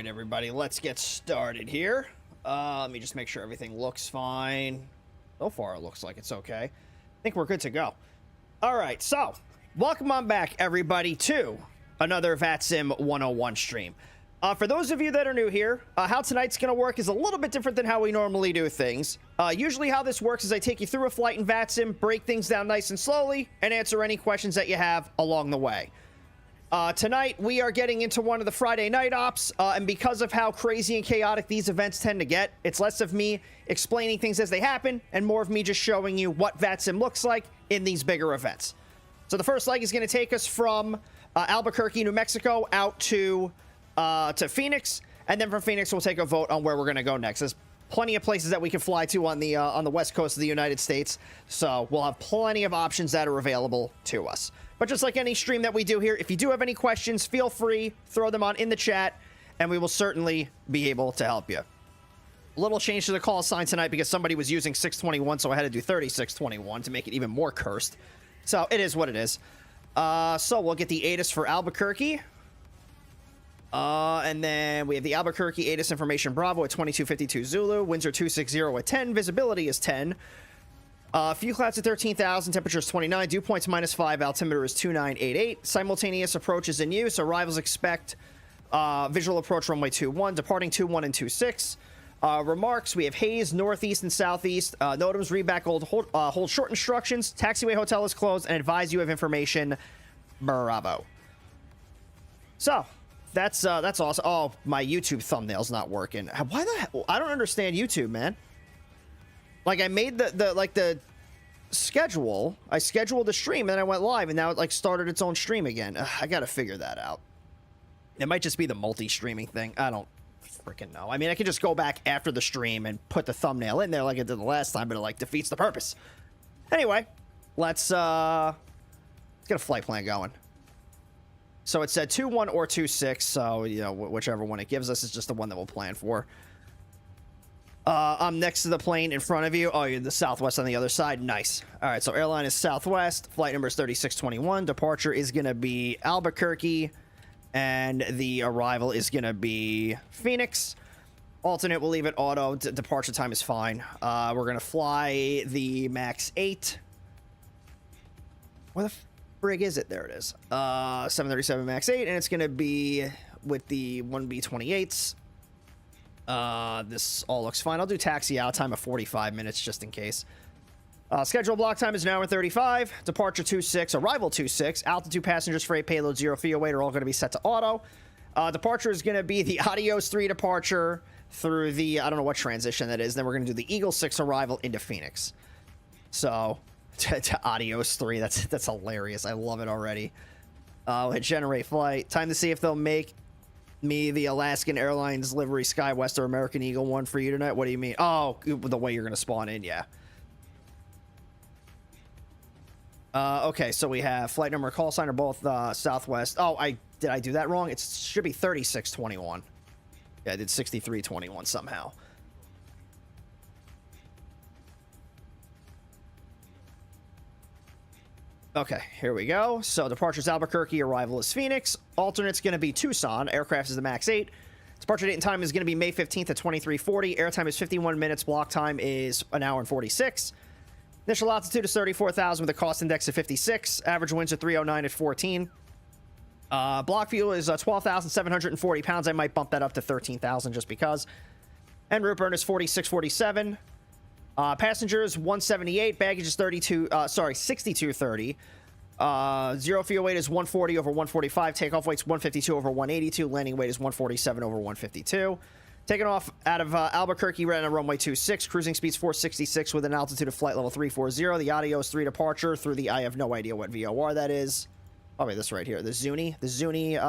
right, everybody, let's get started here. Let me just make sure everything looks fine. So far, it looks like it's okay. I think we're good to go. All right, so welcome on back, everybody, to another VATSIM 101 stream. For those of you that are new here, how tonight's going to work is a little bit different than how we normally do things. Usually how this works is I take you through a flight in VATSIM, break things down nice and slowly, and answer any questions that you have along the way. Tonight, we are getting into one of the Friday night ops, and because of how crazy and chaotic these events tend to get, it's less of me explaining things as they happen, and more of me just showing you what VATSIM looks like in these bigger events. So the first leg is going to take us from Albuquerque, New Mexico, out to Phoenix, and then from Phoenix, we'll take a vote on where we're going to go next. There's plenty of places that we can fly to on the west coast of the United States, so we'll have plenty of options that are available to us. But just like any stream that we do here, if you do have any questions, feel free, throw them on in the chat, and we will certainly be able to help you. A little change to the call sign tonight because somebody was using 621, so I had to do 3621 to make it even more cursed. So it is what it is. So we'll get the ATIS for Albuquerque. And then we have the Albuquerque ATIS information Bravo at 2252 Zulu. Winds are 260 at 10. Visibility is 10. Fuel clouds at 13,000. Temperature is 29. Dew points -5. Altimeter is 2988. Simultaneous approach is in use. Arrivals expect visual approach runway 21. Departing 21 and 26. Remarks, we have haze, northeast and southeast. NOTAMs, read back hold short instructions. Taxiway hotel is closed and advise you of information. Bravo. So that's awesome. Oh, my YouTube thumbnail's not working. Why the hell? I don't understand YouTube, man. Like, I made the schedule. I scheduled the stream and then I went live and now it like started its own stream again. I gotta figure that out. It might just be the multi-streaming thing. I don't freaking know. I mean, I could just go back after the stream and put the thumbnail in there like I did the last time, but it like defeats the purpose. Anyway, let's get a flight plan going. So it said 21 or 26, so, you know, whichever one it gives us is just the one that we'll plan for. I'm next to the plane in front of you. Oh, you're the Southwest on the other side. Nice. All right, so airline is Southwest. Flight number is 3621. Departure is going to be Albuquerque, and the arrival is going to be Phoenix. Alternate, we'll leave it auto. Departure time is fine. We're going to fly the MAX 8. Where the frig is it? There it is. 737 MAX 8, and it's going to be with the 1B28s. This all looks fine. I'll do taxi out time of 45 minutes just in case. Scheduled block time is an hour and 35. Departure 26, arrival 26. Altitude, passengers, freight, payload, 0 fuel weight are all going to be set to auto. Departure is going to be the Adios 3 departure through the, I don't know what transition that is. Then we're going to do the Eagle 6 arrival into Phoenix. So, to Adios 3, that's hilarious. I love it already. We'll hit generate flight. Time to see if they'll make me the Alaskan Airlines livery SkyWest or American Eagle one for you tonight. What do you mean? Oh, the way you're going to spawn in, yeah. Okay, so we have flight number, call sign are both Southwest. Oh, did I do that wrong? It should be 3621. Yeah, I did 6321 somehow. Okay, here we go. So departure's Albuquerque, arrival is Phoenix. Alternate's going to be Tucson. Aircraft is the MAX 8. Departure date and time is going to be May 15th at 23:40. Airtime is 51 minutes. Block time is an hour and 46. Initial altitude is 34,000 with a cost index of 56. Average winds are 309 at 14. Block fuel is 12,740 pounds. I might bump that up to 13,000 just because. En route burn is 4647. Passengers 178, baggage is 6230. 0 fuel weight is 140 over 145. Takeoff weight's 152 over 182. Landing weight is 147 over 152. Taking off out of Albuquerque, right on runway 26. Cruising speed's 466 with an altitude of flight level 340. The Adios 3 departure through the, I have no idea what VOR that is. Oh wait, this right here, the Zuni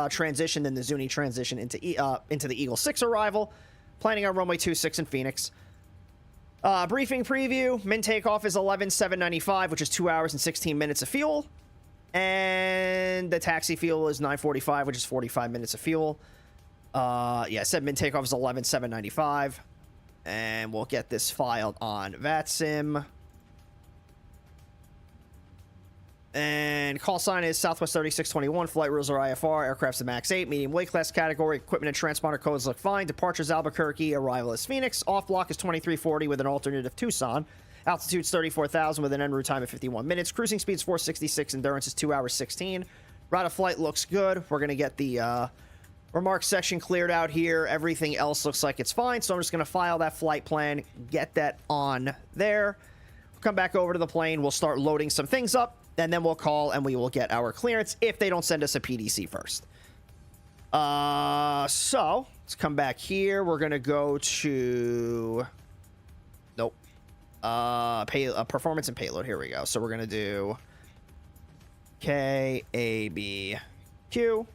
transition, then the Zuni transition into the Eagle 6 arrival. Planning on runway 26 in Phoenix. Briefing preview. Min takeoff is 11,795, which is 2 hours and 16 minutes of fuel. And the taxi fuel is 945, which is 45 minutes of fuel. Yeah, said min takeoff is 11,795. And we'll get this filed on VATSIM. And call sign is Southwest 3621. Flight rules are IFR. Aircraft's a MAX 8. Medium weight class category. Equipment and transponder codes look fine. Departure's Albuquerque. Arrival is Phoenix. Off block is 2340 with an alternative Tucson. Altitude's 34,000 with an en route time of 51 minutes. Cruising speed's 466. Endurance is 2 hours 16. Route of flight looks good. We're going to get the remarks section cleared out here. Everything else looks like it's fine. So I'm just going to file that flight plan. Get that on there. We'll come back over to the plane. We'll start loading some things up. And then we'll call and we will get our clearance if they don't send us a PDC first. So let's come back here. We're going to go to... Nope. Performance and payload. Here we go. So we're going to do K, A, B, Q.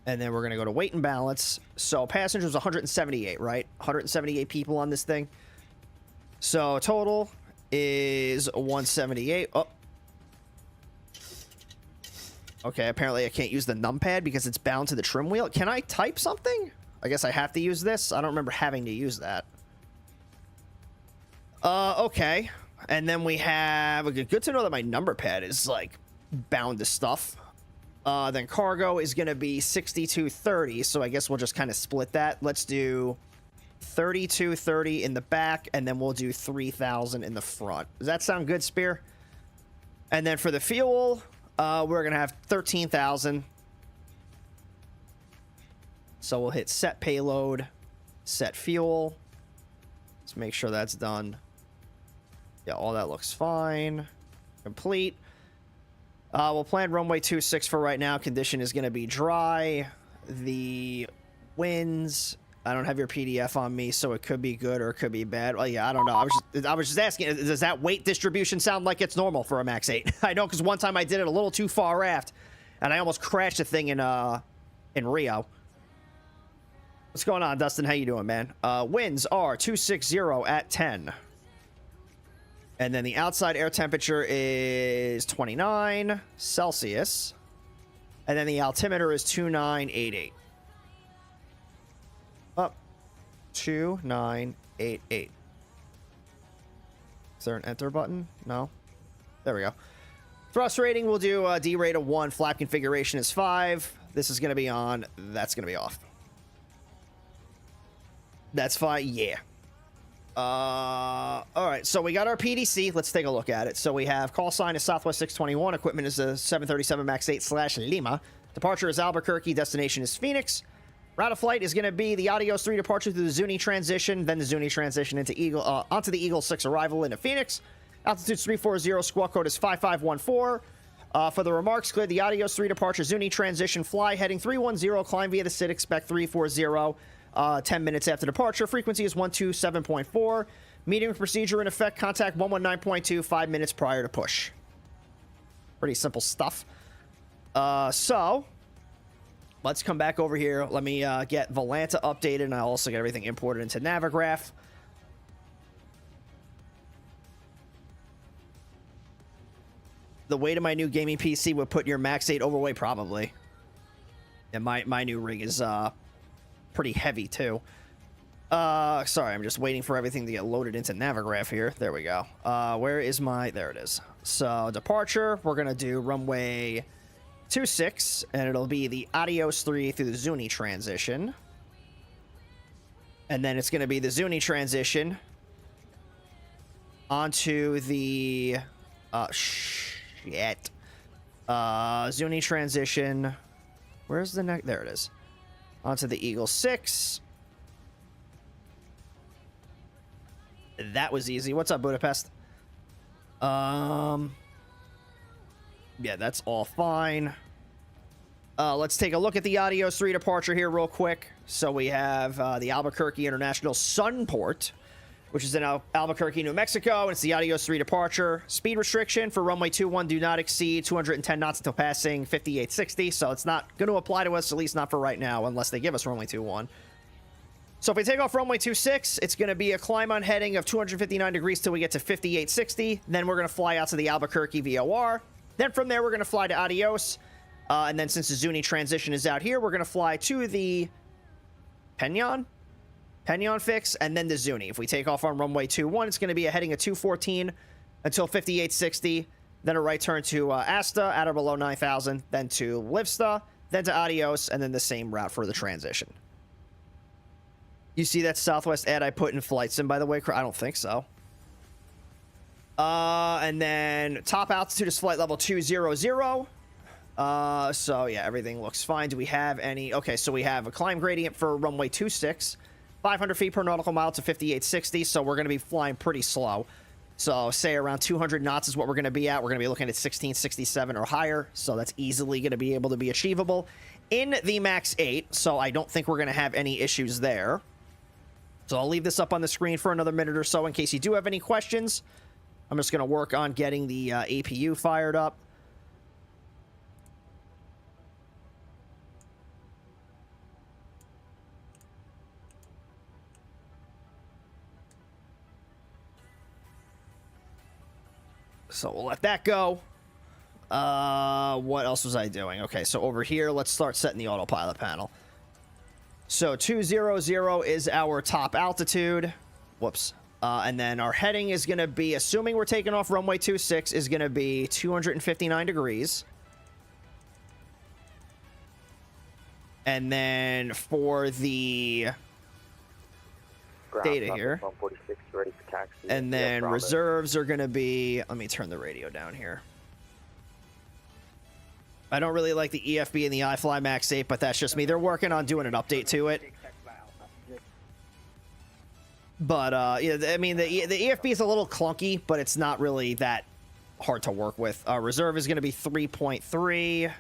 And then we're going to go to weight and balance. So passengers 178, right? 178 people on this thing. So total is 178. Oh. Okay, apparently I can't use the numpad because it's bound to the trim wheel. Can I type something? I guess I have to use this. I don't remember having to use that. Okay. And then we have... Good to know that my number pad is, like, bound to stuff. Then cargo is going to be 6230, so I guess we'll just kind of split that. Let's do 3230 in the back, and then we'll do 3000 in the front. Does that sound good, Spear? And then for the fuel, we're going to have 13,000. So we'll hit set payload, set fuel. Let's make sure that's done. Yeah, all that looks fine. Complete. We'll plan runway 26 for right now. Condition is going to be dry. The winds... I don't have your PDF on me, so it could be good or it could be bad. Well, yeah, I don't know. I was just asking, does that weight distribution sound like it's normal for a MAX 8? I know, because one time I did it a little too far aft, and I almost crashed the thing in Rio. What's going on, Dustin? How you doing, man? Winds are 260 at 10. And then the outside air temperature is 29 Celsius. And then the altimeter is 2988. Up. 2988. Is there an enter button? No. There we go. Thrust rating, we'll do a D rate of 1. Flap configuration is 5. This is going to be on. That's going to be off. That's fine. Yeah. All right. So we got our PDC. Let's take a look at it. So we have call sign is Southwest 621. Equipment is a 737 MAX 8/Lima. Departure is Albuquerque. Destination is Phoenix. Route of flight is going to be the Adios 3 departure through the Zuni transition, then the Zuni transition into Eagle, onto the Eagle 6 arrival into Phoenix. Altitude 340. Squawk code is 5514. For the remarks, clear the Adios 3 departure Zuni transition. Fly heading 310. Climb via the SID. Expect 340. 10 minutes after departure. Frequency is 127.4. Meeting procedure in effect. Contact 119.2 5 minutes prior to push. Pretty simple stuff. So let's come back over here. Let me get Volanta updated, and I'll also get everything imported into Navigraph. The weight of my new gaming PC would put your MAX 8 overweight, probably. And my new rig is pretty heavy too. Sorry, I'm just waiting for everything to get loaded into Navigraph here. There we go. Where is my... There it is. So, departure, we're going to do runway 26, and it'll be the Adios 3 through the Zuni transition. And then it's going to be the Zuni transition onto the... shit. Zuni transition... Where's the next... There it is. Onto the Eagle 6. That was easy. What's up, Budapest? Yeah, that's all fine. Let's take a look at the Adios 3 departure here real quick. So we have the Albuquerque International Sunport, which is in Albuquerque, New Mexico. And it's the Adios 3 departure. Speed restriction for runway 21 do not exceed 210 knots until passing 5860. So it's not going to apply to us, at least not for right now, unless they give us runway 21. So if we take off runway 26, it's going to be a climb on heading of 259 degrees till we get to 5860. Then we're going to fly out to the Albuquerque VOR. Then from there, we're going to fly to Adios. And then since the Zuni transition is out here, we're going to fly to the Peñon fix, and then the Zuni. If we take off on runway 21, it's going to be a heading of 214 until 5860. Then a right turn to Asta at or below 9,000. Then to Livsta. Then to Adios. And then the same route for the transition. You see that Southwest ad I put in flight sim, by the way? I don't think so. And then top altitude is flight level 200. So yeah, everything looks fine. Do we have any? Okay, so we have a climb gradient for runway 26, 500 feet per nautical mile to 5860. So we're going to be flying pretty slow. So say around 200 knots is what we're going to be at. We're going to be looking at 1667 or higher. So that's easily going to be able to be achievable in the max 8. So I don't think we're going to have any issues there. So I'll leave this up on the screen for another minute or so in case you do have any questions. I'm just going to work on getting the APU fired up. So we'll let that go. What else was I doing? Okay, so over here, let's start setting the autopilot panel. So 200 is our top altitude. Whoops. And then our heading is going to be, assuming we're taking off runway 26, is going to be 259 degrees. And then for the data here. 146, ready for taxi. And then reserves are going to be, let me turn the radio down here. I don't really like the EFB and the iFly Max 8, but that's just me. They're working on doing an update to it. But, yeah, I mean, the EFB is a little clunky, but it's not really that hard to work with. Reserve is going to be 3.3.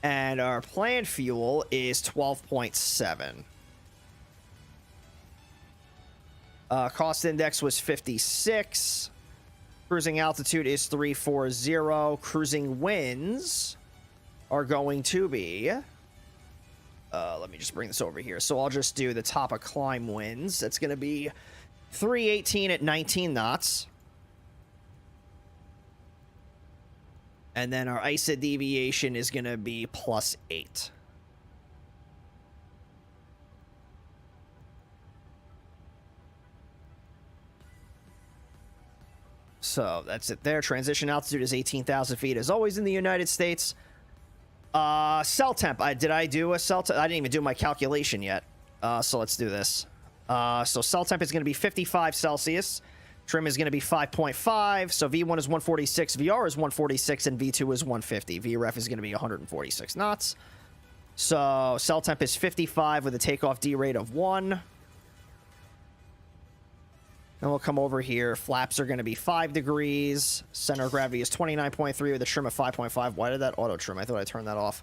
And our planned fuel is 12.7. Cost index was 56. Cruising altitude is 340. Cruising winds are going to be... let me just bring this over here. So I'll just do the top of climb winds. That's going to be 318 at 19 knots. And then our ISA deviation is going to be +8. So that's it there. Transition altitude is 18,000 feet, as always in the United States. Cell temp. Did I do a cell temp? I didn't even do my calculation yet. So let's do this. So cell temp is going to be 55 Celsius. Trim is going to be 5.5. So V1 is 146, VR is 146, and V2 is 150. VREF is going to be 146 knots. So cell temp is 55 with a takeoff D rate of 1. Then we'll come over here. Flaps are going to be 5 degrees. Center of gravity is 29.3 with a trim of 5.5. Why did that auto trim? I thought I turned that off.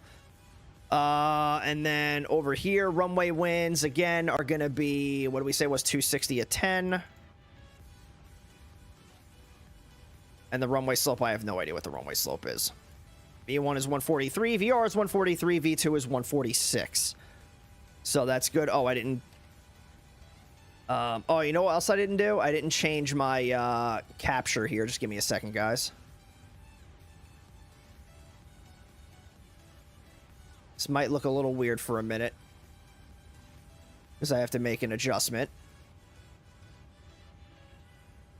And then over here, runway winds, again, are going to be, what did we say was 260 at 10. And the runway slope, I have no idea what the runway slope is. V1 is 143, VR is 143, V2 is 146. So that's good. Oh, I didn't... oh, you know what else I didn't do? I didn't change my capture here. Just give me a second, guys. This might look a little weird for a minute, because I have to make an adjustment.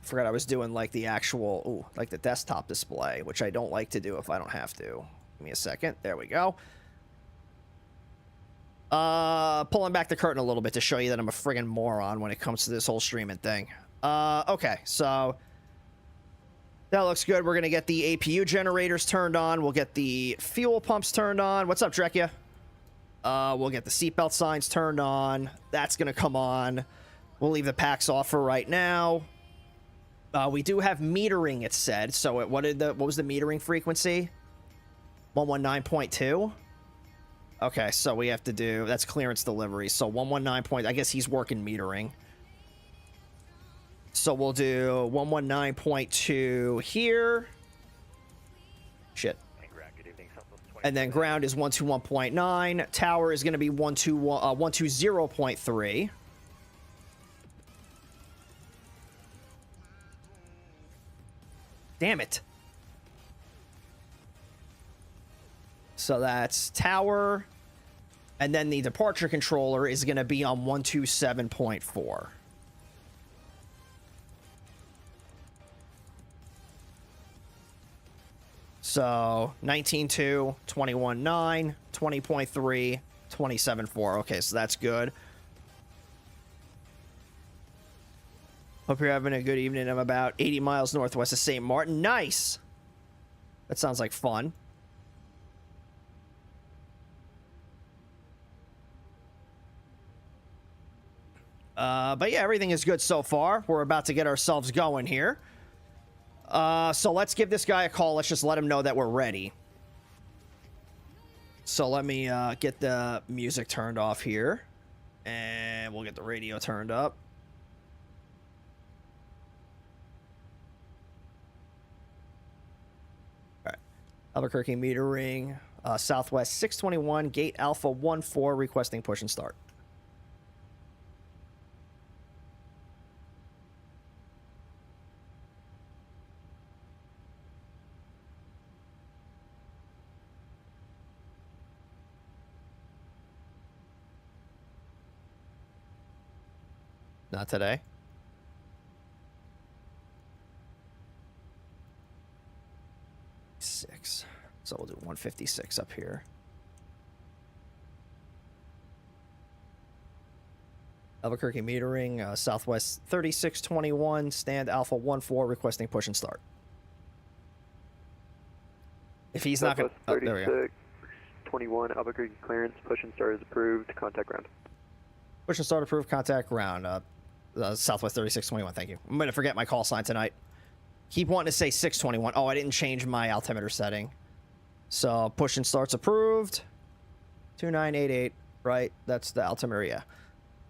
Forgot I was doing like the actual, ooh, like the desktop display, which I don't like to do if I don't have to. Give me a second. There we go. Pulling back the curtain a little bit to show you that I'm a friggin' moron when it comes to this whole streaming thing. Okay, so that looks good. We're gonna get the APU generators turned on. We'll get the fuel pumps turned on. What's up, Drekia? We'll get the seatbelt signs turned on. That's gonna come on. We'll leave the packs off for right now. We do have metering, it said. So what was the metering frequency? 119.2. Okay, so we have to do, that's clearance delivery. So 119. I guess he's working metering. So we'll do 119.2 here. Shit. And then ground is 121.9. Tower is going to be 120.3. Damn it. So that's tower. And then the departure controller is going to be on 127.4. So 19.2, 21.9, 20.3, 27.4. Okay, so that's good. Hope you're having a good evening. I'm about 80 miles northwest of St. Martin. Nice. That sounds like fun. But yeah, everything is good so far. We're about to get ourselves going here. So let's give this guy a call. Let's just let him know that we're ready. So let me get the music turned off here. And we'll get the radio turned up. All right. Albuquerque metering. Southwest 621, gate Alpha 14, requesting push and start. Not today. Six. So we'll do 156 up here. Albuquerque metering, Southwest 3621, stand Alpha 14, requesting push and start. If he's not going to... Oh, there we go. 21, Albuquerque clearance, push and start is approved, contact ground. Push and start approved, contact ground. Southwest 3621, thank you. I'm going to forget my call sign tonight. Keep wanting to say 621. Oh, I didn't change my altimeter setting. So push and start's approved. 2988, right? That's the altimeter, yeah.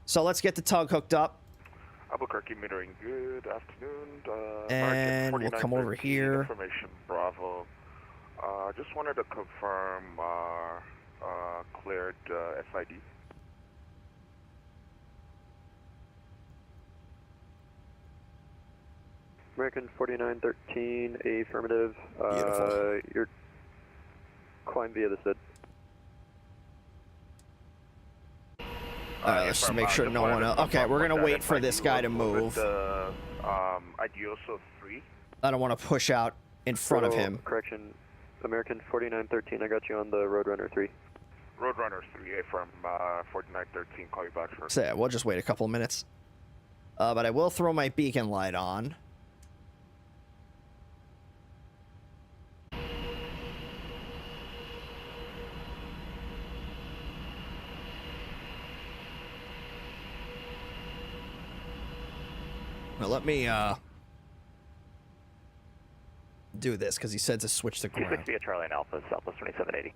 So let's get the tug hooked up. Albuquerque metering, good afternoon. And we'll come over here. Information Bravo. Just wanted to confirm cleared SID. American 4913, affirmative. Beautiful. You're climb via the SID. Alright, let's just make sure no one else... Okay, we're going to wait for this guy to move. ID also 3. I don't want to push out in front of him. Correction, American 4913, I got you on the Roadrunner 3. Roadrunner 3, from 4913, call you back for... So yeah, we'll just wait a couple of minutes. But I will throw my beacon light on. Now let me do this because he said to switch the ground. 260 at Charlie and Alpha, Southwest 2780.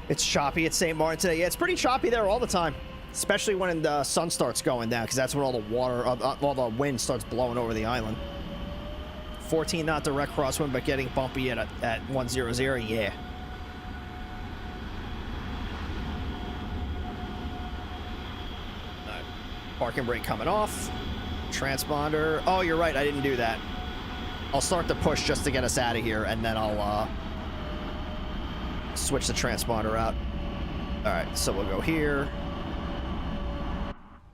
It's choppy at St. Martin today. Yeah, it's pretty choppy there all the time, especially when the sun starts going down because that's when all the water, all the wind starts blowing over the island. 14 knot direct crosswind, but getting bumpy at 100. Yeah. Parking brake coming off. Transponder. Oh, you're right. I didn't do that. I'll start the push just to get us out of here, and then I'll switch the transponder out. All right, so we'll go here.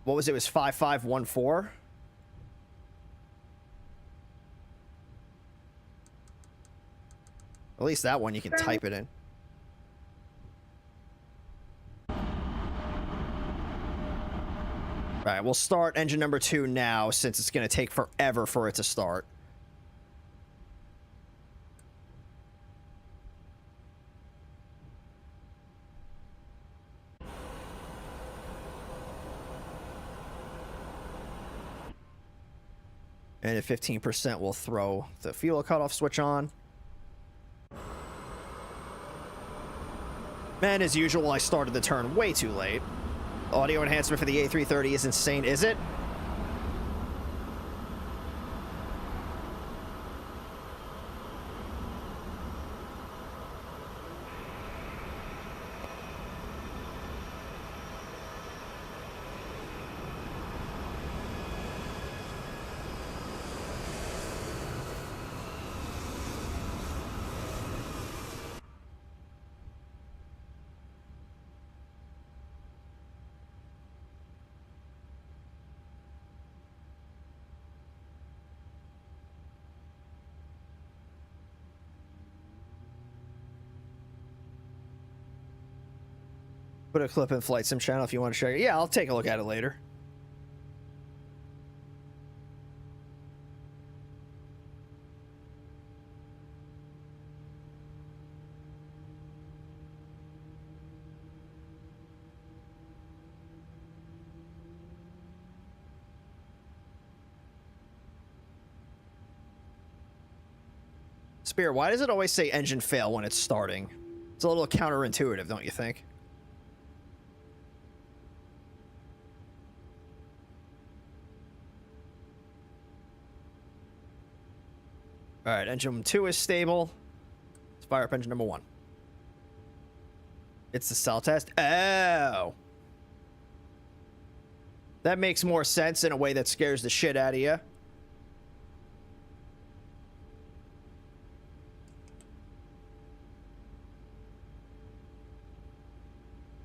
What was it? It was 5514. At least that one you can type it in. All right, we'll start engine number 2 now since it's going to take forever for it to start. And at 15%, we'll throw the fuel cutoff switch on. And as usual, I started the turn way too late. Audio enhancement for the A330 is insane, is it? Put a clip in Flight Sim channel if you want to share it. Yeah, I'll take a look at it later. Spear, why does it always say engine fail when it's starting? It's a little counterintuitive, don't you think? All right, engine 2 is stable. Let's fire up engine number 1. It's the cell test. Oh. That makes more sense in a way that scares the shit out of you.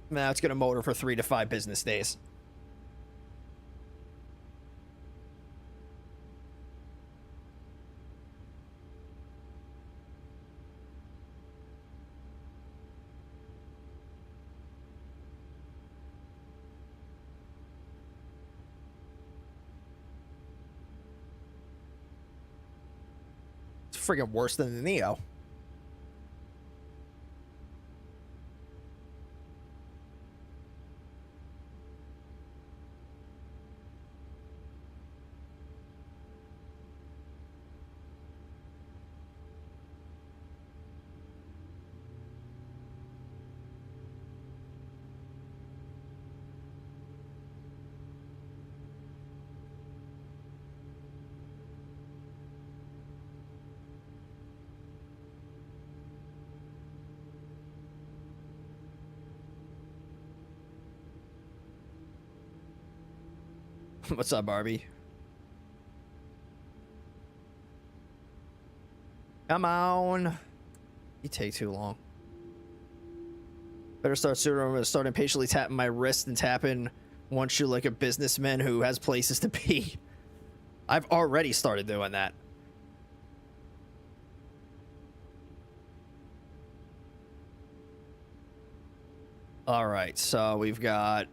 Now it's going to motor for 3 to 5 business days. It's friggin' worse than the Neo. What's up, Barbie? Come on. You take too long. Better start sooner. I'm going to start impatiently tapping my wrist and tapping one shoe like a businessman who has places to be. I've already started doing that. All right, so we've got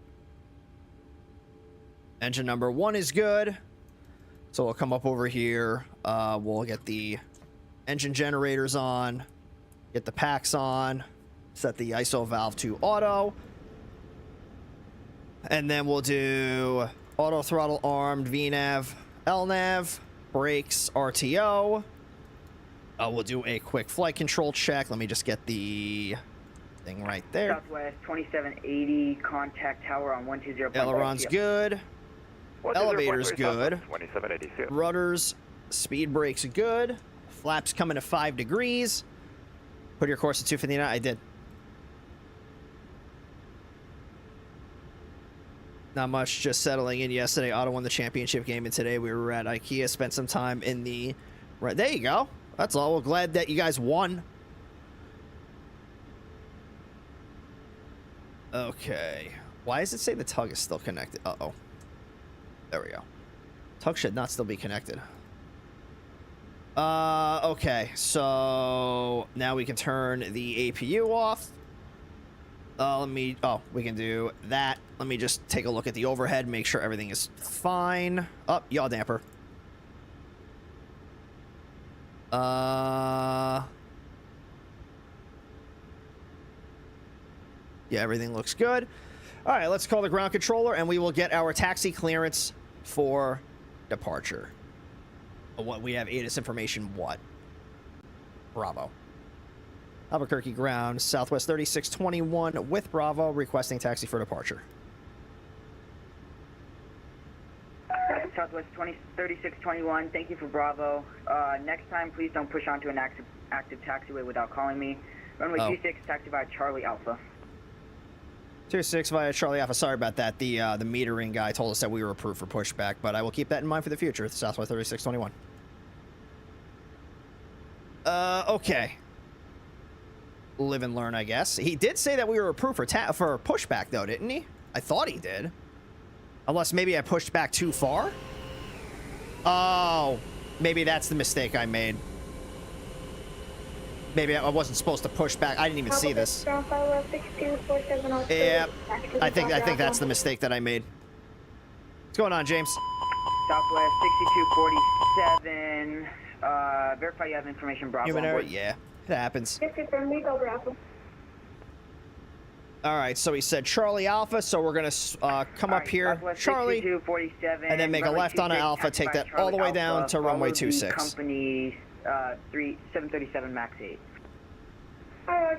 engine number 1 is good. So we'll come up over here. We'll get the engine generators on, get the packs on, set the ISO valve to auto. And then we'll do auto throttle armed, VNAV, LNAV, brakes, RTO. We'll do a quick flight control check. Let me just get the thing right there. Southwest 2780, contact tower on 120. Aileron's good. Elevator's good. 2782. Rudders, speed brakes good. Flaps coming to 5 degrees. Put your course at 259. I did. Not much, just settling in yesterday. Auto won the championship game, and today we were at IKEA. Spent some time in the... Right, there you go. That's all. We're glad that you guys won. Okay. Why does it say the tug is still connected? Uh-oh. There we go. Tug should not still be connected. Okay. So now we can turn the APU off. We can do that. Let me just take a look at the overhead, make sure everything is fine. Oh, yaw damper. Yeah, everything looks good. All right, let's call the ground controller, and we will get our taxi clearance for departure. What we have ATIS information, what? Bravo. Albuquerque ground, Southwest 3621 with Bravo, requesting taxi for departure. Southwest 3621, thank you for Bravo. Next time, please don't push onto an active taxiway without calling me. Runway 26, taxi by Charlie Alpha. 26 via Charlie Alpha. Sorry about that. The metering guy told us that we were approved for pushback, but I will keep that in mind for the future. Southwest 3621. Okay. Live and learn, I guess. He did say that we were approved for pushback, though, didn't he? I thought he did. Unless maybe I pushed back too far? Oh, maybe that's the mistake I made. Maybe I wasn't supposed to push back. I didn't even see this. Yeah, I think that's the mistake that I made. What's going on, James? Southwest 6247. Verify you have information, Bravo. Human error? Yeah, it happens. All right, so he said Charlie Alpha, so we're going to come up here, Charlie, and then make a left on an Alpha, take that all the way down to runway 26. Company 737 MAX 8. Oh,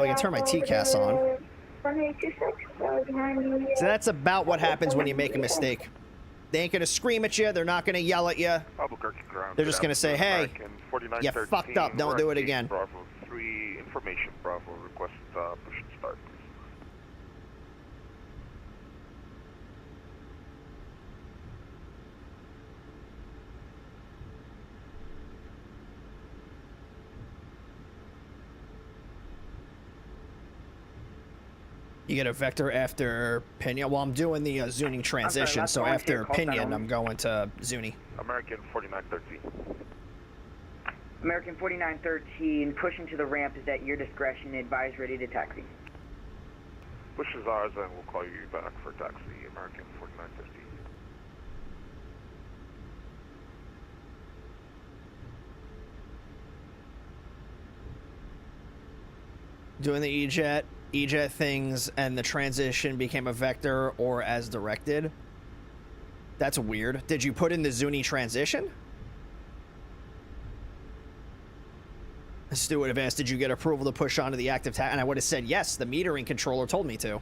we can turn my TCAS on. So that's about what happens when you make a mistake. They ain't going to scream at you. They're not going to yell at you. They're just going to say, hey, you fucked up. Don't do it again. Bravo 3, information, Bravo, request push and start, please. You get a vector after Pinion. Well, I'm doing the Zuni transition, so after Pinion, I'm going to Zuni. American 4913. American 4913, pushing to the ramp is at your discretion. Advise ready to taxi. Push is ours, and we'll call you back for taxi. American 4913. Doing the E-jet things, and the transition became a vector or as directed. That's weird. Did you put in the Zuni transition? Stu would have asked, did you get approval to push onto the active tag? And I would have said yes, the metering controller told me to.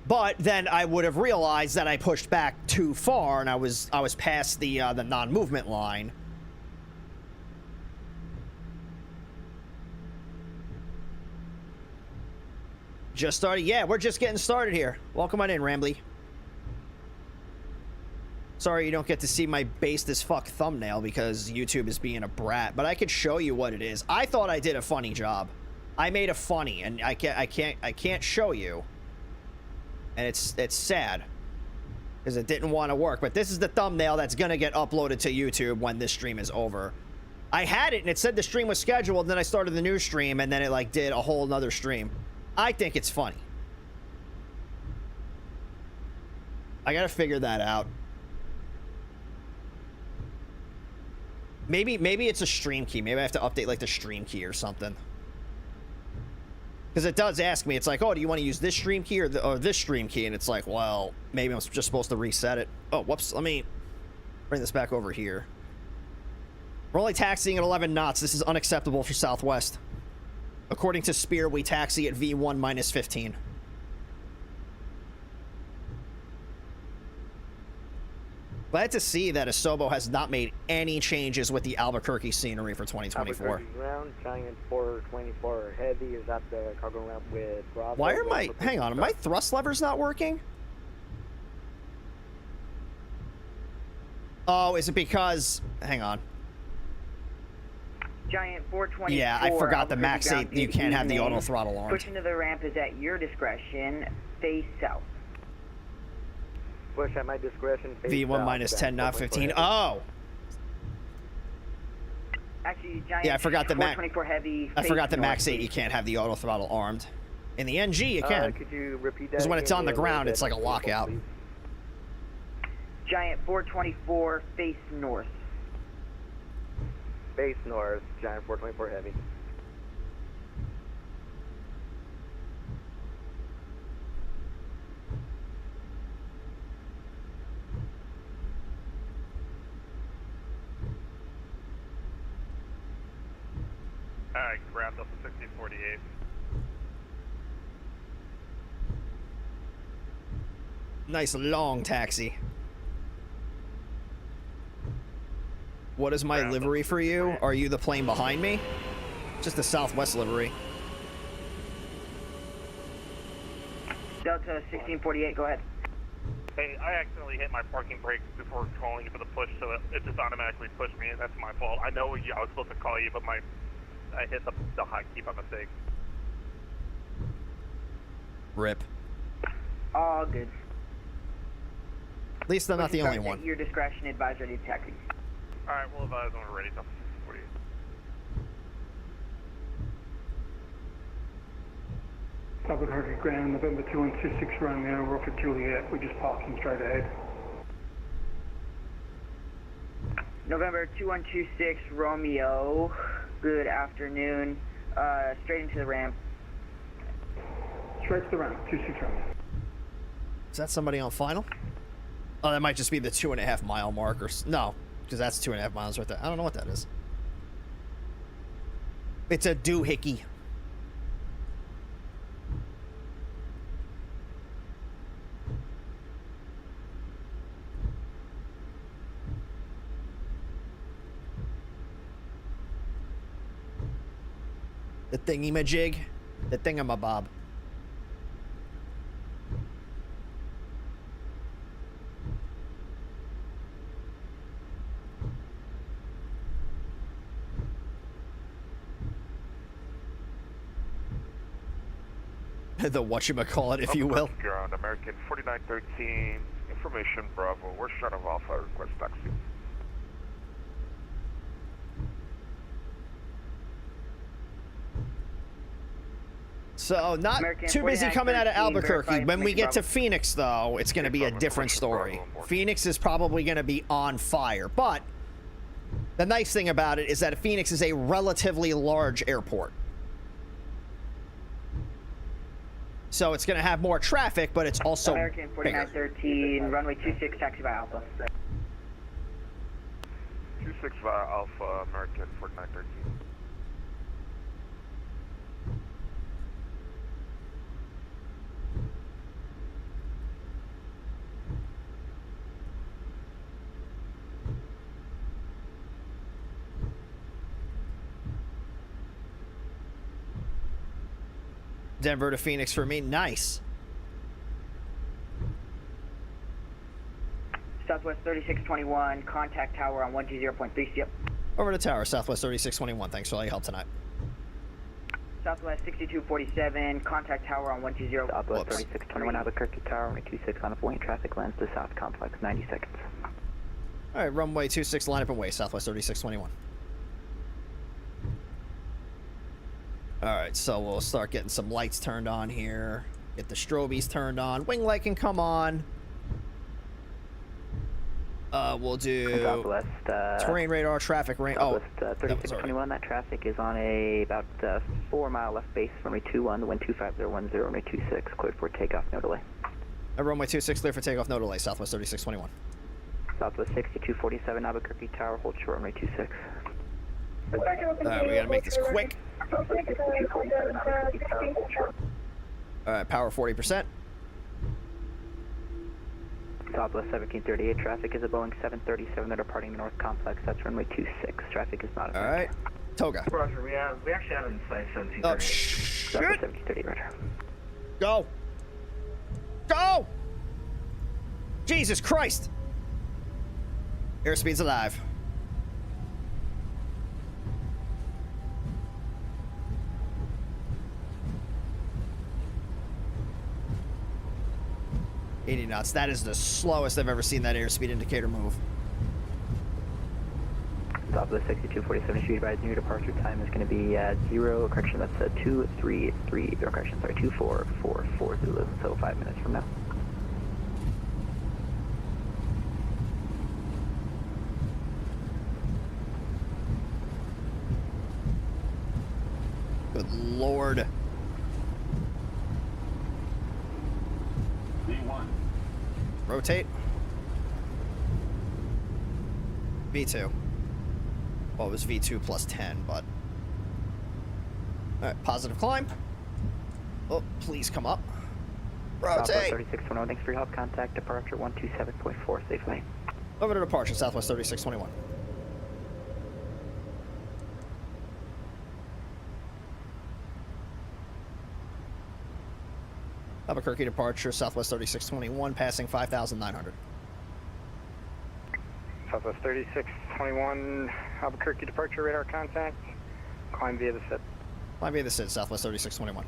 But then I would have realized that I pushed back too far, and I was past the non-movement line. Just started? Yeah, we're just getting started here. Welcome on in, Rambly. Sorry you don't get to see my based as fuck thumbnail because YouTube is being a brat, but I could show you what it is. I thought I did a funny job. I made a funny, and I can't show you. And it's sad because it didn't want to work. But this is the thumbnail that's gonna get uploaded to YouTube when this stream is over. I had it and it said the stream was scheduled, and then I started the new stream, and then it like did a whole nother stream. I think it's funny. I gotta figure that out. Maybe it's a stream key. Maybe I have to update like the stream key or something. Because it does ask me. It's like, oh, do you want to use this stream key or this stream key? And it's like, well, maybe I'm just supposed to reset it. Oh, whoops. Let me bring this back over here. We're only taxiing at 11 knots. This is unacceptable for Southwest. According to Spear, we taxi at V1 minus 15. Glad to see that Asobo has not made any changes with the Albuquerque scenery for 2024. Albuquerque ground, Giant 424 heavy is at the cargo ramp with Bravo. Why are my... Hang on, are my thrust levers not working? Oh, is it because... Hang on. Giant 424. Yeah, I forgot the Max 8. You can't have the auto throttle armed. Pushing to the ramp is at your discretion. Face south. Push at my discretion. V1 minus 10, not 15. Oh! Actually, Giant yeah, I forgot the Max. Heavy. I forgot the Max 8. You can't have the auto throttle armed. In the NG, you can. Could you repeat that? Because when it's on the ground, it's like a lockout. Giant 424, face north. Face north, Giant 424 heavy. Alright, ground up to 1648. Nice long taxi. What is my livery for you? Are you the plane behind me? Just the Southwest livery. Delta 1648, go ahead. Hey, I accidentally hit my parking brakes before calling you for the push, so it just automatically pushed me, and that's my fault. I know I was supposed to call you, but I hit the hotkey by mistake. Rip. All good. At least I'm not the only one. At your discretion, advise ready to taxi. Alright, we'll advise when we're ready. 48. Albuquerque ground, November 2126 Romeo, we're off at Juliet. We're just parking straight ahead. November 2126 Romeo, good afternoon. Straight into the ramp. Straight to the ramp, 26 Romeo. Is that somebody on final? Oh, that might just be the 2.5 mile marker. No, because that's 2.5 miles right there. I don't know what that is. It's a doohickey. The thingy-majig. The thingamabob. The whatchamacallit, if you will. Ground, American 4913, information Bravo. We're short of Alpha, request taxi. So, not American too busy coming out of 4913, Albuquerque. verified When we information get to Bravo. Phoenix, though, it's going to be a different story. Phoenix is probably going to be on fire. But the nice thing about it is that Phoenix is a relatively large airport. So it's going to have more traffic, but it's also American bigger. 4913, runway 26, taxi by Alpha. 26 via Alpha, American 4913. Denver to Phoenix for me. Nice. Southwest 3621, contact tower on 120.3. Yep. Over to tower, Southwest 3621. Thanks for all your help tonight. Southwest 6247, contact tower on 120. Southwest Whoops. 3621 Albuquerque Tower, runway 26 on a traffic lands to South Complex, 90 seconds. All right, runway 26, line up and wait, Southwest 3621. All right, so we'll start getting some lights turned on here. Get the strobies turned on. Wing light can come on. We'll do Southwest, terrain radar, traffic rain. Oh, Southwest 3621, that traffic is on a about 4 mile left base, runway 21, the wind 25010, runway 26, cleared for takeoff, no delay. runway 26, clear for takeoff, no delay, Southwest 3621. Southwest 6247 Albuquerque Tower, hold short, runway 26. All right, we gotta make this quick. All right, power 40%. Southwest 1738, traffic is a Boeing 737, they're departing the North Complex, that's runway 26, traffic is not All right, Toga. Roger, we actually have it in sight 1738. Oh, shit. Southwest 1738, roger. Go. Go! Jesus Christ. Airspeed's alive. $80 knots. That is the slowest I've ever seen that airspeed indicator move. Southwest 6247, should be advised your departure time is going to be 2444 Zulu, so 5 minutes from now. Good Lord. V1. Rotate. V2. Well, it was V2 plus 10, but... Alright, positive climb. Oh, please come up. Southwest Rotate. 3621, thanks for your help. Contact departure 127.4, safe flight. Over to departure, Southwest 3621. Albuquerque departure, Southwest 3621, passing 5,900. Southwest 3621, Albuquerque departure radar contact. Climb via the SID. Climb via the SID, Southwest 3621.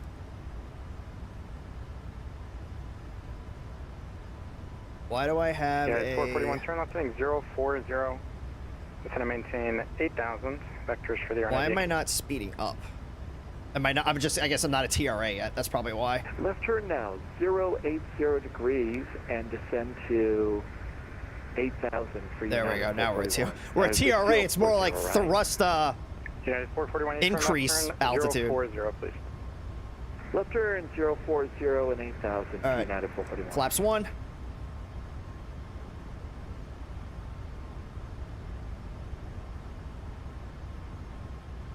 Why do I have Yeah, a... it's 441, turn left heading 040. It's going to maintain 8,000 vectors for the RNAV. Why am I not speeding up? Am I not? I guess I'm not a TRA yet. That's probably why. Left turn now, 080 degrees, and descend to 8,000 for There we United go. Now we're at 441. We're at TRA. It's more like thrust United 441, increase altitude. 040, please. Left turn 040 and 8,000 All right. United 441. Flaps 1.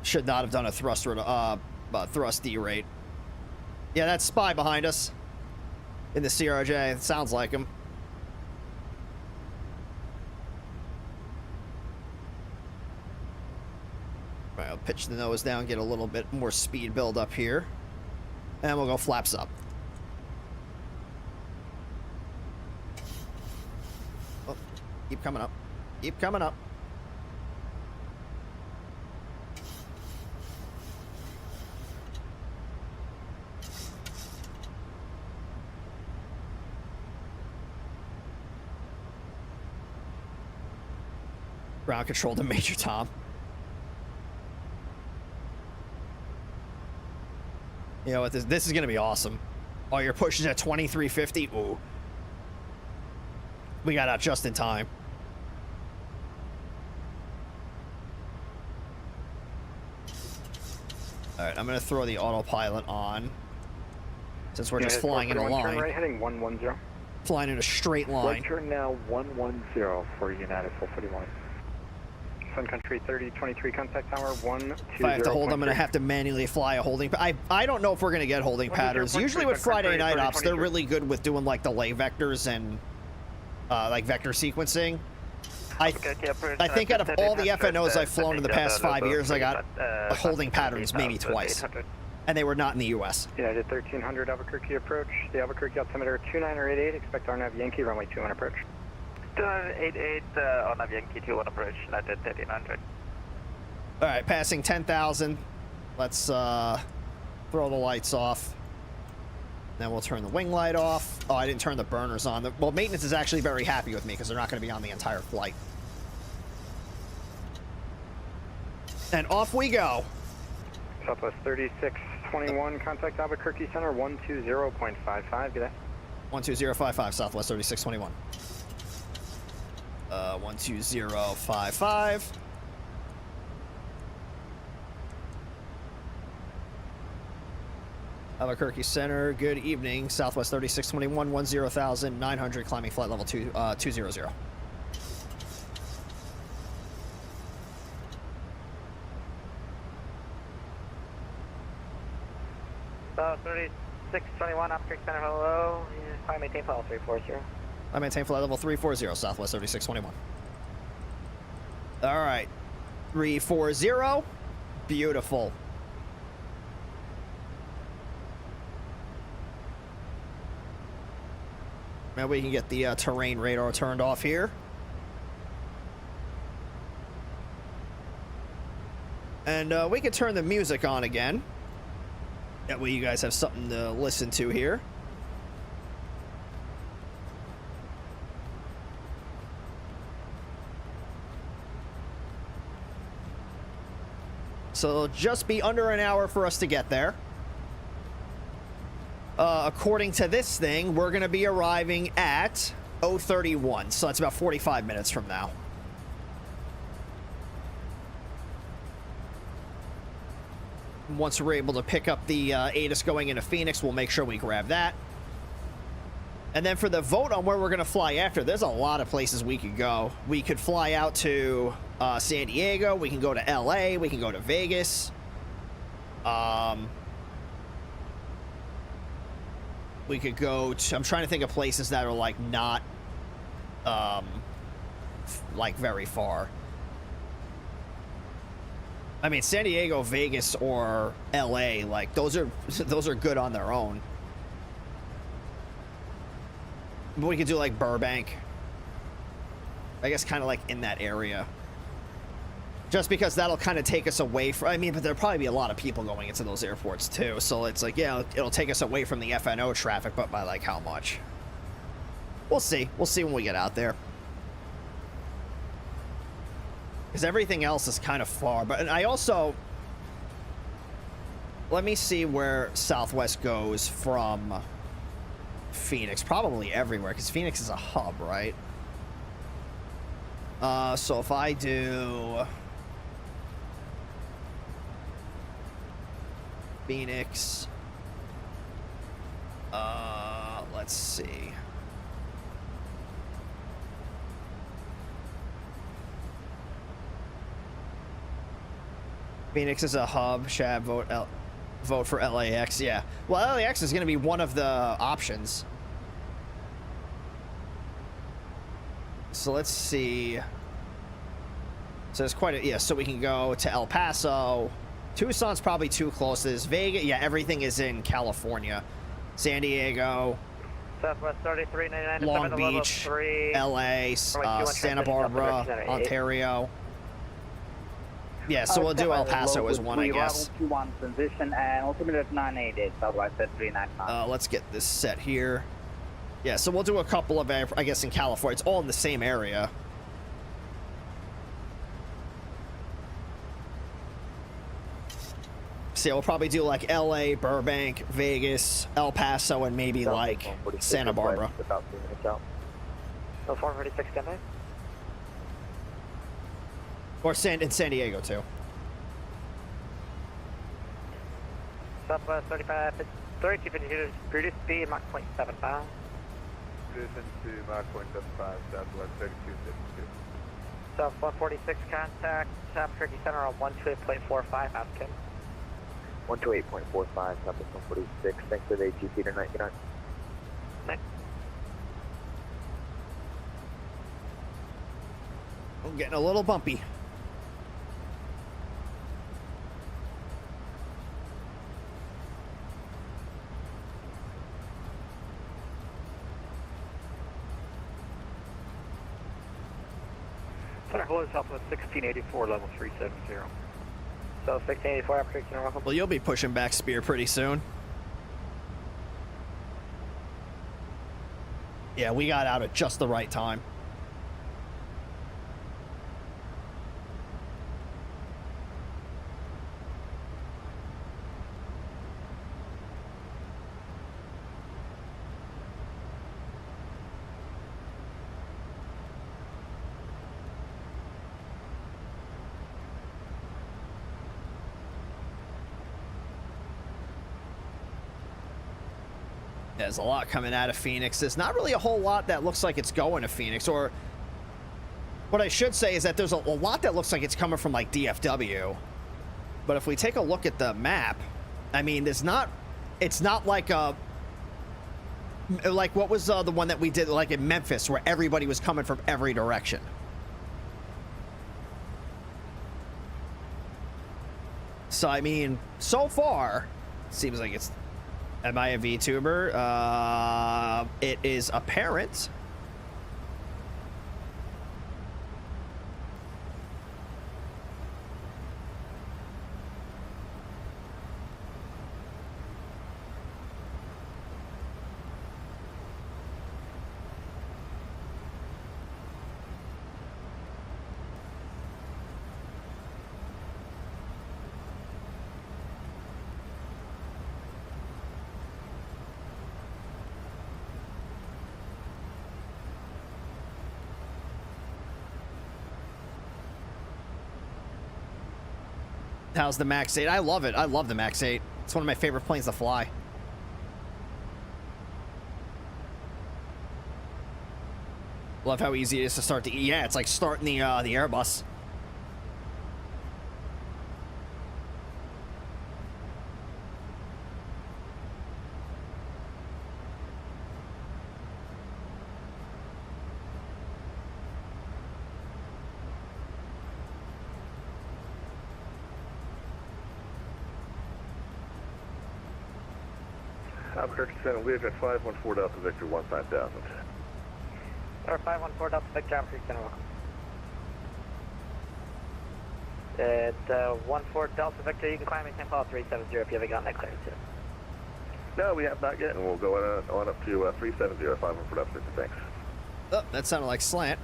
Should not have done a thrust derate. Yeah, that's Spy behind us in the CRJ. It sounds like him. All right, I'll pitch the nose down, get a little bit more speed build up here, and we'll go flaps up. Oh, keep coming up. Keep coming up. Ground control to Major Tom. You know what? This is going to be awesome. Oh, you're pushing at 2350? Ooh. We got out just in time. All right, I'm going to throw the autopilot on since we're just flying in a line. Turn right, heading 110. Flying in a straight line. Right turn now 110 for United 441. Sun Country 3023, contact tower 120. If I have to hold, I'm going to have to manually fly a holding. I don't know if we're going to get holding patterns. Usually with Friday night ops, they're really good with doing like delay vectors and like vector sequencing. I think out of all the FNOs I've flown in the past 5 years, I got holding patterns maybe twice. And they were not in the US. United 1300 Albuquerque approach. The Albuquerque altimeter 2988. Expect RNAV Yankee runway 21 approach. 2988 RNAV Yankee 21 approach. United 1300. All right, passing 10,000. Let's throw the lights off. Then we'll turn the wing light off. Oh, I didn't turn the burners on. Well, maintenance is actually very happy with me because they're not going to be on the entire flight. And off we go. Southwest 3621, contact Albuquerque Center 120.55. Good day. 12055, Southwest 3621. 12055. Albuquerque Center, good evening. Southwest 3621, 10,900, climbing flight level 200. 3621, Albuquerque Center, hello. Climb maintain flight level 340. I maintain flight level 340, Southwest 3621. All right, 340. Beautiful. Now we can get the terrain radar turned off here. And we can turn the music on again. That way you guys have something to listen to here. So it'll just be under an hour for us to get there. According to this thing, we're going to be arriving at 031. So that's about 45 minutes from now. Once we're able to pick up the ATIS going into Phoenix, we'll make sure we grab that. And then for the vote on where we're going to fly after, there's a lot of places we could go. We could fly out to San Diego. We can go to LA. We can go to Vegas. We could go to, I'm trying to think of places that are like not like very far. I mean, San Diego, Vegas, or LA, like those are good on their own. But we could do like Burbank. I guess kind of like in that area. Just because that'll kind of take us away from, I mean, but there'll probably be a lot of people going into those airports too. So it's like, yeah, it'll take us away from the FNO traffic, but by like how much? We'll see. We'll see when we get out there. Because everything else is kind of far. But and I also, Let me see where Southwest goes from Phoenix. Probably everywhere, because Phoenix is a hub, right? So if I do Phoenix, let's see. Phoenix is a hub. Shab, vote for LAX. Yeah. Well, LAX is going to be one of the options. So let's see. So there's quite a, yeah, so we can go to El Paso. Tucson's probably too close to this. Vegas, yeah, everything is in California. San Diego, Southwest 3399, Long Beach, LA, Santa Barbara, Ontario. Yeah, so we'll do El Paso as one, I guess. 21 transition and altimeter at 988, Southwest at 395. Let's get this set here. Yeah, so we'll do a couple of, I guess, in California. It's all in the same area. So yeah, we'll probably do like LA, Burbank, Vegas, El Paso, and maybe like Santa Barbara. So 446 10. Or San Diego too. Southwest 35, 3252, reduce speed, Mach 0.75. Position to Mach 0.75, Southwest 3252. South 146, contact Albuquerque Center on 128.45, Outkin. 128.45, Southwest 146, thanks for the ATC to 99. Next. I'm getting a little bumpy. Center Blue, Southwest 1684, level 370. So 1684, Albuquerque Center, welcome. Well, you'll be pushing back Spear pretty soon. Yeah, we got out at just the right time. There's a lot coming out of Phoenix. There's not really a whole lot that looks like it's going to Phoenix, or what I should say is that there's a lot that looks like it's coming from like DFW. But if we take a look at the map, I mean, it's not like like what was the one that we did like in Memphis where everybody was coming from every direction. So I mean, so far, it seems like it's. Am I a VTuber? It is apparent. How's the Max 8? I love it. I love the Max 8. It's one of my favorite planes to fly. Love how easy it is to start the... Yeah, it's like starting the Airbus. Albuquerque Center, we have got 514 Delta Victor 15000. Or 514 Delta Victor, Albuquerque Center, welcome. At 14 Delta Victor, you can climb in Temple 370 if you haven't gotten that clearance yet. No, we have not yet, and we'll go on up to 370, 514 Delta Victor, thanks. Oh, that sounded like slant.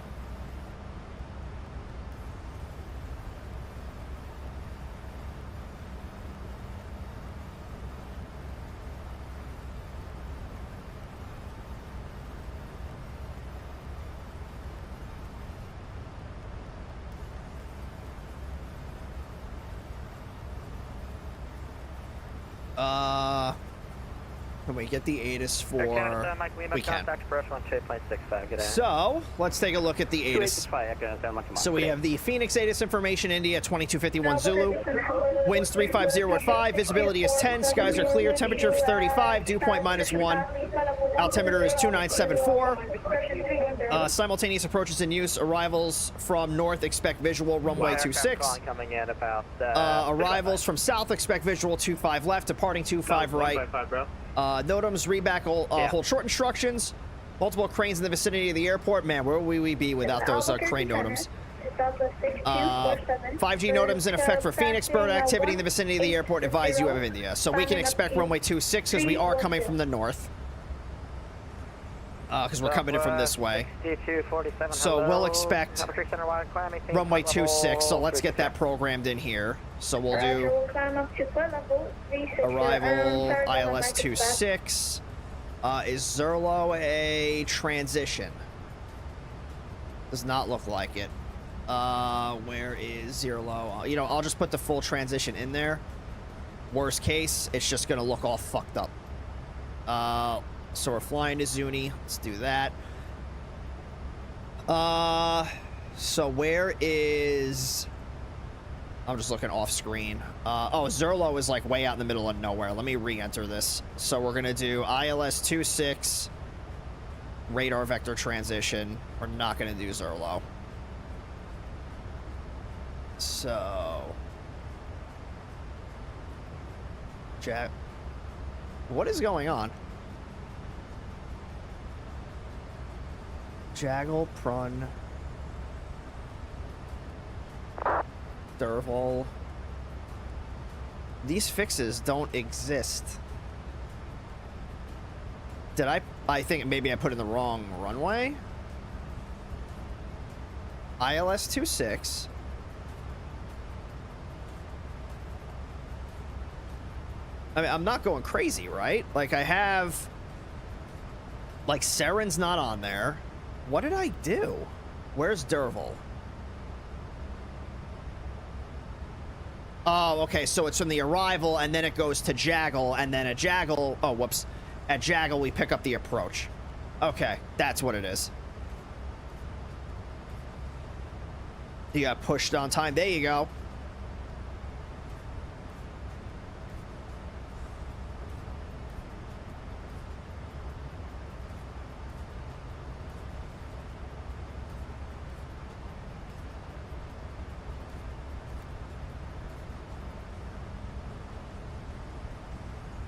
Can we get the ATIS for... We can. So, let's take a look at the ATIS. So we have the Phoenix ATIS information, India 2251 Zulu. Winds 350 at 5, visibility is 10, skies are clear, temperature 35, dew point -1. Altimeter is 2974. Simultaneous approaches in use. Arrivals from north, expect visual, runway 26. Arrivals from south, expect visual 25 left, departing 25 right. NOTAMs, reback, hold short instructions. Multiple cranes in the vicinity of the airport. Man, where would we be without those crane NOTAMs? 5G NOTAMs in effect for Phoenix. Bird activity in the vicinity of the airport. Advise you of India. So we can expect runway 26 because we are coming from the north. Because we're coming in from this way. So we'll expect runway 26. So let's get that programmed in here. So we'll do arrival ILS 26. Is Zerlo a transition? Does not look like it. Where is Zerlo? You know, I'll just put the full transition in there. Worst case, it's just gonna look all fucked up. So we're flying to Zuni. Let's do that. So where is... I'm just looking off screen. Oh, Zerlo is like way out in the middle of nowhere. Let me re-enter this. So we're gonna do ILS 26 radar vector transition. We're not gonna do Zerlo. So Jack, what is going on? Jaggle, Prun, Derval. These fixes don't exist. Did I think maybe I put in the wrong runway? ILS 26. I mean, I'm not going crazy, right? Like, I have... Like, Seren's not on there. What did I do? Where's Derval? Oh, okay, so it's from the arrival, and then it goes to Jaggle, and then at Jaggle... Oh, whoops. At Jaggle, we pick up the approach. Okay, that's what it is. You got pushed on time. There you go.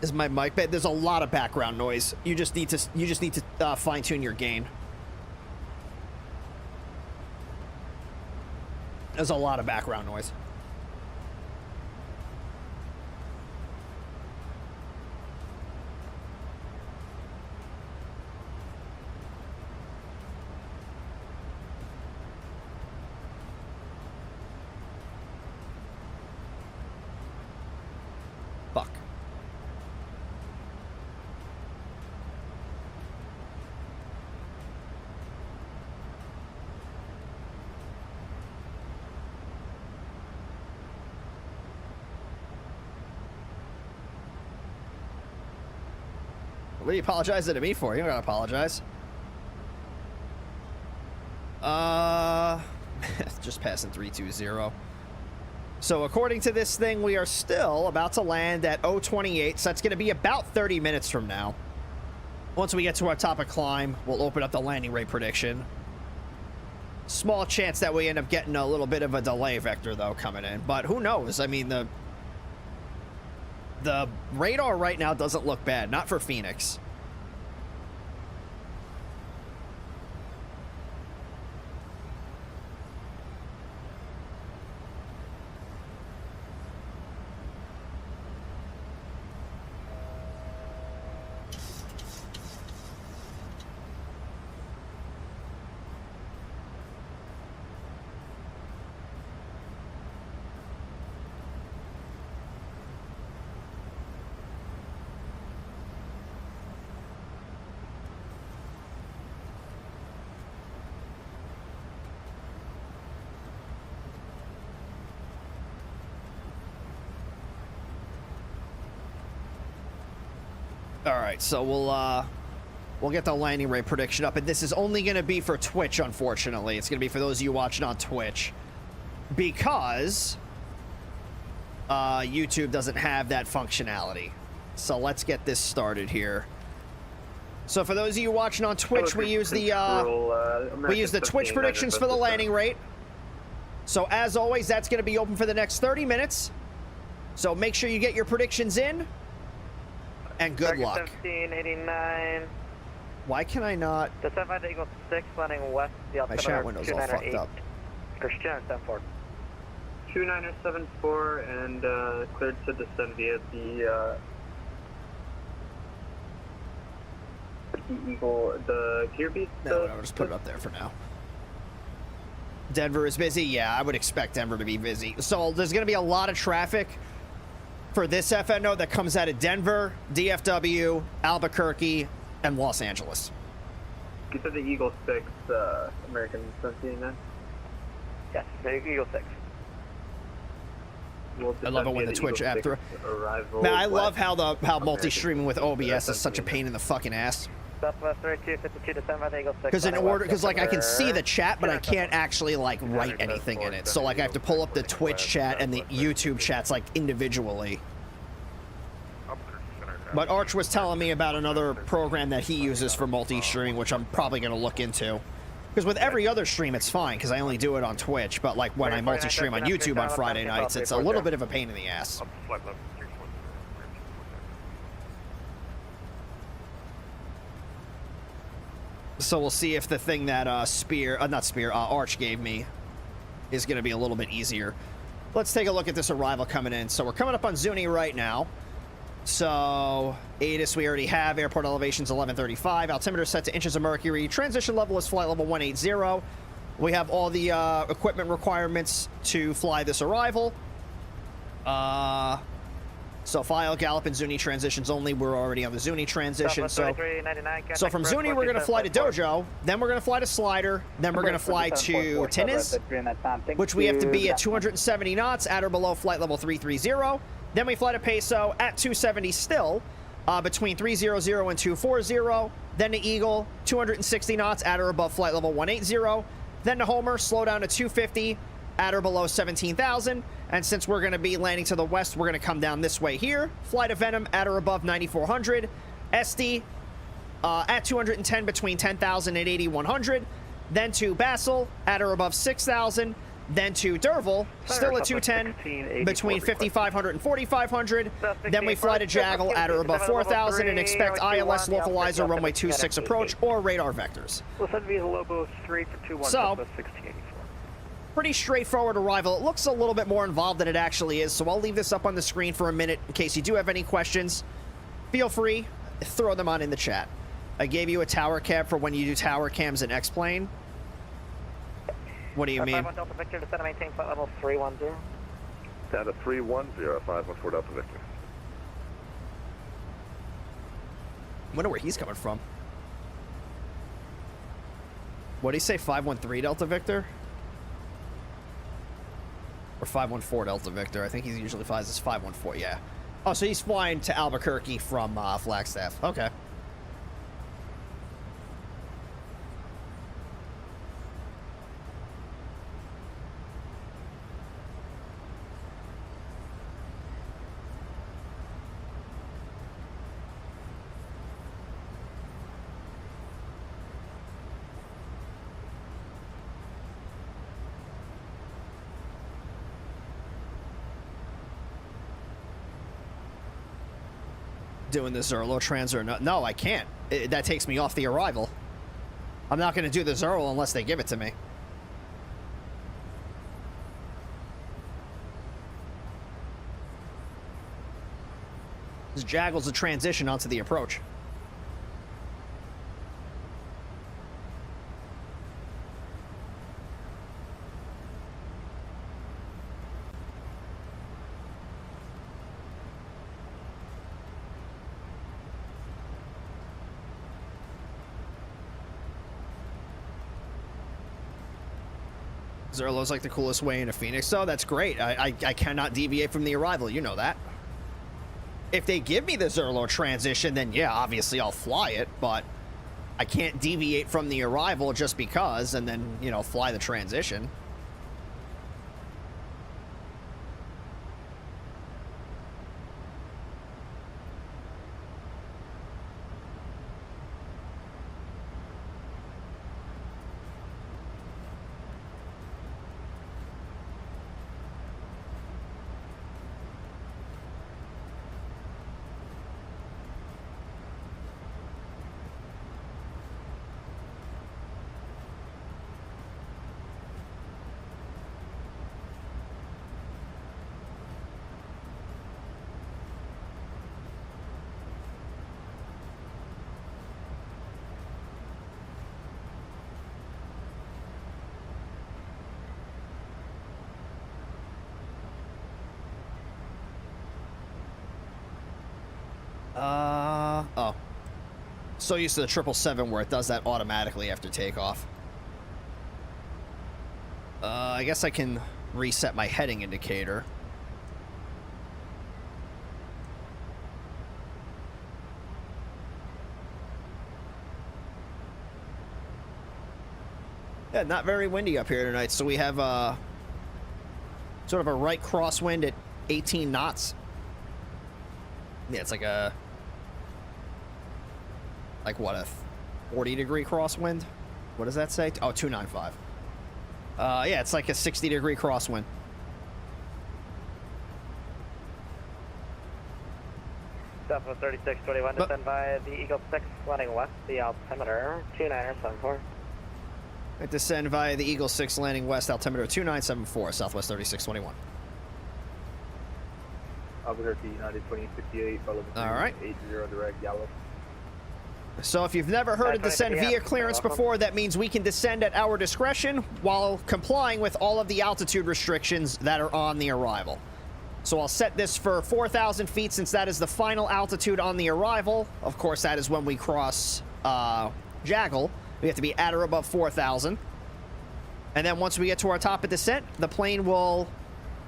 Is my mic bad? There's a lot of background noise. You just need to fine tune your gain. There's a lot of background noise. Fuck. What are you apologizing to me for? You don't gotta apologize. Just passing 320. So according to this thing, we are still about to land at 028, so that's gonna be about 30 minutes from now. Once we get to our top of climb, we'll open up the landing rate prediction. Small chance that we end up getting a little bit of a delay vector, though, coming in. But who knows? I mean, the radar right now doesn't look bad. Not for Phoenix. All right, so we'll get the landing rate prediction up, and this is only going to be for Twitch, unfortunately. It's going to be for those of you watching on Twitch, because YouTube doesn't have that functionality. So let's get this started here. So for those of you watching on Twitch, we use the Twitch predictions for the landing rate. So as always, that's going to be open for the next 30 minutes. So make sure you get your predictions in, and good luck. 1789. Why can I not? The 75 Eagle 6 landing west. The My chat window's all fucked up. Christian 74. 2974 and cleared to descend via the Eagle, the Gear Beast. No, I'll just put it up there for now. Denver is busy? Yeah, I would expect Denver to be busy. So there's going to be a lot of traffic for this FNO that comes out of Denver, DFW, Albuquerque, and Los Angeles. You said the Eagle 6, American 1789? Yes, the Eagle 6. I love it when the Twitch app through. Man, I love how multi-streaming with OBS is such a pain in the fucking ass. Southwest 3252 to 75 Eagle 6. Because like I can see the chat, but I can't actually like write anything in it. So like I have to pull up the Twitch chat and the YouTube chats like individually. But Arch was telling me about another program that he uses for multi-streaming, which I'm probably going to look into. Because with every other stream, it's fine, because I only do it on Twitch. But like when I multi-stream on YouTube on Friday nights, it's a little bit of a pain in the ass. So we'll see if the thing that Arch gave me is going to be a little bit easier. Let's take a look at this arrival coming in. So we're coming up on Zuni right now. So ATIS we already have. Airport elevation's 1135. Altimeter set to inches of mercury. Transition level is flight level 180. We have all the equipment requirements to fly this arrival. So file, gallop, and Zuni transitions only. We're already on the Zuni transition. So from Zuni, we're going to fly to Dojo. Then we're going to fly to Slider. Then we're going to fly to Tinnis, which we have to be at 270 knots at or below flight level 330. Then we fly to Peso at 270 still, between 300 and 240. Then to Eagle, 260 knots at or above flight level 180. Then to Homer, slow down to 250 at or below 17,000. And since we're going to be landing to the west, we're going to come down this way here. Fly to Venom at or above 9,400. SD at 210 between 10,000 and 8,100. Then to Basel at or above 6,000. Then to Derval, still at 210, between 5,500 and 4,500. Then we fly to Jaggle at or above 4,000 and expect ILS localizer runway 26 approach or radar vectors. So, pretty straightforward arrival. It looks a little bit more involved than it actually is, so I'll leave this up on the screen for a minute in case you do have any questions. Feel free, throw them on in the chat. I gave you a tower cam for when you do tower cams in X-Plane. What do you mean? 51 Delta Victor, descend to maintain flight level 310. Down to 310, 514 Delta Victor. I wonder where he's coming from. What did he say, 513 Delta Victor? Or 514 Delta Victor? I think he usually flies as 514, yeah. Oh, so he's flying to Albuquerque from Flagstaff. Okay. Doing the Zerlo trans or no? No, I can't. That takes me off the arrival. I'm not going to do the Zerlo unless they give it to me. This Jaggle's a transition onto the approach. Zerlo's like the coolest way into Phoenix. So that's great. I cannot deviate from the arrival. You know that. if they give me the Zerlo transition, then yeah, obviously I'll fly it, but I can't deviate from the arrival just because and then, you know, fly the transition. Oh. So used to the 777 where it does that automatically after takeoff. I guess I can reset my heading indicator. Yeah, not very windy up here tonight, so we have sort of a right crosswind at 18 knots. Yeah, it's like a... like what, a 40-degree crosswind? What does that say? Oh, 295. Yeah, it's like a 60-degree crosswind. Southwest 3621, descend by the Eagle 6, landing west, the altimeter 2974. Descend via the Eagle 6, landing west, altimeter 2974, Southwest 3621. Albuquerque, United 2058, follow the all right. 80 direct yellow. So if you've never heard of descend via clearance before, that means we can descend at our discretion while complying with all of the altitude restrictions that are on the arrival. So I'll set this for 4,000 feet since that is the final altitude on the arrival. Of course, that is when we cross Jaggle. We have to be at or above 4,000. And then once we get to our top of descent, the plane will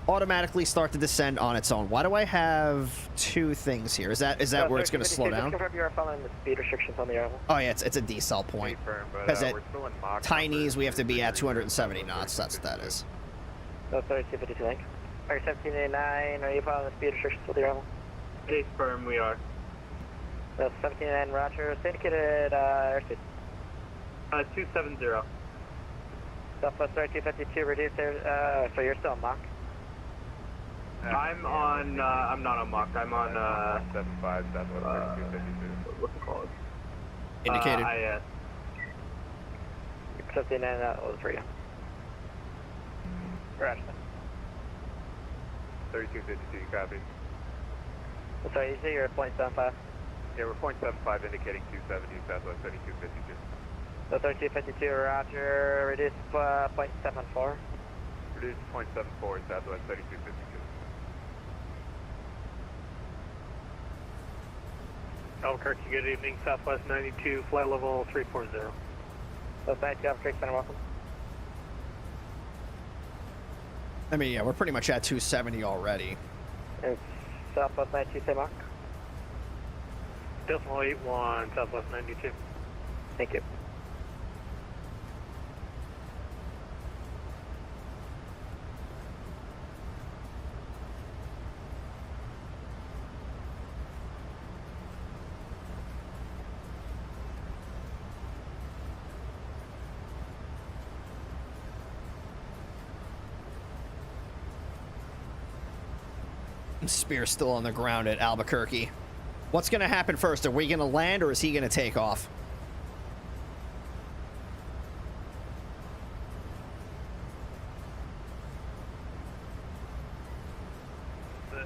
automatically start to descend on its own. Why do I have two things here? Is that where it's going to slow down? You are following the speed restrictions on the arrival. Oh yeah, it's a decel point. Because at Tinies we have to be at 270 knots. That's what that is. No, 3252 link. Are 1789, are you following the speed restrictions on the arrival? It is firm, we are. So 1789, roger. Syndicated airspeed. 270. Southwest 3252, reduce air, so you're still on Mach? I'm on, I'm not on Mach, I'm on, 75, Southwest 3252. What's it called? Indicated. IS. 79, that was for you. Roger. 3252, copy. Sorry, you say you're at 0.75? Yeah, we're 0.75 indicating 270, Southwest 3252. So 3252, roger, reduce 0.74. Reduce 0.74, Southwest 3252. Albuquerque, good evening, Southwest 92, flight level 340. So thank you, Albuquerque, Center, welcome. I mean, yeah, we're pretty much at 270 already. It's Southwest 92, say Mach. Decimal 81, Southwest 92. Thank you. Spear's still on the ground at Albuquerque. What's going to happen first? Are we going to land or is he going to take off? Good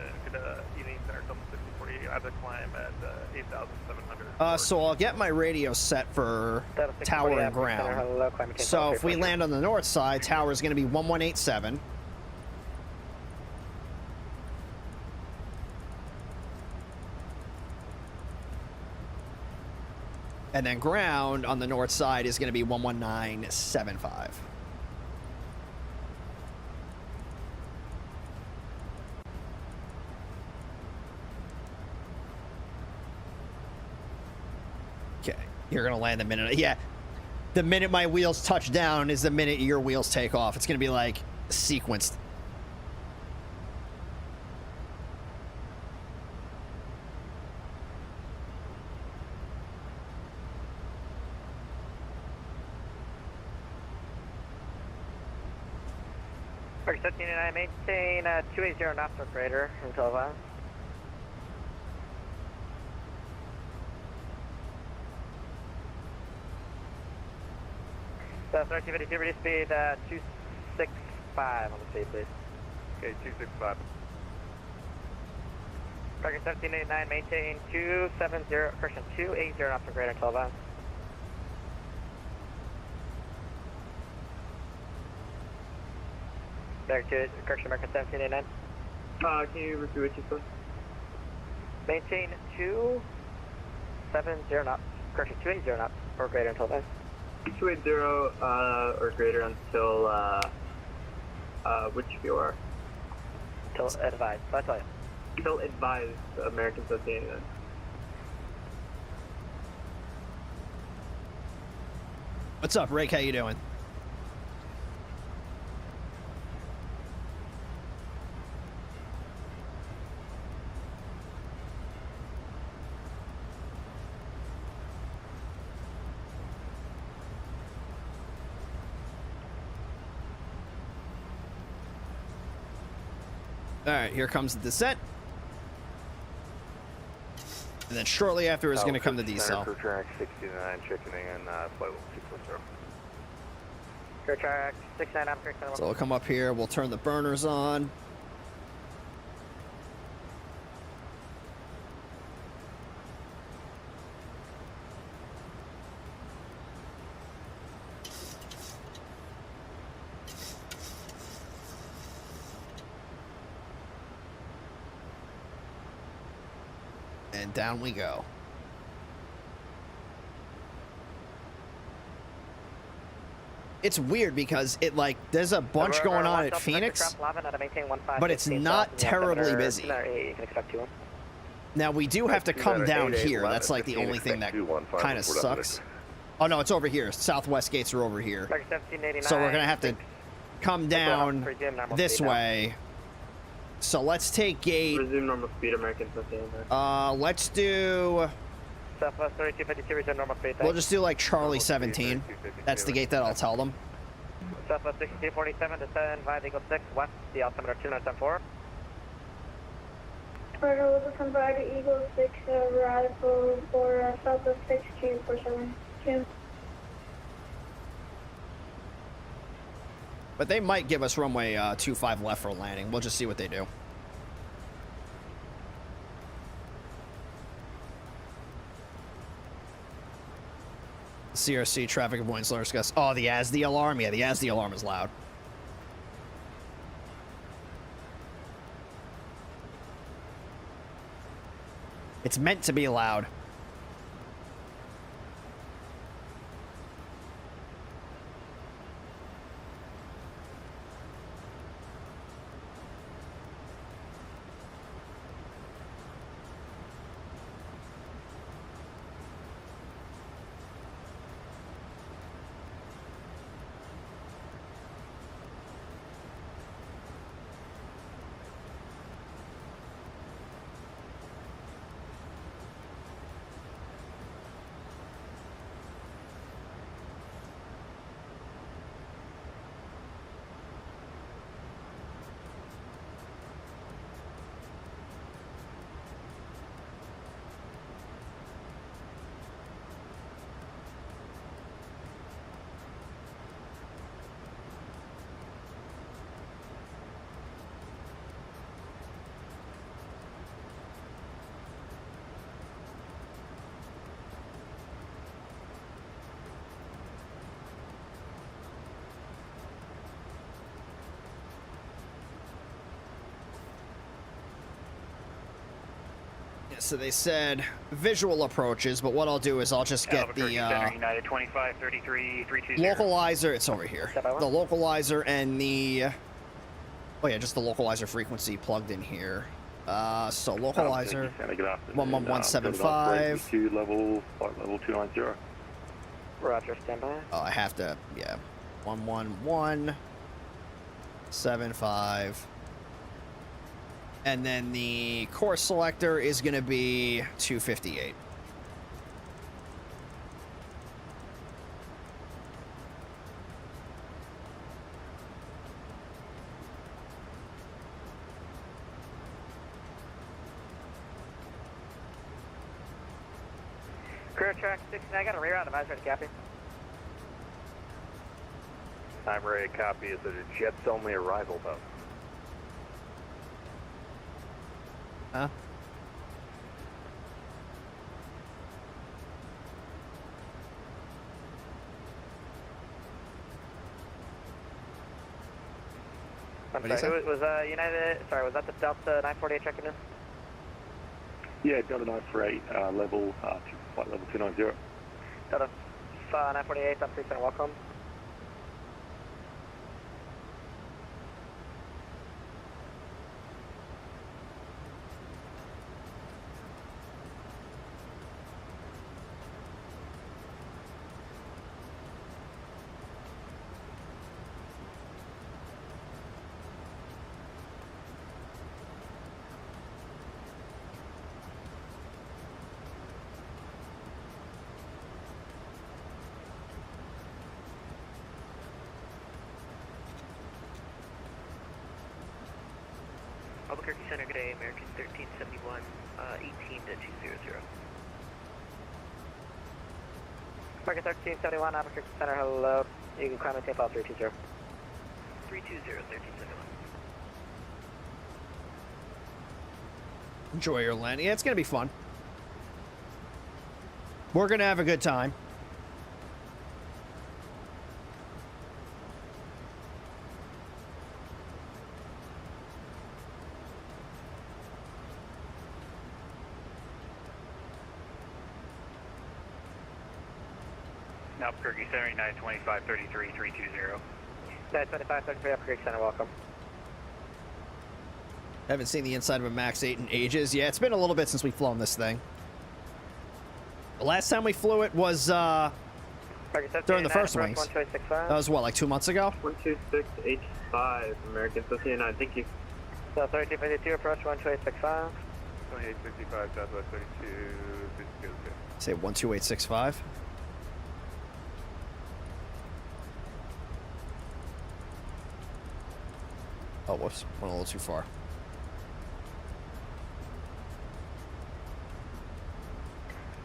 evening, Center, 648. I have to climb at 8,700. So I'll get my radio set for tower and ground. So if we land on the north side, tower is going to be 1187. And then ground on the north side is going to be 11975. You're gonna land the minute. Yeah, the minute my wheels touch down is the minute your wheels take off. It's gonna be like sequenced. Park 1789, maintain 280 knots or greater until then. So 1352, reduce speed 265 on the speed, please. Okay, 265. Park 1789, maintain 270, correction, 280 knots or greater until then. Back to correction, American 1789. Can you repeat what you said? Maintain 270 knots, correction, 280 knots or greater until then. 280 or greater until which VOR? Until advised, so I tell you. Until advised, American 1789. What's up, Rick? How you doing? All right, here comes the descent. And then shortly after is going to come the decel. Crew track 69, checking in, flight level 610. Crew track 69, I'm correct. So we'll come up here, we'll turn the burners on. And down we go. It's weird because it like there's a bunch going on at Phoenix, but it's not terribly busy. Now we do have to come down here. That's like the only thing that kind of sucks. Oh no, it's over here. Southwest gates are over here. So we're gonna have to come down this way. So let's take gate. Resume normal speed, American 1789. Let's do. Southwest 3252, resume normal speed. We'll just do like Charlie 17. That's the gate that I'll tell them. Southwest 6247, descend via the Eagle 6, west, the altimeter 2974. Order will descend via the Eagle 6, arrival for Southwest 6247. But they might give us runway 25 left for landing. We'll just see what they do. CRC traffic avoidance alert discuss. Oh, the ASD alarm? Yeah, the ASD alarm is loud. It's meant to be loud. So they said visual approaches, but what I'll do is I'll just get the United 25 33 320. localizer. It's over here. The localizer and the just the localizer frequency plugged in here. So localizer 11175. Level flight level 290. Roger, standby. Oh, I have to, yeah. 11175. And then the course selector is going to be 258. Career track 69, I got a reroute advisory to copy. I'm ready to copy. Is it a jets only arrival though? Huh? I'm sorry, was United, sorry, was that the Delta 948 checking in? Yeah, Delta 948, flight level 290. Delta 948, up 3 center, welcome. Albuquerque Center, good day, American 1371, 18 to 200. American 1371, Albuquerque Center, hello. You can climb and tape out 320. 320, 1371. Enjoy your landing. Yeah, it's going to be fun. We're going to have a good time. Albuquerque Center, 925, 33, 320. 925, 33, Albuquerque Center, welcome. Haven't seen the inside of a Max 8 in ages. Yeah, it's been a little bit since we've flown this thing. The last time we flew it was during the first wings. That was what, like 2 months ago? 126H5, American 59, thank you. So 3252, approach 12865. 2855, Southwest 32, Say 12865. Oh, whoops. Went a little too far.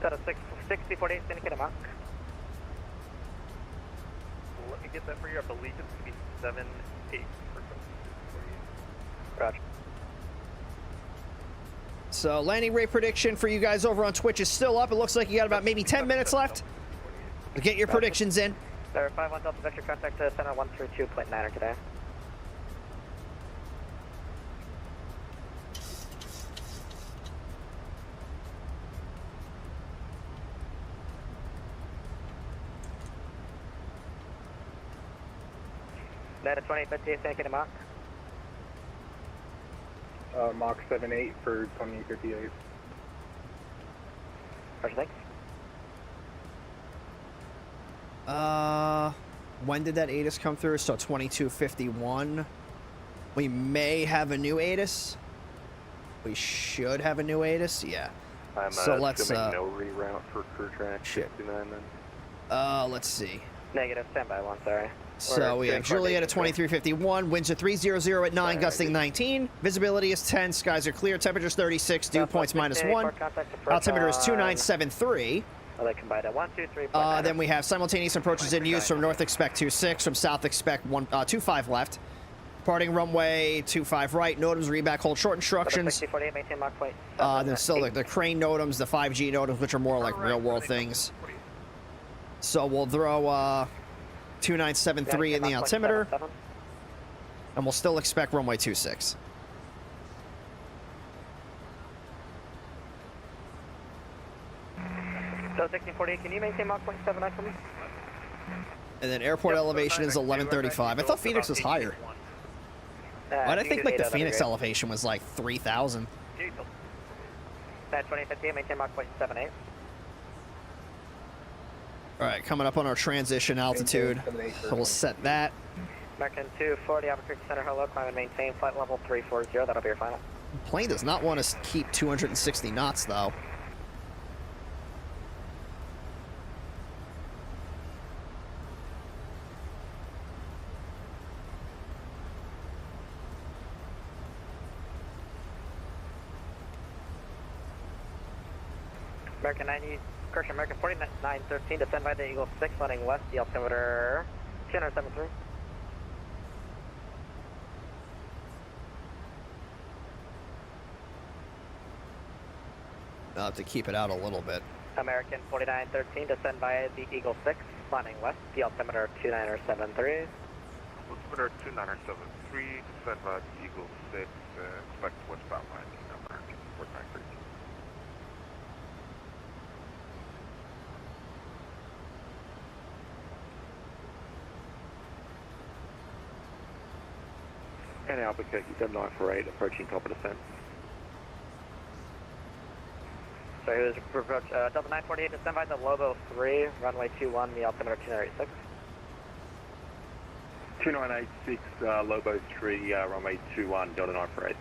Got a 6048, indicate a mark. Let me get that for you. I believe it's going to be 7-8. Roger. So landing rate prediction for you guys over on Twitch is still up. It looks like you got about maybe 10 minutes left to get your predictions in. Verify 1 Delta Vector, contact to center 132.9er today. Data 2858, thank you to Mach. Mach 78 for 2858. Roger, thanks. When did that ATIS come through? So 2251. We may have a new ATIS. We should have a new ATIS. Yeah. I'm so let's no reroute for crew track 69 then. Let's see. Negative, standby 1, sorry. So we have Juliet at 2351, winds are 300 at 9, gusting 19. Visibility is 10, skies are clear, temperature's 36, dew points -1. Altimeter is 2973. They combined at 123. Then we have simultaneous approaches in use from north expect 26, from south expect 25 left. Departing runway 25 right, NOTAMs, reback, hold short instructions. Then still the crane NOTAMs, the 5G NOTAMs, which are more like real world things. So we'll throw 2973 in the altimeter, and we'll still expect runway 26. So 1648, can you maintain Mach 0.79 for me? And then airport elevation is 1135. I thought Phoenix was higher. Why did I think like the Phoenix elevation was like 3,000? 2058, maintain Mach 0.78. All right, coming up on our transition altitude. So we'll set that. American 240, Albuquerque Center, hello, climb and maintain flight level 340, that'll be your final. Plane does not want to keep 260 knots, though. American 90, correction, American 4913, descend by the Eagle 6, landing west, the altimeter 273. I'll have to keep it out a little bit. American 4913, descend by the Eagle 6, landing west, the altimeter 2973. Altimeter 2973, descend by the Eagle 6, expect westbound landing, American 4913. And Albuquerque 7948, approaching top of descent. So he was approach, Delta 948, descend by the Lobo 3, runway 21, the altimeter 296. 2986, Lobo 3, runway 21, Delta 948.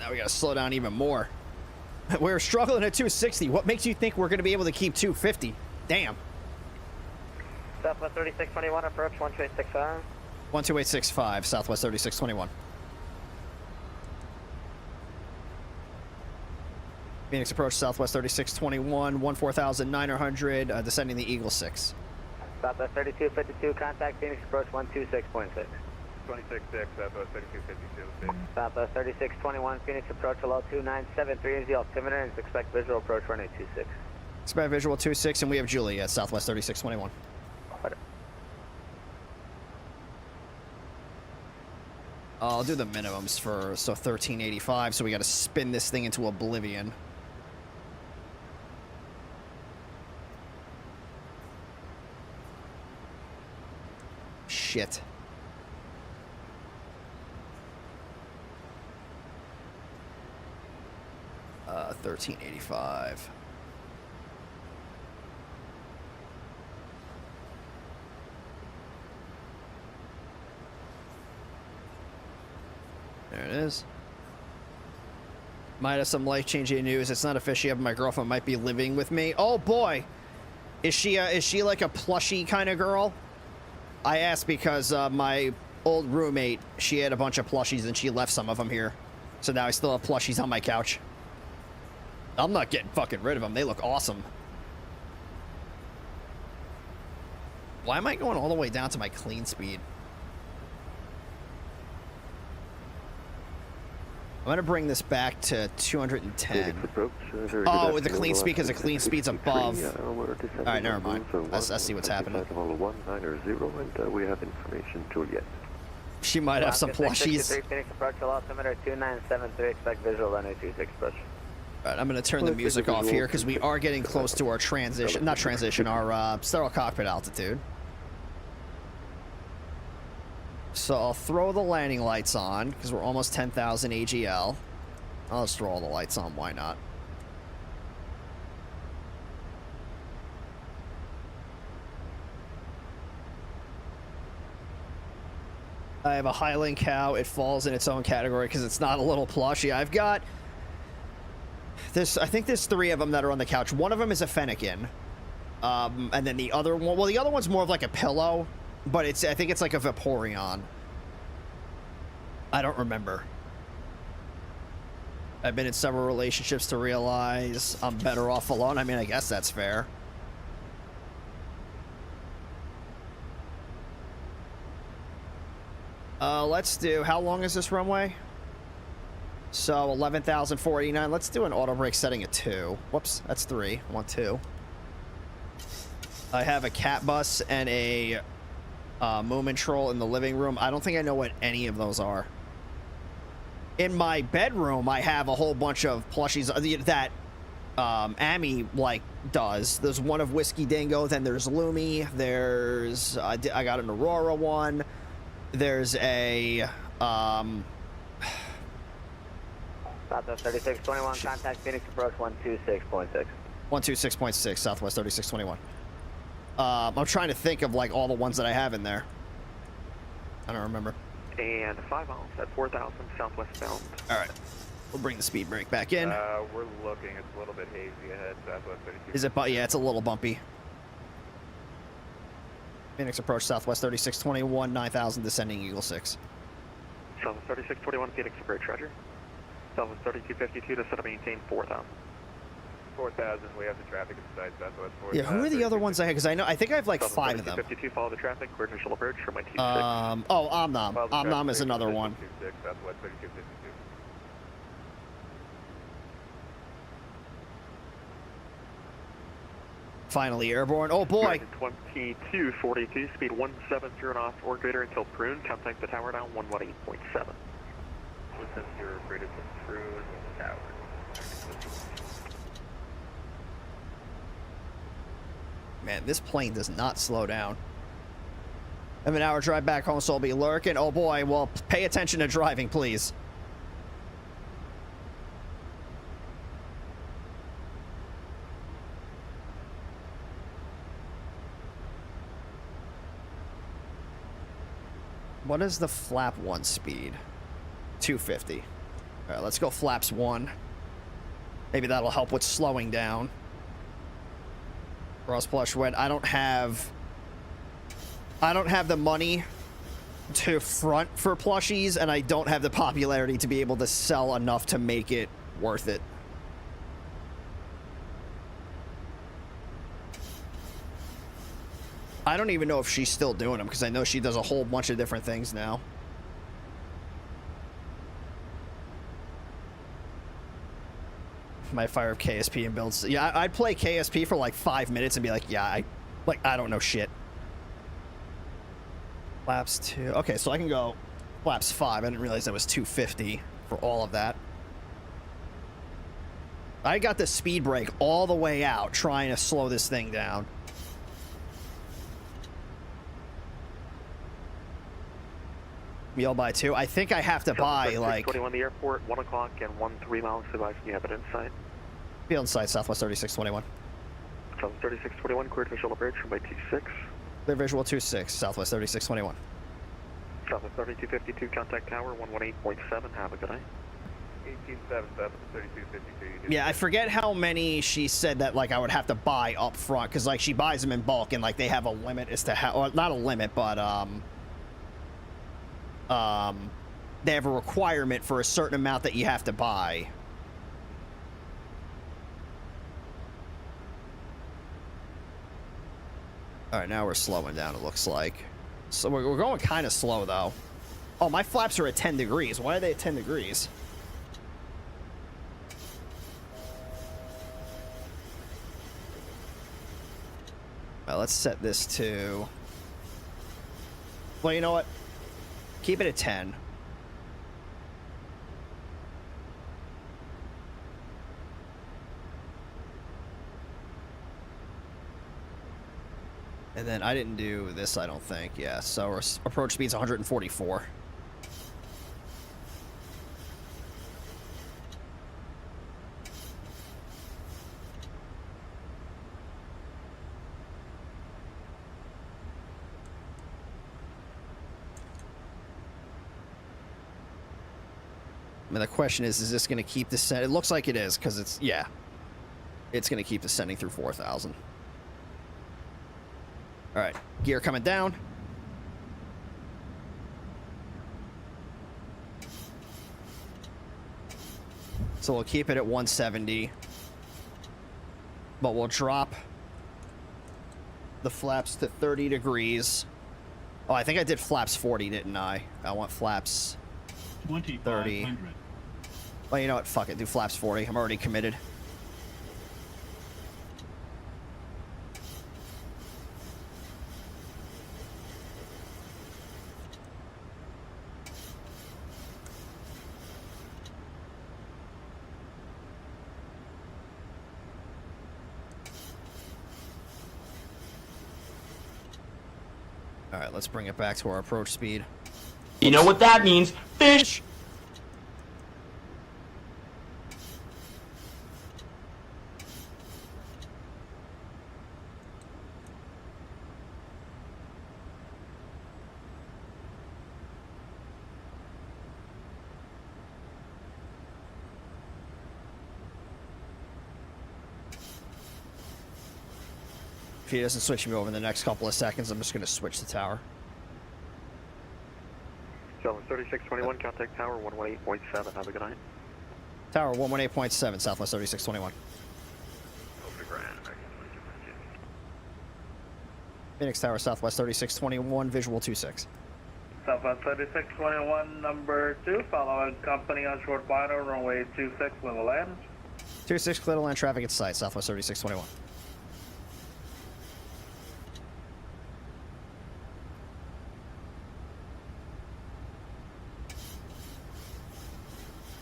Now we gotta slow down even more. We're struggling at 260. What makes you think we're gonna be able to keep 250? Damn. Southwest 3621, approach 12865. 12865, Southwest 3621. Phoenix approach, Southwest 3621, 14,900, descending the Eagle 6. Southwest 3252, contact Phoenix approach 126.6. 266, Southwest 3252. Southwest 3621, Phoenix approach below 2973 is the altimeter and expect visual approach runway 26. Expect visual 26, and we have Julie at Southwest 3621. I'll do the minimums for, so 1385, so we gotta spin this thing into oblivion. Shit. Uh, 1385. There it is. Might have some life-changing news. It's not official yet, but my girlfriend might be living with me. Oh boy, is she like a plushy kind of girl? I asked because my old roommate, she had a bunch of plushies and she left some of them here, so now I still have plushies on my couch. I'm not getting fucking rid of them. They look awesome. Why am I going all the way down to my clean speed? I'm gonna bring this back to 210. Oh, with the clean speed, because the clean speed's above. All right, never mind. Let's see what's happening. 190, and we have information, Juliet. She might have some plushies. Phoenix approach altimeter 2973, expect visual runway 26 approach. All right, I'm gonna turn the music off here because we are getting close to our transition, not transition, our sterile cockpit altitude. So I'll throw the landing lights on because we're almost 10,000 AGL. I'll just throw all the lights on, why not? I have a Highland cow. It falls in its own category because it's not a little plushy. I've got this. I think there's 3 of them that are on the couch. One of them is a Fennekin, and then the other one. Well, the other one's more of like a pillow, but I think it's like a Vaporeon. I don't remember. I've been in several relationships to realize I'm better off alone. I mean, I guess that's fair. Let's do, how long is this runway? So 11,489. Let's do an auto brake setting at 2. Whoops, that's 3. I want 2. I have a cat bus and a movement control in the living room. I don't think I know what any of those are. In my bedroom, I have a whole bunch of plushies that Amy like does. There's one of Whiskey Dingo, then there's Lumi, there's I got an Aurora one, there's a Southwest 3621, contact Phoenix approach 126.6. 126.6, Southwest 3621. I'm trying to think of like all the ones that I have in there. I don't remember. And 5 miles at 4,000 southwest bound. All right, we'll bring the speed brake back in. We're looking. It's a little bit hazy ahead. Southwest 32. Is it? Yeah, it's a little bumpy. Phoenix approach Southwest 3621, 9,000 descending Eagle 6. Southwest 3621, Phoenix approach, roger. Southwest 3252 to set up maintain 4,000. 4,000. We have the traffic inside Southwest 4,000. Yeah, who are the other ones I have? Because I think I have like 5 of them. 52, follow the traffic, clear initial approach from my T6. Oh, Omnom. Omnom is another one. 26, Southwest 3252. Finally airborne. Oh boy. 2242, speed 170 knots or greater until Prune. Contact the tower now 118.7. 170 greater than Prune tower. Man, this plane does not slow down. I have an hour drive back home, so I'll be lurking. Oh boy, well, pay attention to driving, please. What is the flap 1 speed? 250. All right, let's go flaps 1. Maybe that'll help with slowing down. Ross Plush went. I don't have the money to front for plushies, and I don't have the popularity to be able to sell enough to make it worth it. I don't even know if she's still doing them, because I know she does a whole bunch of different things now. My fire of KSP and builds. Yeah, I'd play KSP for like 5 minutes and be like, yeah, I don't know shit. Flaps 2. Okay, so I can go flaps 5. I didn't realize that was 250 for all of that. I got the speed brake all the way out trying to slow this thing down. Meal by 2. I think I have to buy like 21 the airport, 1 o'clock and 13 miles. Advise you have it in sight. Field in sight, Southwest 3621. Southwest 3621, cleared visual approach from by T6. Clear visual 26, Southwest 3621. Southwest 3252, contact tower 118.7. Have a good night. 187, Southwest 3252. Yeah, I forget how many she said that like I would have to buy up front, because like she buys them in bulk and like they have a limit as to how, or not a limit, but they have a requirement for a certain amount that you have to buy. All right, now we're slowing down, it looks like. So we're going kind of slow, though. Oh, my flaps are at 10 degrees. Why are they at 10 degrees? Well, let's set this to... Well, you know what? Keep it at 10. And then I didn't do this, I don't think. Yeah, so our approach speed's 144. I mean, the question is this going to keep descending? It looks like it is, because it's, yeah. It's going to keep descending through 4,000. All right, gear coming down. So we'll keep it at 170. But we'll drop the flaps to 30 degrees. Oh, I think I did flaps 40, didn't I? I want flaps 30. Well, you know what? Fuck it. Do flaps 40. I'm already committed. Alright, let's bring it back to our approach speed. You know what that means? Fish! If he doesn't switch me over in the next couple of seconds, I'm just going to switch the tower. Southwest 3621, contact tower 118.7. Have a good night. Tower 118.7, Southwest 3621. Over to Grand. Phoenix Tower, Southwest 3621, visual 26. Southwest 3621, number 2, following company on short final, runway 26, level land. 26, clear to land, traffic at sight, Southwest 3621.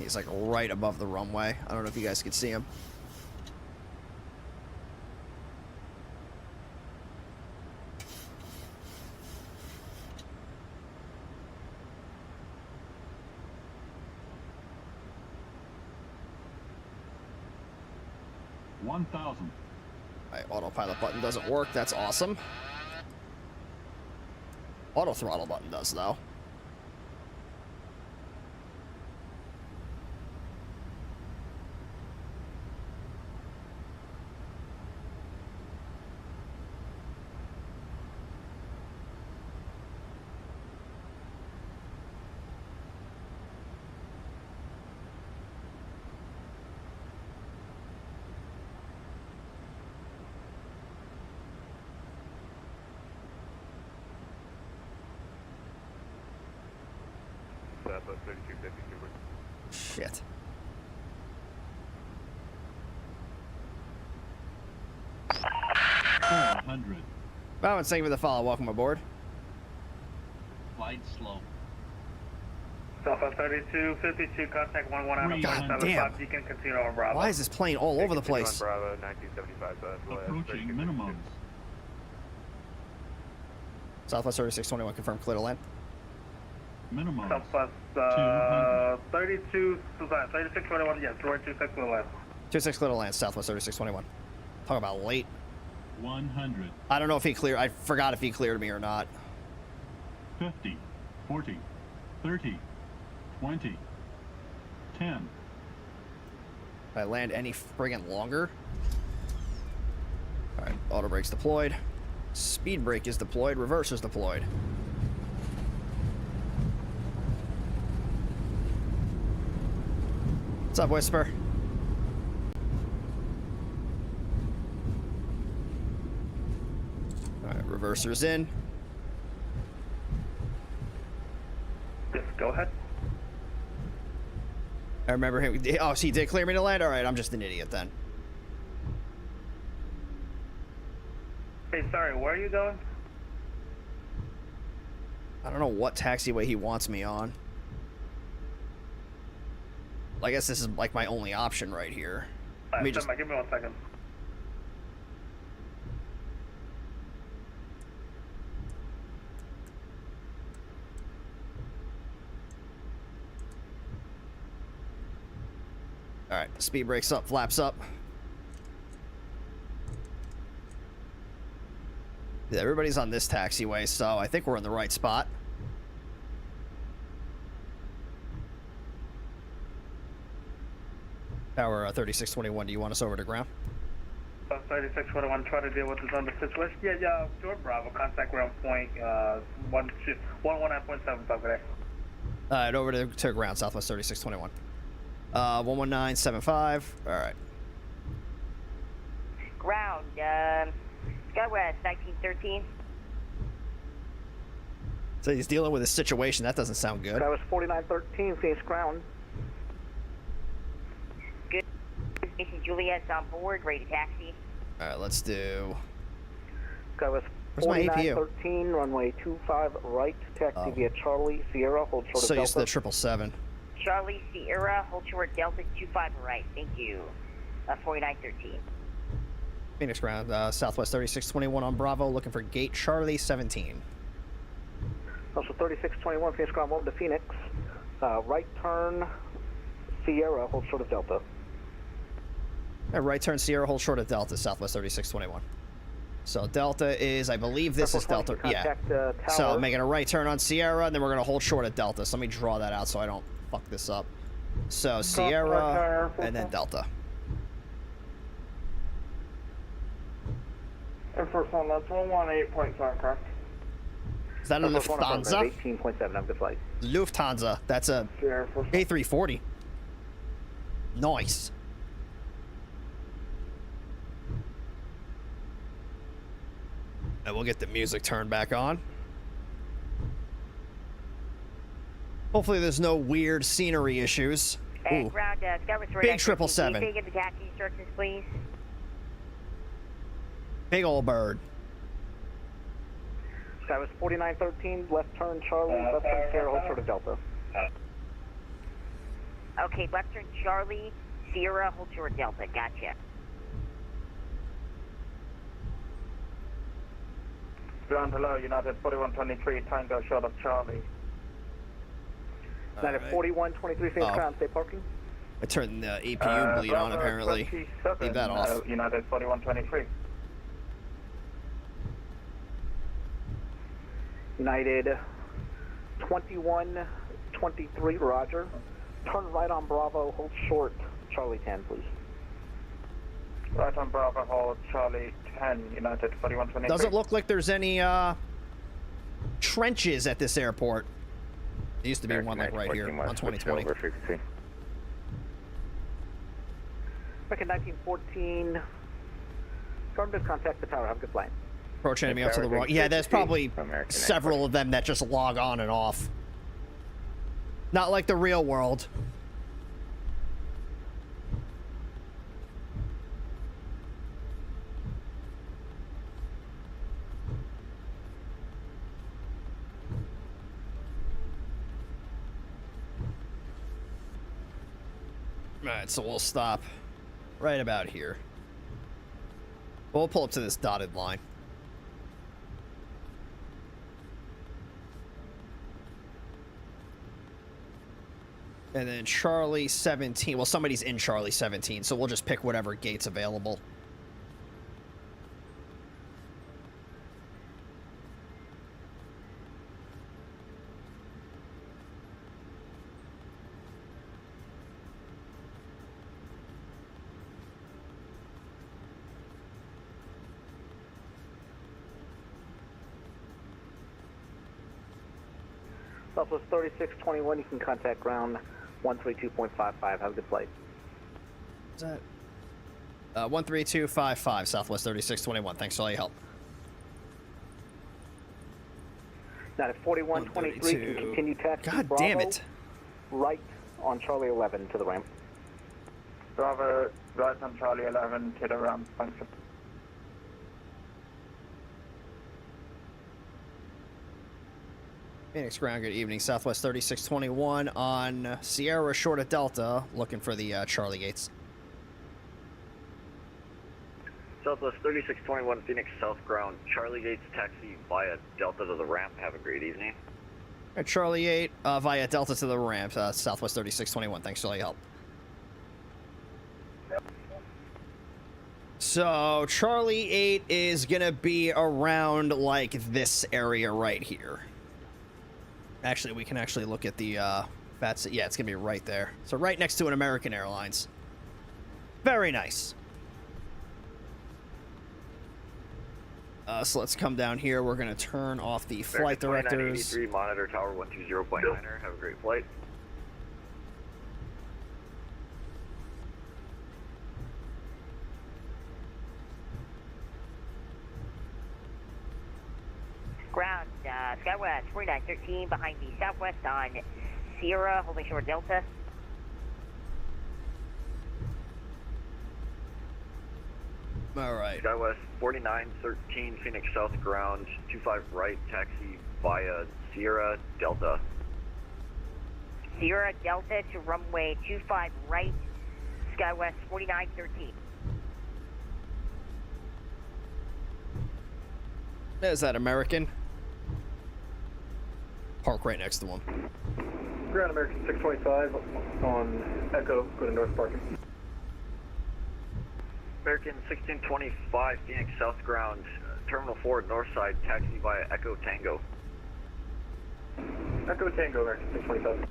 He's like right above the runway. I don't know if you guys can see him. Alright, autopilot button doesn't work. That's awesome. Auto throttle button does, though. Southwest 3250, Super. Shit. Bowen, thank you for the follow. Welcome aboard. Flight slow. Southwest 3252, contact 11 God damn. Beacon Casino on Bravo. Why is this plane all over the place? Bravo, 1975 Southwest. Approaching minimums. Southwest 3621, confirm clear to land. Minimum. Southwest 3621, yes, runway 26, level land. 26 clear to land, Southwest 3621. Talk about late. 100. I don't know if he cleared. I forgot if he cleared me or not. 50, 40, 30, 20, 10. If I land any friggin' longer. Alright, auto brake's deployed. Speed brake is deployed. Reverse is deployed. What's up, Whisper? Alright, reverser's in. Yes, go ahead. I remember him. Oh, so he did clear me to land? Alright, I'm just an idiot then. Hey, sorry, where are you going? I don't know what taxiway he wants me on. I guess this is like my only option right here. Let me just... Give me 1 second. Alright, speed brakes up, flaps up. Yeah, everybody's on this taxiway, so I think we're in the right spot. Tower 3621, do you want us over to ground? 3621, try to deal with this under situation. Yeah, George Bravo, contact ground point 119.7, talk today. Alright, over to ground, Southwest 3621. 119.75, alright. Ground, Skywest 1913. So he's dealing with a situation, that doesn't sound good. Skywest 4913, Phoenix ground. Good. Mission Juliet's on board, ready to taxi. Alright, let's do... Skywest Where's my APU? 4913, runway 25 right, taxi via Charlie Sierra, hold short of So Delta. used to the 777. Charlie Sierra, hold short Delta 25 right, thank you. 4913. Phoenix ground, Southwest 3621 on Bravo, looking for gate Charlie 17. Also 3621 Phoenix ground 1 to Phoenix. Right turn Sierra, hold short of Delta. Right turn Sierra, hold short of Delta, Southwest 3621. So Delta is, I believe this is Delta. Yeah. So making a right turn on Sierra, and then we're going to hold short of Delta. So let me draw that out so I don't fuck this up. So Sierra, and then Delta. Air Force One, that's 118.7, correct? Is that a Lufthansa? 18.7, I'm good flight. Lufthansa. That's a A340. Nice. And we'll get the music turned back on. Hopefully there's no weird scenery issues. Ooh. Ground, Big 777. Can you give the taxi instructions, please? Big old bird. That was 4913, left turn Charlie, left turn Sierra, hold short of Delta. Okay, left turn Charlie, Sierra, hold short Delta. Gotcha. Ground, hello, United 4123, Tango short of Charlie. United 4123, Phoenix ground, stay parking. I turned the APU bleed on, apparently. Leave that off. United 4123. United 2123, roger. Turn right on Bravo, hold short, Charlie 10, please. Right on Bravo, hold Charlie 10, United 4123. Doesn't look like there's any trenches at this airport. There used to be one like right here on 2020. Back in 1914. Started contact the tower, have a good flight. Approach enemy up to the wrong. Yeah, there's probably several of them that just log on and off. Not like the real world. Alright, so we'll stop right about here. We'll pull up to this dotted line. And then Charlie 17. Well, somebody's in Charlie 17, so we'll just pick whatever gate's available. Southwest 3621, you can contact ground 132.55. Have a good flight. Is that 13255 Southwest 3621. Thanks for all your help. Now at 4123, can continue taxi. God Bravo, damn it. Right on Charlie 11 to the ramp. Bravo, right on Charlie 11 to the ramp. Thanks. Phoenix ground, good evening. Southwest 3621 on Sierra short of Delta, looking for the Charlie gates. Southwest 3621 Phoenix South ground, Charlie gates taxi via Delta to the ramp. Have a great evening. Right, Charlie 8 via Delta to the ramp, Southwest 3621. Thanks for all your help. So Charlie 8 is gonna be around like this area right here. Actually, we can actually look at the VATSIM. Yeah, it's gonna be right there. So right next to an American Airlines. Very nice. So let's come down here. We're gonna turn off the flight directors. 2983 monitor tower 120.9er. Have a great flight. Ground, Skywest 4913 behind the Southwest on Sierra, holding short Delta. All right. Skywest 4913 Phoenix South ground, 25 right, taxi via Sierra Delta. Sierra Delta to runway 25 right, Skywest 4913. There's that American. Park right next to him. Ground American 625 on Echo, go to north parking. American 1625, Phoenix South Ground, Terminal 4, north side, taxi via Echo Tango. Echo Tango, American 625.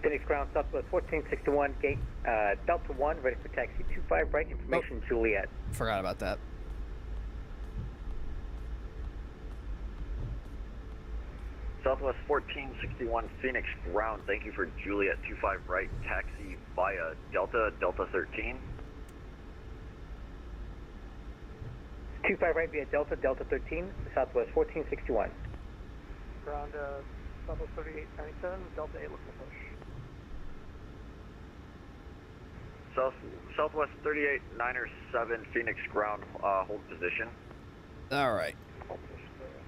Phoenix Ground, Southwest 1461, gate Delta 1, ready for taxi 25 right, information Juliet. Forgot about that. Southwest 1461, Phoenix Ground, thank you for Juliet 25 right, taxi via Delta 13. 25 right via Delta 13, Southwest 1461. Ground Southwest 3897, Delta 8 looking to push. Southwest 3897, Phoenix Ground, hold position. All right.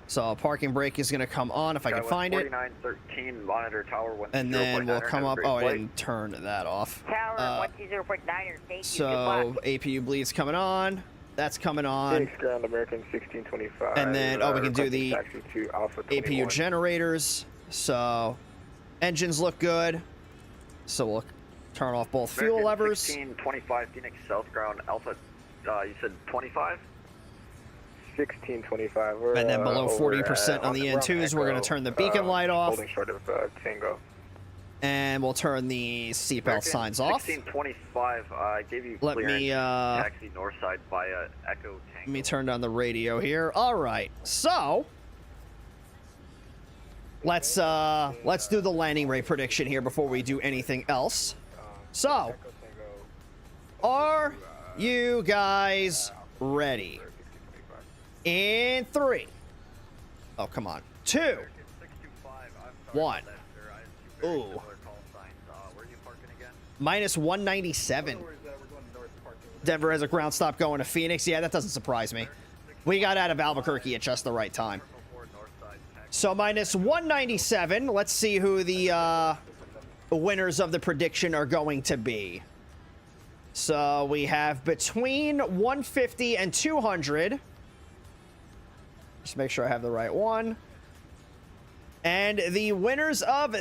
So parking brake is going to come on if I can find it. 4913, monitor tower 10.9. And then we'll come up. Oh, I didn't turn that off. Tower 120.9, thank you. So APU bleed's coming on. That's coming on. Phoenix Ground American 1625. And then, we can do the APU generators. So engines look good. So we'll turn off both fuel levers. 1625, Phoenix South Ground, Alpha, you said 25? 1625. And then below 40% on the N2s, we're going to turn the beacon light off. Holding short of Tango. And we'll turn the seatbelt signs off. 1625, I gave you clearance, taxi north side via Echo Tango. Let me turn down the radio here. All right, so let's do the landing rate prediction here before we do anything else. So, are you guys ready? In 3. Oh, come on. 2. 1. Ooh. Minus 197. Denver has a ground stop going to Phoenix. Yeah, that doesn't surprise me. We got out of Albuquerque at just the right time. So minus 197. Let's see who the winners of the prediction are going to be. So we have between 150 and 200. Just make sure I have the right one. And the winners of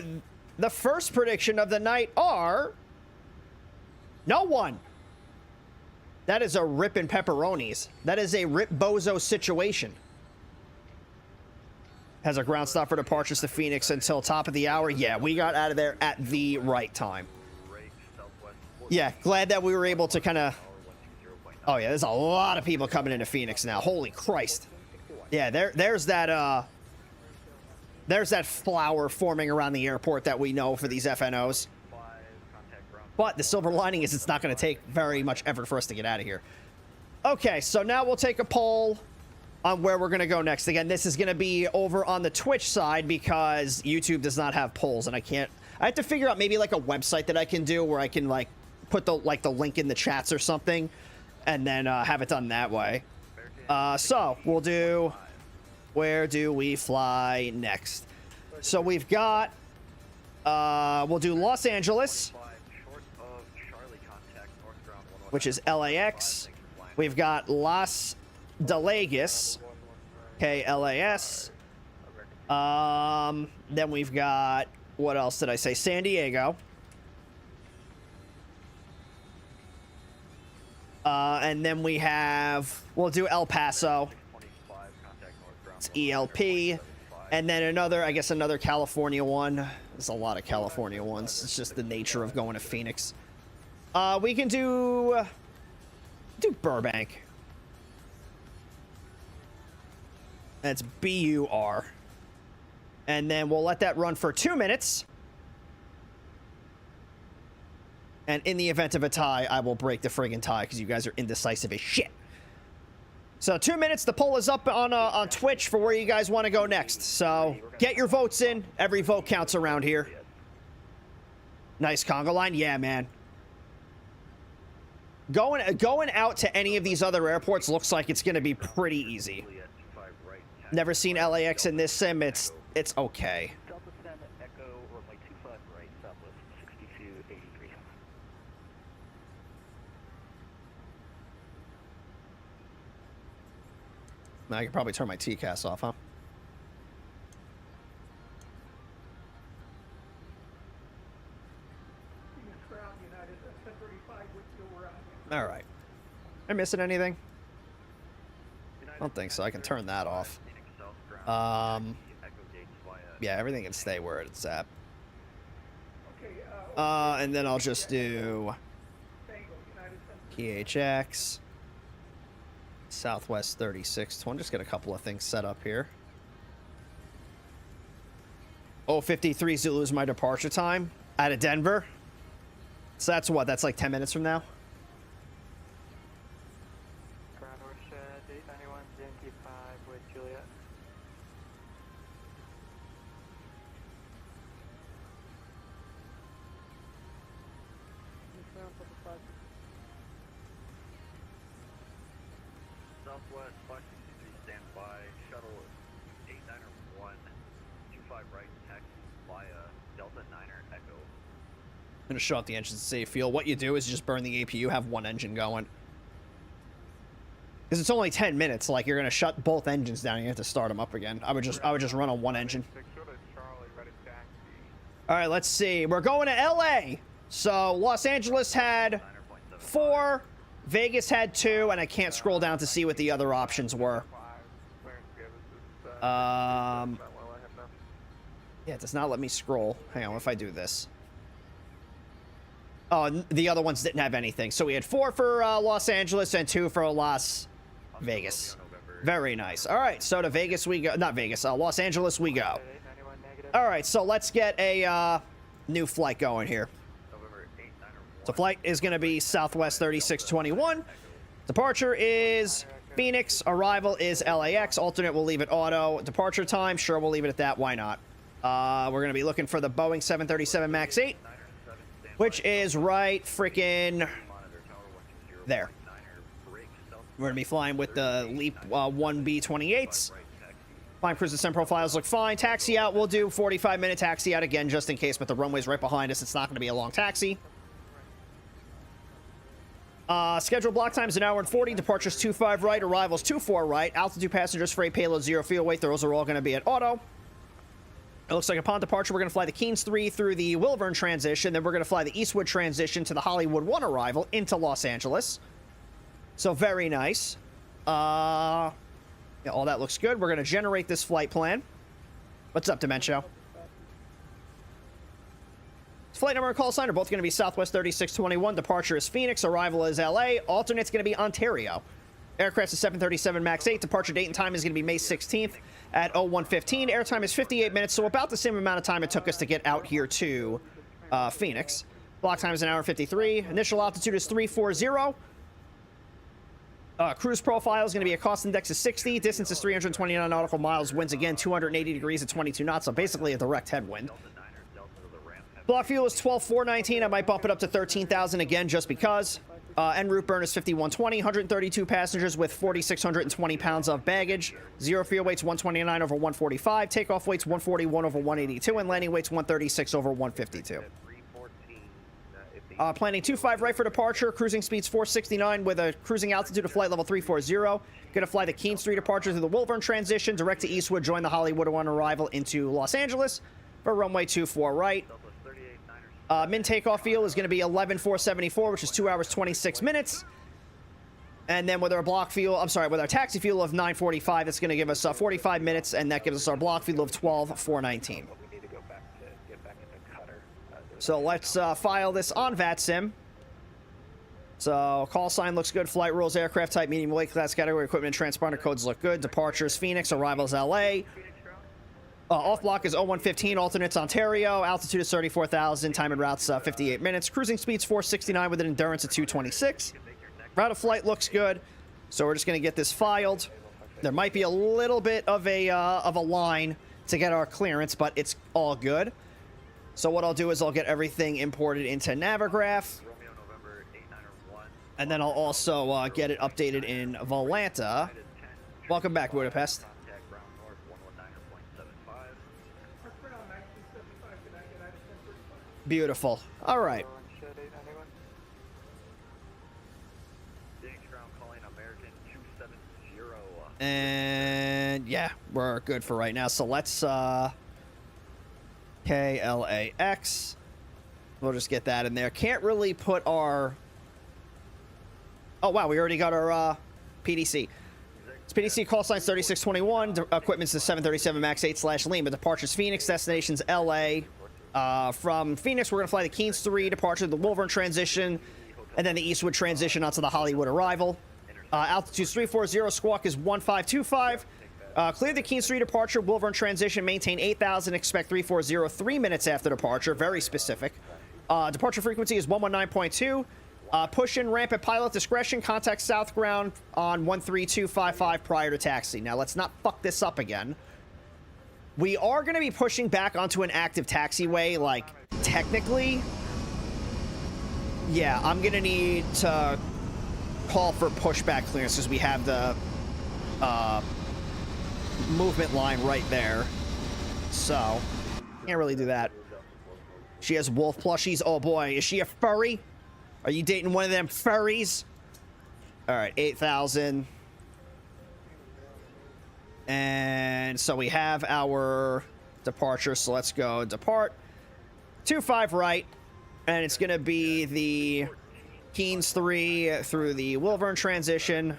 the first prediction of the night are no one. That is a rippin' pepperonis. That is a rip bozo situation. Has a ground stop for departures to Phoenix until top of the hour. Yeah, we got out of there at the right time. Yeah, glad that we were able to kind of... Oh, yeah, there's a lot of people coming into Phoenix now. Holy Christ. Yeah, there's that flower forming around the airport that we know for these FNOs. But the silver lining is it's not going to take very much effort for us to get out of here. Okay, so now we'll take a poll on where we're going to go next. Again, this is going to be over on the Twitch side because YouTube does not have polls, and I have to figure out maybe like a website that I can do where I can like put the link in the chats or something, and then have it done that way. So we'll do, where do we fly next? So we've got, we'll do Los Angeles, which is LAX. We've got Las Delegas, okay, LAS. Then we've got, what else did I say? San Diego. And then we have, we'll do El Paso. It's ELP. And then another, I guess another California one. There's a lot of California ones. It's just the nature of going to Phoenix. We can do Burbank. That's BUR. And then we'll let that run for 2 minutes. And in the event of a tie, I will break the friggin' tie because you guys are indecisive as shit. So 2 minutes. The poll is up on Twitch for where you guys want to go next. So get your votes in. Every vote counts around here. Nice Congo line. Yeah, man. Going out to any of these other airports looks like it's going to be pretty easy. Never seen LAX in this sim. It's okay. I could probably turn my TCAS off, huh? All right. Am I missing anything? I don't think so. I can turn that off. Yeah, everything can stay where it's at. And then I'll just do PHX, Southwest 36. I'm just get a couple of things set up here. Oh, 53 Zulu is my departure time out of Denver. So that's what? That's like 10 minutes from now? Southwest 563, stand by. Shuttle 891, 25 right, taxi via Delta 9er Echo. I'm going to shut off the engines to save fuel. What you do is you just burn the APU, have one engine going. Because it's only 10 minutes. Like, you're going to shut both engines down and you have to start them up again. I would just run on one engine. All right, let's see. We're going to LA. So Los Angeles had 4, Vegas had 2, and I can't scroll down to see what the other options were. Yeah, it does not let me scroll. Hang on, if I do this. Oh, the other ones didn't have anything. So we had 4 for Los Angeles and 2 for Las Vegas. Very nice. All right, so to Vegas we go. Not Vegas, Los Angeles we go. All right, so let's get a new flight going here. So flight is going to be Southwest 3621. Departure is Phoenix. Arrival is LAX. Alternate, we'll leave it auto. Departure time, sure, we'll leave it at that. Why not? We're going to be looking for the Boeing 737 MAX 8, which is right freaking there. We're going to be flying with the LEAP 1B28s. Climb cruise descent profiles look fine. Taxi out, we'll do 45-minute taxi out again just in case, but the runway's right behind us. It's not going to be a long taxi. Scheduled block time is 1 hour and 40. Departures 25 right. Arrivals 24 right. Altitude passengers, freight payload, 0 fuel weight. Those are all going to be at auto. It looks like upon departure, we're going to fly the Keens 3 through the Wilburn transition. Then we're going to fly the Eastwood transition to the Hollywood 1 arrival into Los Angeles. So very nice. Yeah, all that looks good. We're going to generate this flight plan. What's up, Dementia? Flight number and call sign are both going to be Southwest 3621. Departure is Phoenix. Arrival is LA. Alternate's going to be Ontario. Aircraft is 737 MAX 8. Departure date and time is going to be May 16th at 01:15. Airtime is 58 minutes, so about the same amount of time it took us to get out here to Phoenix. Block time is 1 hour and 53. Initial altitude is 340. Cruise profile is going to be a cost index of 60. Distance is 329 nautical miles. Winds again 280 degrees at 22 knots, so basically a direct headwind. Block fuel is 12,419. I might bump it up to 13,000 again just because. En route burn is 5120. 132 passengers with 4,620 pounds of baggage. 0 fuel weights 129 over 145. Takeoff weights 141 over 182. And landing weights 136 over 152. Planning 25 right for departure. Cruising speeds 469 with a cruising altitude of flight level 340. Going to fly the Keene Street departure through the Wilburn transition. Direct to Eastwood. Join the Hollywood 1 arrival into Los Angeles for runway 24 right. Min takeoff fuel is going to be 11,474, which is 2 hours 26 minutes. And then with our block fuel, I'm sorry, with our taxi fuel of 945, it's going to give us 45 minutes, and that gives us our block fuel of 12,419. So let's file this on VATSIM. So call sign looks good. Flight rules, aircraft type, medium weight class, category, equipment, and transponder codes look good. Departures Phoenix, arrivals LA. Off block is 01:15, alternates Ontario, altitude is 34,000, time and routes 58 minutes, cruising speeds 469 with an endurance of 226. Route of flight looks good, so we're just going to get this filed. There might be a little bit of a line to get our clearance, but it's all good. So what I'll do is I'll get everything imported into Navigraph, and then I'll also get it updated in Volanta. Welcome back, Budapest. Beautiful. All right. And yeah, we're good for right now. So let's KLAX. We'll just get that in there. Can't really put our... Oh, wow, we already got our PDC. It's PDC call signs 3621. Equipment's the 737 MAX 8/Lima. Departure's Phoenix. Destination's LA. From Phoenix, we're going to fly the Keynes 3, departure, the Wolverine transition, and then the Eastwood transition onto the Hollywood arrival. Altitude's 340. Squawk is 1525. Clear the Keynes 3 departure, Wolverine transition, maintain 8,000, expect 340 3 minutes after departure. Very specific. Departure frequency is 119.2. Push in ramp at pilot discretion. Contact south ground on 13255 prior to taxi. Now, let's not fuck this up again. We are going to be pushing back onto an active taxiway, like, technically. Yeah, I'm going to need to call for pushback clearance because we have the movement line right there. So, can't really do that. She has wolf plushies. Oh, boy. Is she a furry? Are you dating one of them furries? All right, 8,000. And so we have our departure. So let's go depart. 25 right. And it's going to be the Keynes 3 through the Wolverine transition.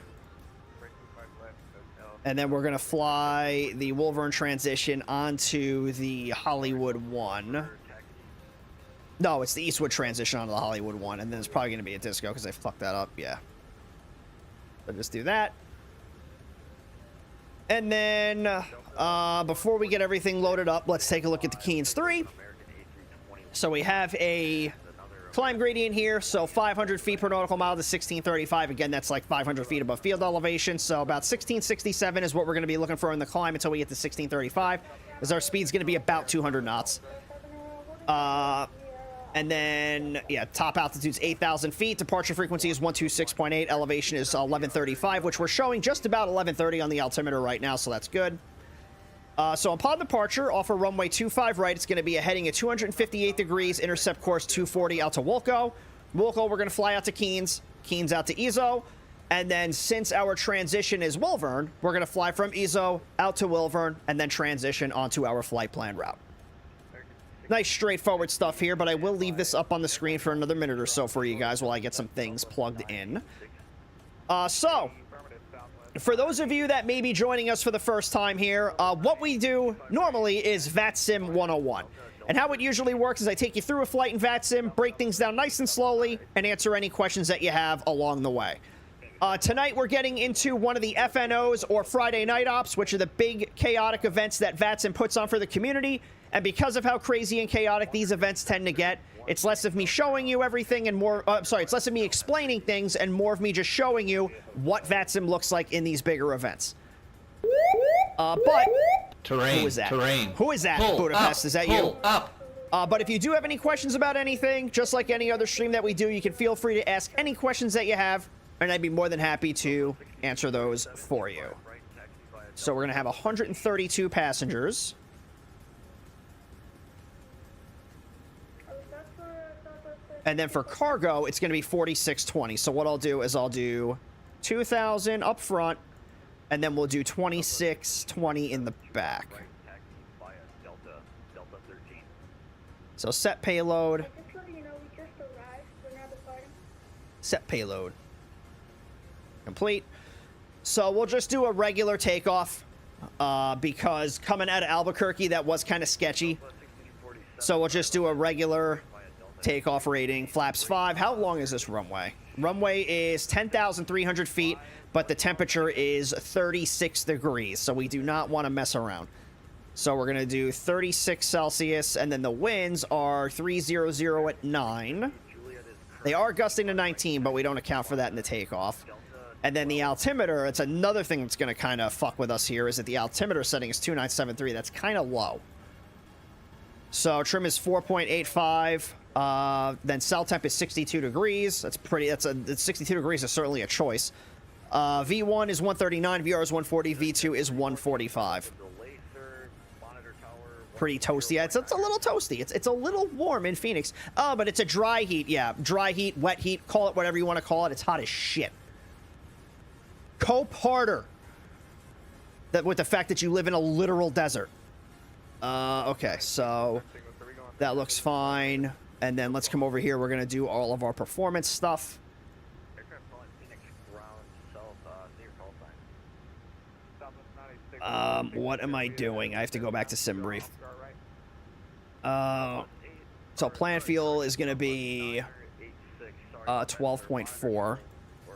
And then we're going to fly the Wolverine transition onto the Hollywood 1. No, it's the Eastwood transition onto the Hollywood 1. And then it's probably going to be a disco because I fucked that up. Yeah. So just do that. And then, before we get everything loaded up, let's take a look at the Keynes 3. So we have a climb gradient here. So 500 feet per nautical mile to 1635. Again, that's like 500 feet above field elevation. So about 1667 is what we're going to be looking for in the climb until we get to 1635. As our speed's going to be about 200 knots. And then, yeah, top altitude's 8,000 feet. Departure frequency is 126.8. Elevation is 1135, which we're showing just about 1130 on the altimeter right now, so that's good. So upon departure, off of runway 25 right, it's going to be a heading at 258 degrees, intercept course 240 out to Wolco. Wolco, we're going to fly out to Keynes. Keynes out to Ezo. And then since our transition is Wolvern, we're going to fly from Ezo out to Wolvern and then transition onto our flight plan route. Nice straightforward stuff here, but I will leave this up on the screen for another minute or so for you guys while I get some things plugged in. So, for those of you that may be joining us for the first time here, what we do normally is VATSIM 101. And how it usually works is I take you through a flight in VATSIM, break things down nice and slowly, and answer any questions that you have along the way. Tonight we're getting into one of the FNOs, or Friday Night Ops, which are the big chaotic events that VATSIM puts on for the community. And because of how crazy and chaotic these events tend to get, it's less of me showing you everything and more... it's less of me explaining things and more of me just showing you what VATSIM looks like in these bigger events. But... Terrain. Who is that? Terrain. Who is that, Pull Budapest? Up, is that pull you? Up. But if you do have any questions about anything, just like any other stream that we do, you can feel free to ask any questions that you have, and I'd be more than happy to answer those for you. So we're going to have 132 passengers. And then for cargo, it's going to be 4620. So what I'll do is I'll do 2,000 up front, and then we'll do 2620 in the back. So set payload. Set payload. Complete. So we'll just do a regular takeoff because coming out of Albuquerque, that was kind of sketchy. So we'll just do a regular takeoff rating. Flaps 5. How long is this runway? Runway is 10,300 feet, but the temperature is 36 degrees, so we do not want to mess around. So we're going to do 36 Celsius, and then the winds are 300 at 9. They are gusting to 19, but we don't account for that in the takeoff. And then the altimeter, it's another thing that's going to kind of fuck with us here, is that the altimeter setting is 2973. That's kind of low. So trim is 4.85. Then cell temp is 62 degrees. That's 62 degrees is certainly a choice. V1 is 139, VR is 140, V2 is 145. Pretty toasty. Yeah, it's a little toasty. It's a little warm in Phoenix. Oh, but it's a dry heat. Yeah, dry heat, wet heat, call it whatever you want to call it. It's hot as shit. Cope harder. That with the fact that you live in a literal desert. Okay, so that looks fine. And then let's come over here. We're going to do all of our performance stuff. Aircraft calling Phoenix ground south, near call sign. What am I doing? I have to go back to sim brief. So plan fuel is going to be 12.4.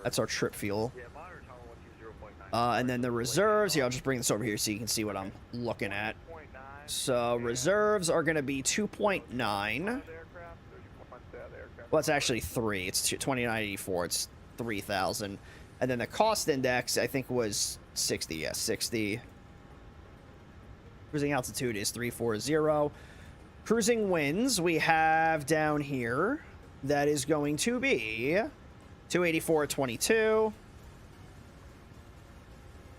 That's our trip fuel. And then the reserves, yeah, I'll just bring this over here so you can see what I'm looking at. So reserves are going to be 2.9. Well, it's actually 3. It's 2984. It's 3,000. And then the cost index, I think, was 60. Yes, 60. Cruising altitude is 340. Cruising winds we have down here. That is going to be 284.22.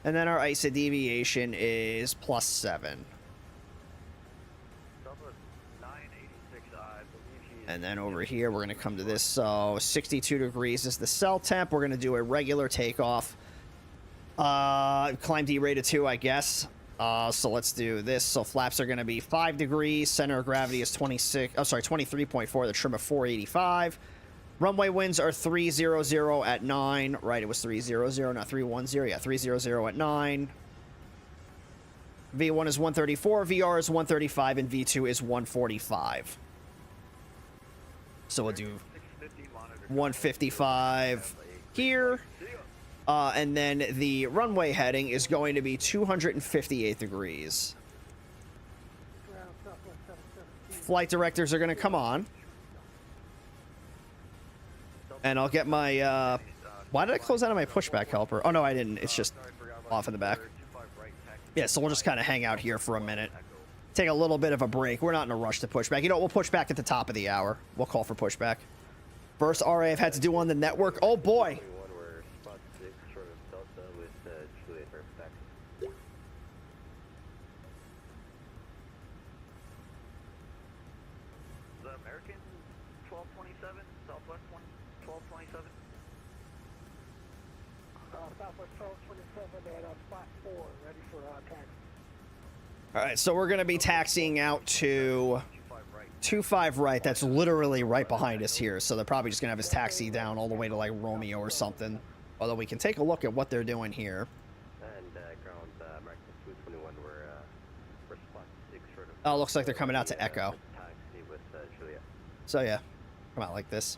And then our ISA deviation is +7. And then over here, we're going to come to this. So 62 degrees is the cell temp. We're going to do a regular takeoff. Climb D rated 2, I guess. So let's do this. So flaps are going to be 5 degrees. Center of gravity is 23.4. The trim of 485. Runway winds are 300 at 9. Right, it was 300, not 310. Yeah, 300 at 9. V1 is 134, VR is 135, and V2 is 145. So we'll do 155 here. And then the runway heading is going to be 258 degrees. Flight directors are going to come on. And I'll get my, why did I close out of my pushback helper? Oh, no, I didn't. It's just off in the back. Yeah, so we'll just kind of hang out here for a minute. Take a little bit of a break. We're not in a rush to push back. You know what? We'll push back at the top of the hour. We'll call for pushback. First RA I've had to do on the network. Oh, boy. The American 1227, Southwest 1227. Southwest 1227 at spot 4, ready for taxi. All right, so we're going to be taxiing out to 25 right. That's literally right behind us here. So they're probably just going to have us taxi down all the way to, like, Romeo or something. Although we can take a look at what they're doing here. And ground American 221, we're spot 6 short of... Oh, looks like they're coming out to Echo. Taxi with Julia. So, yeah, come out like this.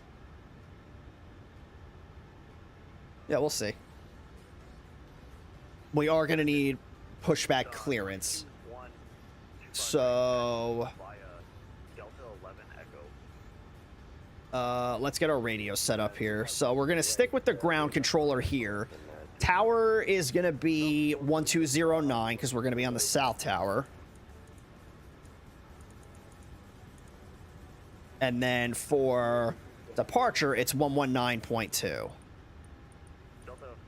Yeah, we'll see. We are going to need pushback clearance. So let's get our radio set up here. So we're going to stick with the ground controller here. Tower is going to be 1209 because we're going to be on the south tower. And then for departure, it's 119.2. Delta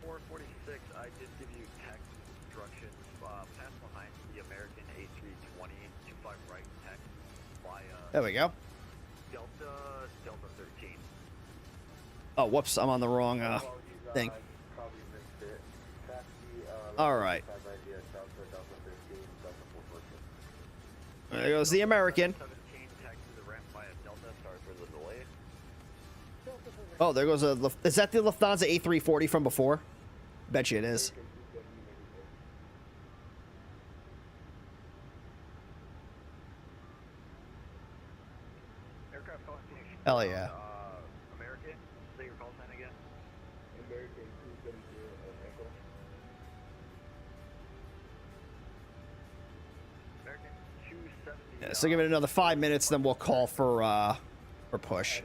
446, I did give you taxi instructions. Pass behind the American A320, 25 right, taxi via... There we go. Delta 13. Oh, whoops, I'm on the wrong thing. All right. There goes the American. Oh, there goes a... Is that the Lufthansa A340 from before? Bet you it is. Hell yeah. American, say your call sign again. American 270 Echo. American 270. Yeah, so give it another 5 minutes, then we'll call for push.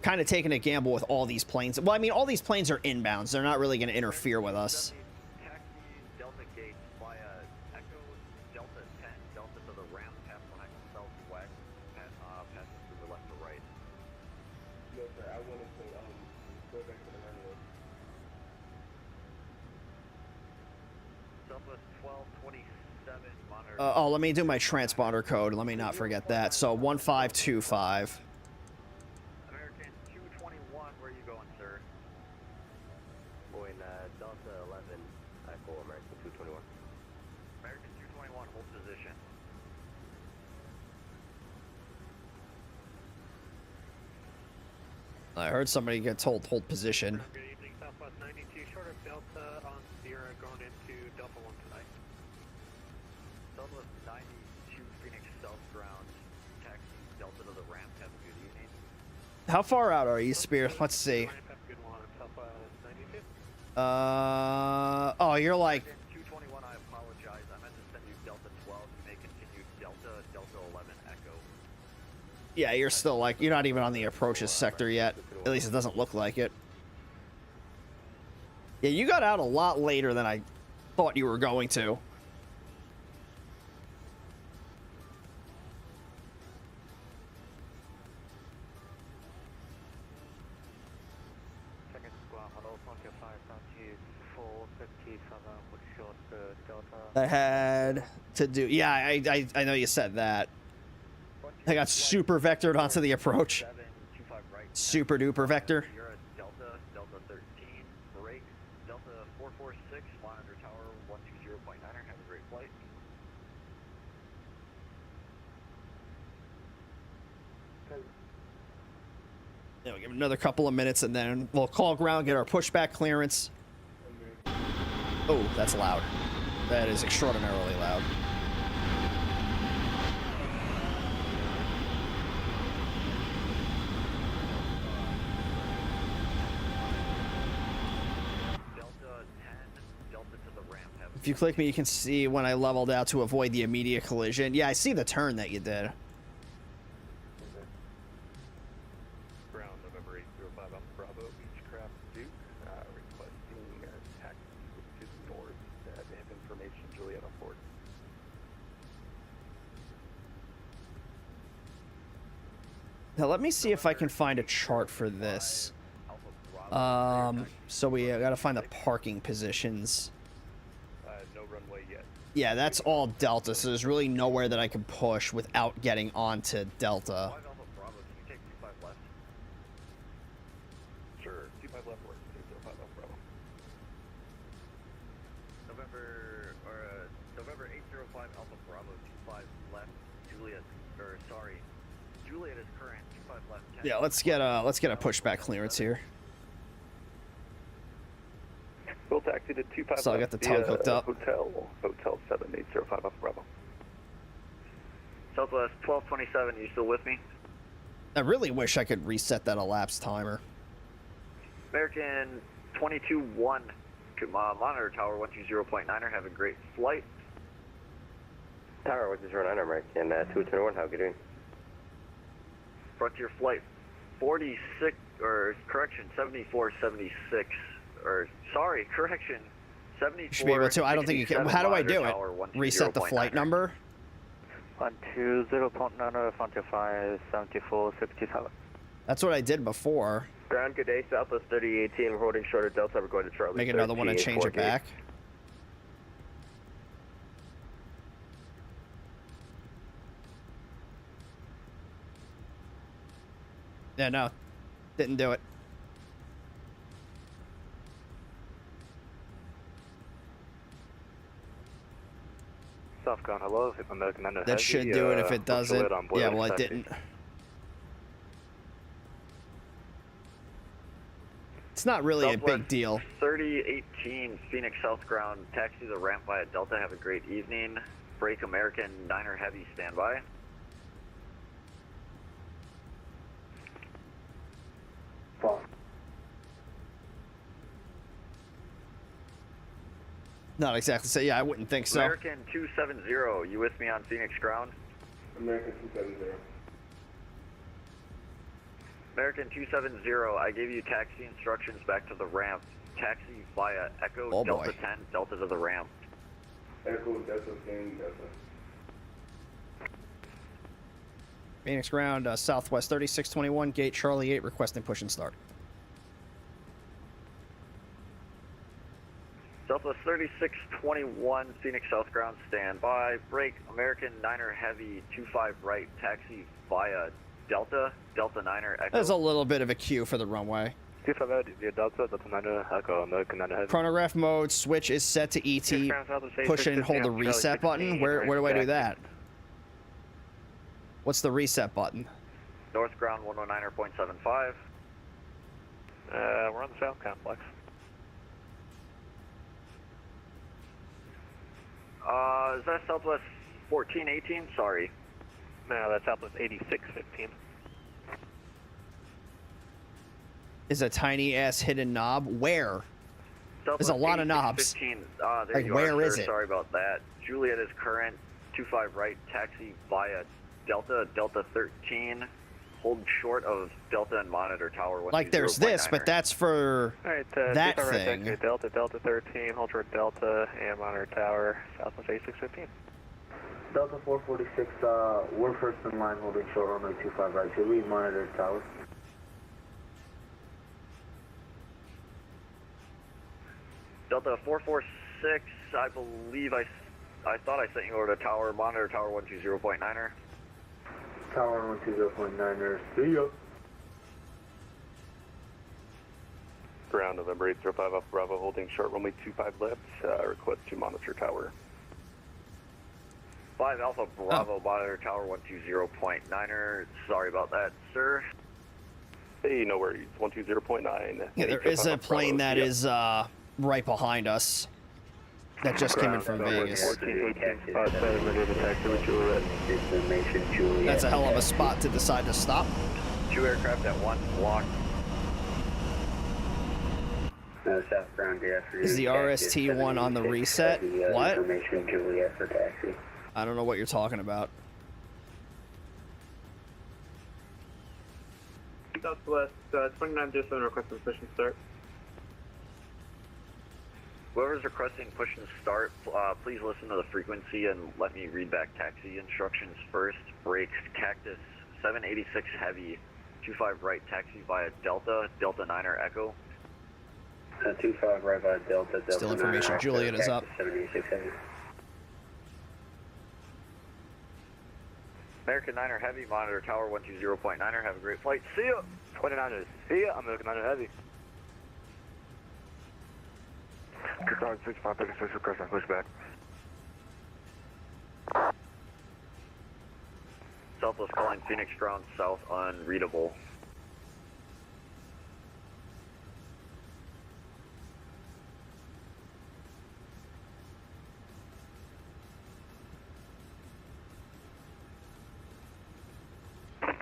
Kind of taking a gamble with all these planes. Well, I mean, all these planes are inbounds. They're not really going to interfere with us. Taxi Delta Gate via Echo Delta 10. Delta to the ramp, pass behind southwest, passes to the left or right. No, sir, I wanted to go back to the runway. Southwest 1227, monitor. Oh, let me do my transponder code. Let me not forget that. So 1525. American 221, where are you going, sir? Going Delta 11, Echo American 221. American 221, hold position. I heard somebody get told hold position. Good evening, Southwest 92, short of Delta on Sierra, going into Delta 1 tonight. Southwest 92, Phoenix South ground, taxi Delta to the ramp, have a good evening. How far out are you, Spear? Let's see. Oh, you're like... 221, I apologize. I meant to send you Delta 12. You may continue Delta 11 Echo. Yeah, you're still like... You're not even on the approaches sector yet. At least it doesn't look like it. Yeah, you got out a lot later than I thought you were going to. I had to do... Yeah, I know you said that. I got super vectored onto the approach. Super duper vector. Delta 13, break, Delta 446, monitor tower 120.9er, have a great flight. Yeah, we'll give it another couple of minutes and then we'll call ground, get our pushback clearance. Oh, that's loud. That is extraordinarily loud. If you click me, you can see when I leveled out to avoid the immediate collision. Yeah, I see the turn that you did. Ground November 805, I'm Bravo, Beechcraft Duke, requesting taxi to the north. They have information, Julietta Ford. Now let me see if I can find a chart for this. So we gotta find the parking positions. No runway yet. Yeah, that's all Delta, so there's really nowhere that I can push without getting onto Delta. 5 Alpha Bravo, can you take 25 left? Sure, 25 left works, 5 Alpha Bravo. November 805 Alpha Bravo, 25 left, Juliet, or sorry, Juliet is current, 25 left. 10. Yeah, let's get a pushback clearance here. We'll taxi to 25 So I got the tug hooked up. Hotel 7805 Alpha Bravo. Southwest 1227, you still with me? I really wish I could reset that elapsed timer. American 22-1, monitor tower 120.9er, have a great flight. Tower 109, American 221, how good doing? Frontier flight 46, or correction, 7476, or sorry, correction, 74. Should be able to. I don't think you can. How do I do it? Reset the flight number? 120.9, Frontier 5, 7467. That's what I did before. Ground, good day, Southwest 3018, we're holding short of Delta, we're going to Charlie. Make another one and change it back. Yeah, no, didn't do it. Southbound, hello, American Under That should do it if it doesn't. Yeah, well, it didn't. It's not really a big deal. 3018 Phoenix South ground, taxi the ramp via Delta, have a great evening. Break American 9er heavy, standby. Not exactly. So yeah, I wouldn't think so. American 270, you with me on Phoenix ground? American 270. American 270, I gave you taxi instructions back to the ramp. Taxi via Echo Delta 10, Delta to the ramp. Echo Delta 10, Delta. Phoenix ground, Southwest 3621, gate Charlie 8, requesting push and start. Southwest 3621, Phoenix South ground, standby. Break American 9er heavy, 25 right, taxi via Delta, Delta 9er Echo. There's a little bit of a queue for the runway. 25 right, via Delta, Delta 9er Echo, American 9er heavy. Chronograph mode, switch is set to ET. Push and hold the reset button. Where do I do that? What's the reset button? North ground 109.75. We're on the South Complex. Is that Southwest 1418? Sorry. No, that's Southwest 8615. Is a tiny ass hidden knob? Where? There's a lot of knobs. 15. There Like, you where are, is sir. it? Sorry about that. Juliet is current. 25 right. Taxi via Delta. Delta 13. Hold short of Delta and monitor tower. Like there's this, but that's for Alright, that 25 right thing. taxi Delta, Delta 13, hold short Delta, and monitor tower, Southwest 8615. Delta 446, we're first in line holding short runway 25 right. Should we monitor tower? Delta 446, I believe I thought I sent you over to tower, monitor tower 120.9er. Tower 120.9er, see ya. Ground November 805 Alpha Bravo holding short runway 25 left, request to monitor tower. 5 Alpha Bravo, monitor tower 120.9er. Sorry about that, sir. Hey, no worries, 120.9. Yeah, there is a plane that is right behind us that just came in from Vegas. That's a hell of a spot to decide to stop. 2 aircraft at once, blocked. South ground, Is the RST one on the reset? What? Information Juliet for taxi. I don't know what you're talking about. Southwest 2907 requesting push and start. Whoever's requesting push and start, please listen to the frequency and let me read back taxi instructions first. Brakes, Cactus, 786 heavy, 25 right, taxi via Delta, Delta 9er Echo. 25 right by Delta, Delta. Still information. 9er, Juliet is up. 786 heavy. American 9er Heavy, monitor tower 120.9er. Have a great flight. See ya! 29ers, see ya, American 9er Heavy. Good call, 6536, requesting pushback. Southwest calling Phoenix ground south unreadable.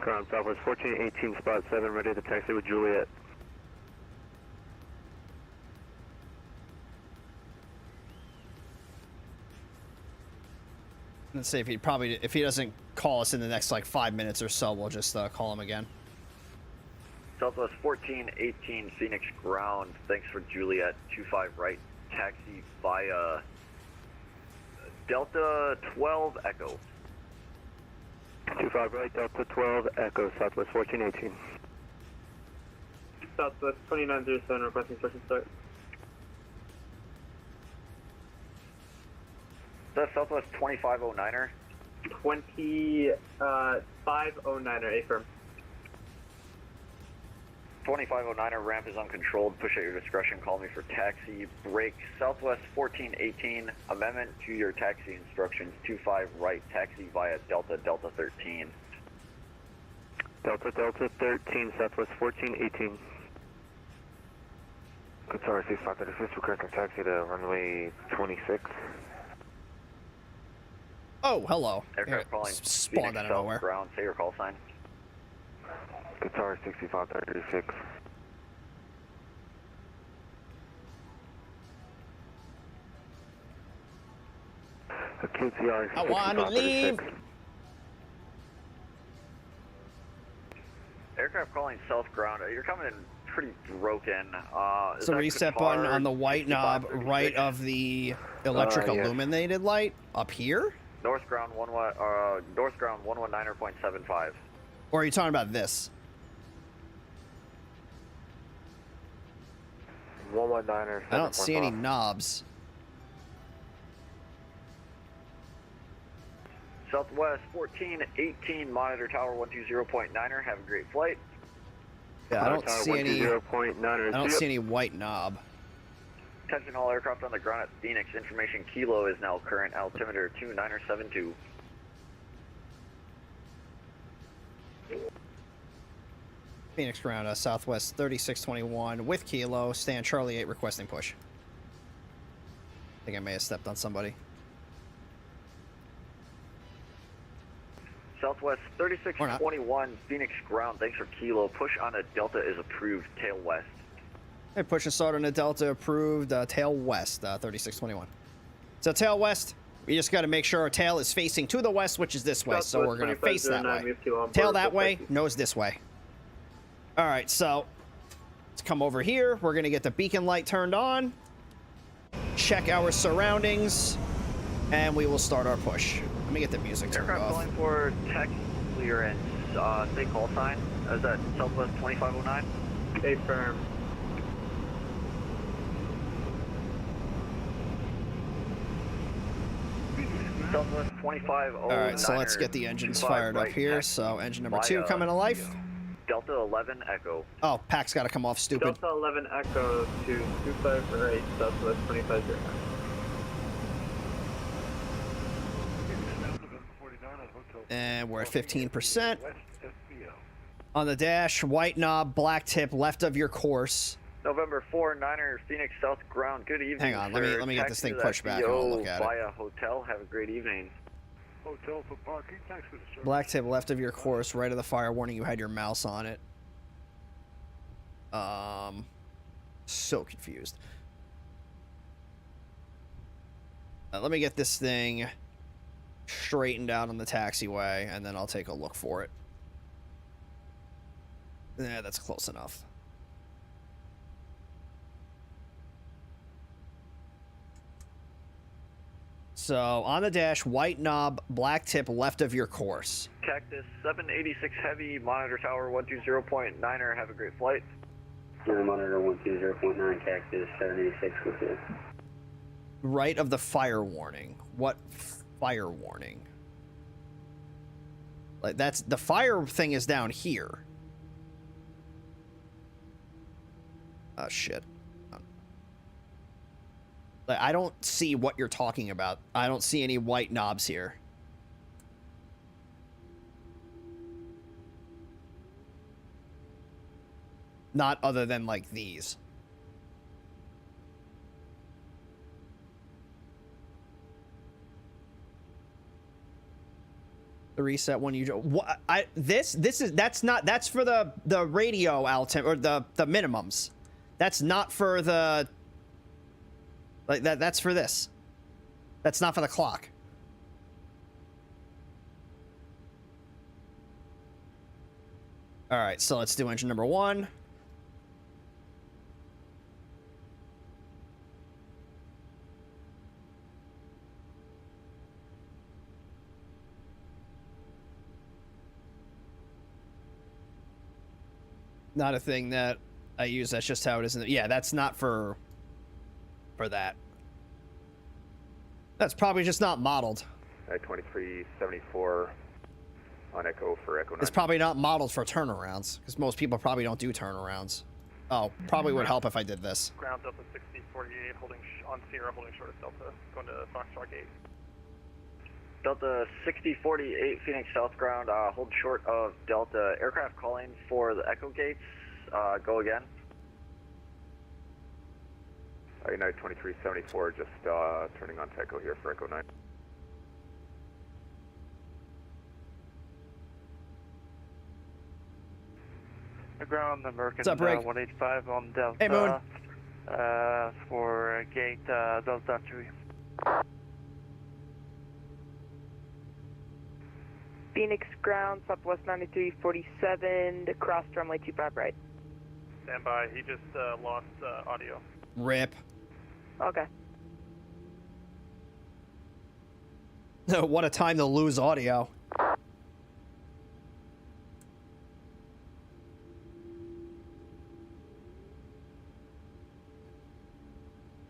Ground Southwest 1418, spot 7, ready to taxi with Juliet. Let's see if he doesn't call us in the next like 5 minutes or so, we'll just call him again. Southwest 1418, Phoenix ground. Thanks for Juliet. 25 right, taxi via Delta 12 Echo. 25 right, Delta 12 Echo, Southwest 1418. Southwest 2907 requesting push and start. Is that Southwest 2509er? 2509er, affirm. 2509er, ramp is uncontrolled. Push at your discretion. Call me for taxi. Brake. Southwest 1418, amendment to your taxi instructions. 25 right, taxi via Delta, Delta 13. Delta, Delta 13, Southwest 1418. Qatar 6536, requesting taxi to runway 26. Oh, hello. Aircraft calling spawned out of nowhere. Ground, say your call sign. Qatar 6536. QTR I want to leave. Aircraft calling south ground. You're coming in pretty broken. It's the reset button on the white knob right of the electric illuminated light up here? North ground 119.75. Or are you talking about this? 119er. I don't see any knobs. Southwest 1418, monitor tower 120.9er. Have a great flight. Yeah, I don't see any. I don't see any white knob. Attention all aircraft on the ground at Phoenix. Information Kilo is now current. Altimeter 2972. Phoenix ground, Southwest 3621 with Kilo, stand Charlie 8 requesting push. I think I may have stepped on somebody. Southwest 3621, Phoenix ground, thanks for Kilo. Push on a Delta is approved, tail west. Hey, push and start on a Delta approved, tail west, 3621. So tail west, we just got to make sure our tail is facing to the west, which is this way. So we're going to face that way. Tail that way, nose this way. All right, so let's come over here. We're going to get the beacon light turned on, check our surroundings, and we will start our push. Let me get the music turned Aircraft off. calling for text clearance. State call sign. Is that Southwest 2509? Stay firm. Southwest 2509. All right, so let's get the engines fired up here. So engine number 2 coming to life. Delta 11 Echo. Oh, pack's got to come off, stupid. Delta 11 Echo to 25 right, Southwest 2509. And we're at 15%. On the dash, white knob, black tip, left of your course. November 4, Niner, Phoenix South ground. Good evening. Hang on, sir. let me get this thing Taxi pushed back and I'll look at it. via hotel. Have a great evening. Hotel for parking. Thanks for the service. Black tip, left of your course, right of the fire warning. You had your mouse on it. So confused. Let me get this thing straightened out on the taxiway, and then I'll take a look for it. Yeah, that's close enough. So, on the dash, white knob, black tip, left of your course. Cactus 786 Heavy, monitor tower 120.9er. Have a great flight. Monitor 120.9, Cactus 786 with you. Right of the fire warning. What fire warning? Like, that's the fire thing is down here. Oh shit. Like, I don't see what you're talking about. I don't see any white knobs here. Not other than like these. The reset one you what that's for the radio altimeter or the minimums. That's not for the like that's for this. That's not for the clock. All right, so let's do engine number 1. Not a thing that I use. That's just how it is. Yeah, that's not for that. That's probably just not modeled. 2374 on Echo for Echo 9. It's probably not modeled for turnarounds, because most people probably don't do turnarounds. Oh, probably would help if I did this. Ground Delta 6048, holding on Sierra, holding short of Delta, going to Foxtrot Gate. Delta 6048, Phoenix South ground, hold short of Delta. Aircraft calling for the Echo gates. Go again. United 2374, just turning on to Echo here for Echo 9. Ground American What's up, Rick? 185 on Delta. Hey, Moon. For gate Delta 3. Phoenix ground, Southwest 9347, cross runway 25 right. Stand by. He just lost audio. Rip. Okay. What a time to lose audio.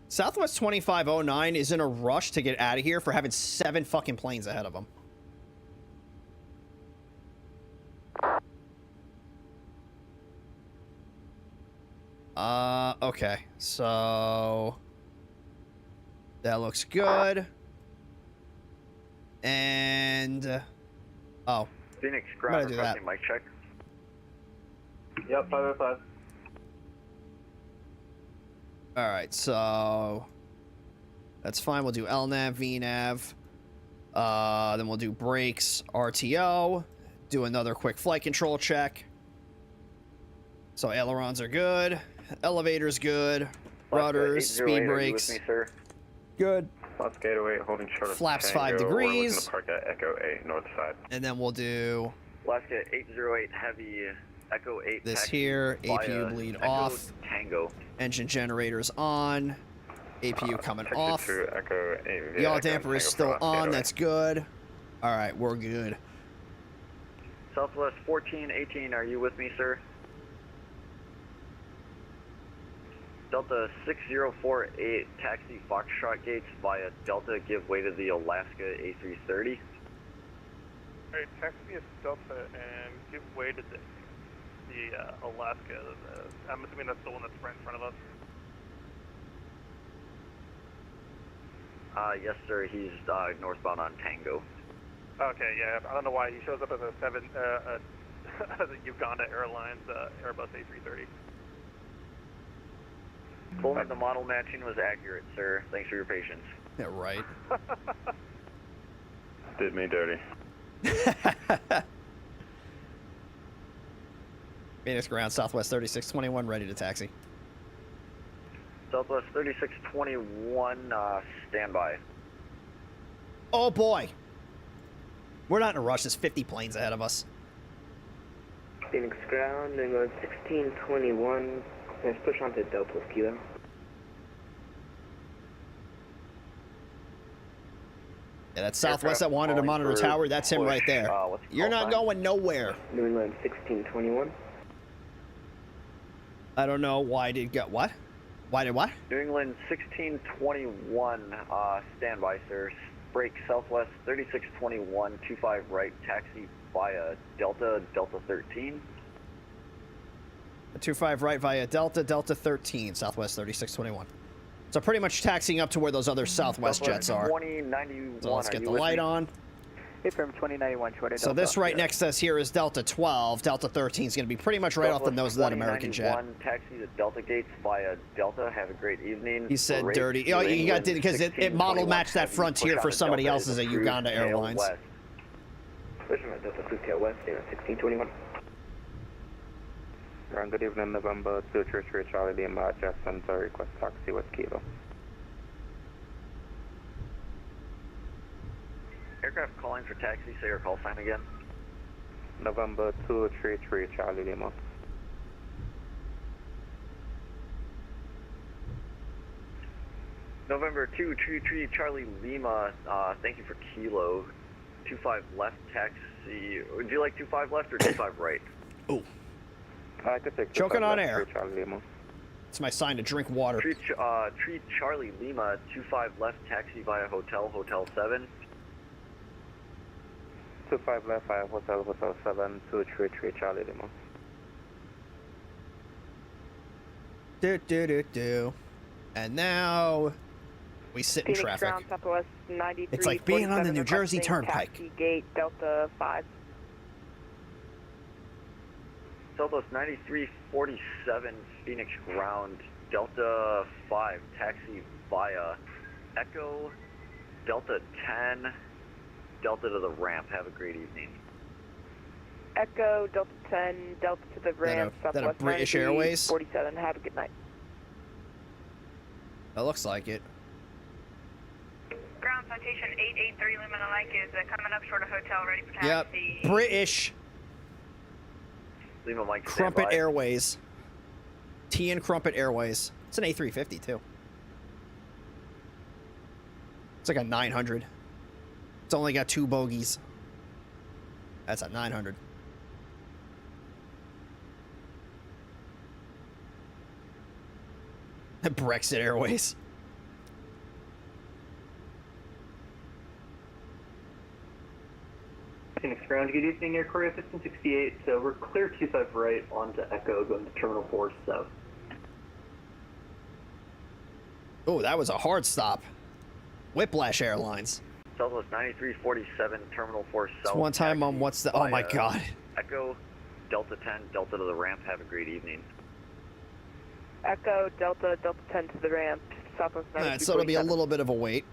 Southwest 2509 is in a rush to get out of here for having 7 fucking planes ahead of them. Okay, so that looks good. And oh, Phoenix I'm gonna ground do that. requesting mic check. Yep, 505. All right, so that's fine. We'll do LNAV, VNAV. Then we'll do brakes, RTO. Do another quick flight control check. So ailerons are good. Elevator's good. Rudders, speed brakes. With me, sir? Good. Alaska 808 holding short of Flaps Tango. 5 degrees. We're looking to park at Echo 8 north side. And then we'll do Alaska 808 heavy, Echo 8 this taxi here. via APU bleed Echo off. Tango. Engine generators on. APU coming off. To Echo 8 Yaw Echo damper is Tango still for on. 808. That's good. All right, we're good. Southwest 1418, are you with me, sir? Delta 6048, taxi Foxtrot gates via Delta, give way to the Alaska A330. Alright, taxi is Delta and give way to the Alaska. I'm assuming that's the one that's right in front of us. Yes, sir, he's northbound on Tango. Okay, yeah, I don't know why he shows up as a as a Uganda Airlines Airbus A330. Told me the model matching was accurate, sir. Thanks for your patience. Yeah, right. Did me dirty. Phoenix ground, Southwest 3621, ready to taxi. Southwest 3621, standby. Oh boy. We're not in a rush. There's 50 planes ahead of us. Phoenix ground, and going 1621. Let's push on to Delta Kilo. Yeah, that's Southwest that wanted to monitor tower. That's him right there. You're not going nowhere. New England 1621. I don't know why did get what? Why did what? New England 1621, standby, sir. Break Southwest 3621, 25 right, taxi via Delta, Delta 13. 25 right via Delta, Delta 13, Southwest 3621. So pretty much taxiing up to where those other Southwest jets are. 2091. So let's get the light on. From 2091, short So this right next to us here is Delta 12. Delta 13 is going to be pretty much right off the nose of that American jet. Taxi to Delta gates via Delta. Have a great evening. He said dirty. Oh, you got because it model matched that frontier for somebody else's at Uganda Airlines. Pushing on Delta Blue Tail West, 1621. Good evening, November 233 Charlie Lima, Jackson to request taxi with Kilo. Aircraft calling for taxi, say your call sign again. November 233 Charlie Lima. November 233 Charlie Lima, thank you for Kilo. 25 left taxi. Would you like 25 left or 25 right? Oh. I could take Choking on air. Charlie Lima. It's my sign to drink water. Tree Charlie Lima, 25 left taxi via Hotel, Hotel 7. 25 left via Hotel, Hotel 7, 233 Charlie Lima. Do. And now we sit in Phoenix traffic. ground, Southwest 93. It's like being on the New Jersey Turnpike. Taxi gate Delta 5. Southwest 9347 Phoenix ground, Delta 5 taxi via Echo, Delta 10, Delta to the ramp. Have a great evening. Echo, Delta 10, Delta to the ramp, Southwest British Airways? 47. Have a good night. That looks like it. Ground citation 883 Lima Lake is coming up short of hotel, ready for taxi. Yep, British. Lima Mike, Crumpet Airways. TN Crumpet Airways. It's an A350 too. It's like a 900. It's only got 2 bogies. That's a 900. Brexit Airways. Phoenix ground, good evening, Air Korea 1568. So we're clear 25 right onto Echo, going to Terminal 4 South. Oh, that was a hard stop. Whiplash Airlines. Southwest 9347 Terminal 4 South. It's one time on what's the... Oh my god. Echo, Delta 10, Delta to the ramp. Have a great evening. Echo, Delta, Delta 10 to the ramp, Southwest 9247. Alright, so it'll be a little bit of a wait.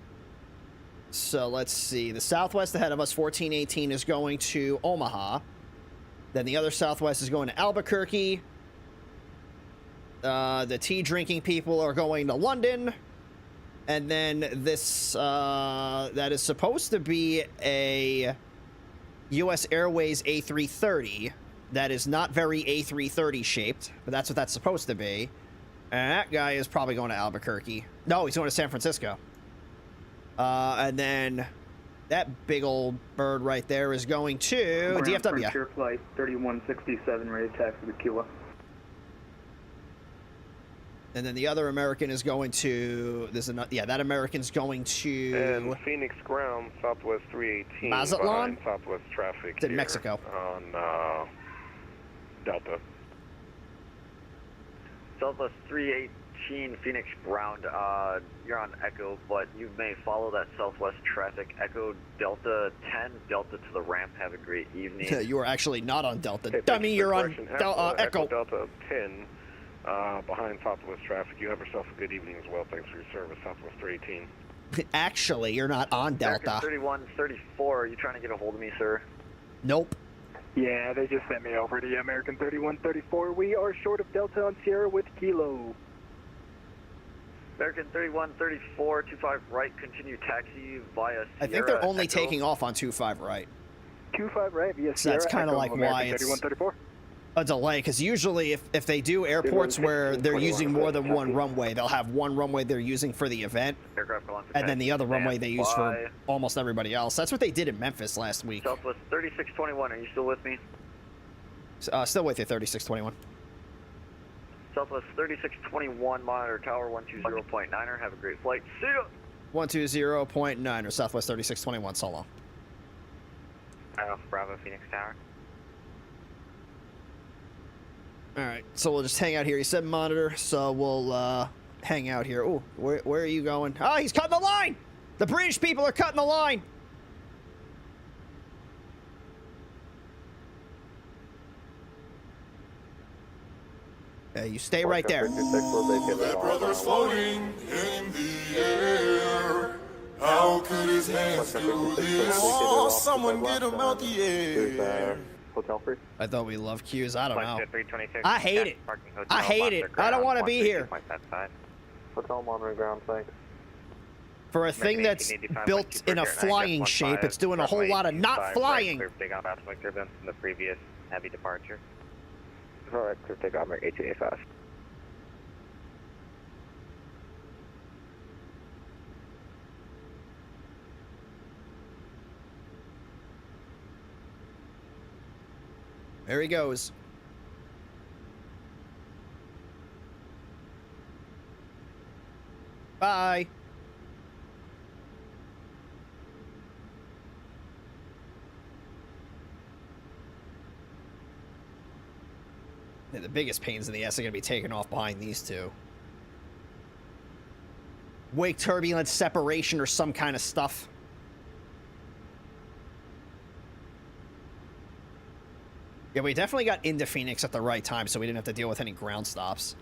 So let's see. The Southwest ahead of us, 1418, is going to Omaha. Then the other Southwest is going to Albuquerque. The tea drinking people are going to London. And then this, that is supposed to be a U.S. Airways A330. That is not very A330 shaped, but that's what that's supposed to be. And that guy is probably going to Albuquerque. No, he's going to San Francisco. And then that big old bird right there is going to DFW. Frontier Flight 3167, ready to taxi to Kilo. And then the other American is going to, that American's going to... And Phoenix ground, Southwest 318. Mazatlan? Southwest traffic It's in Mexico. On Delta. Southwest 318, Phoenix ground. You're on Echo, but you may follow that Southwest traffic. Echo Delta 10, Delta to the ramp. Have a great evening. You are actually not on Delta. Hey, Dummy, you're on Echo. Delta 10. Behind Southwest traffic. You have yourself a good evening as well. Thanks for your service, Southwest 318. Actually, you're not on Delta. 3134, are you trying to get a hold of me, sir? Nope. Yeah, they just sent me over to American 3134. We are short of Delta on Sierra with Kilo. American 3134, 25 right, continue taxi via Sierra. I think they're only Echo. taking off on 25 right. 25 right via So Sierra. that's kind of Echo like American why it's 3134. a delay, because usually if they do airports where they're using more than one runway, they'll have one runway they're using for the event, and then the other runway they use for almost everybody else. That's what they did in Memphis last week. Southwest 3621, are you still with me? Still with you, 3621. Southwest 3621, monitor tower 120.9er. Have a great flight. See ya! 120.9 or Southwest 3621, so long. Bravo, Phoenix Tower. Alright, so we'll just hang out here. He said monitor, so we'll hang out here. Oh, where are you going? Oh, he's cutting the line! The British people are cutting the line! You stay right there. That brother's floating in the air. How could his hands do this? Oh, someone get him out the air. Hotel free. I thought we loved queues. I don't know. 326. I hate it. I hate it. I don't want to be here. Hotel monitoring ground, thanks. For a thing that's built in a flying shape, it's doing a whole lot of not flying. Clear takeoff aspect turbulence from the previous heavy departure. Alright, clear takeoff, 1885. There he goes. Bye. Yeah, the biggest pains in the ass are going to be taken off behind these two. Wake turbulence separation or some kind of stuff. Yeah, we definitely got into Phoenix at the right time, so we didn't have to deal with any ground stops.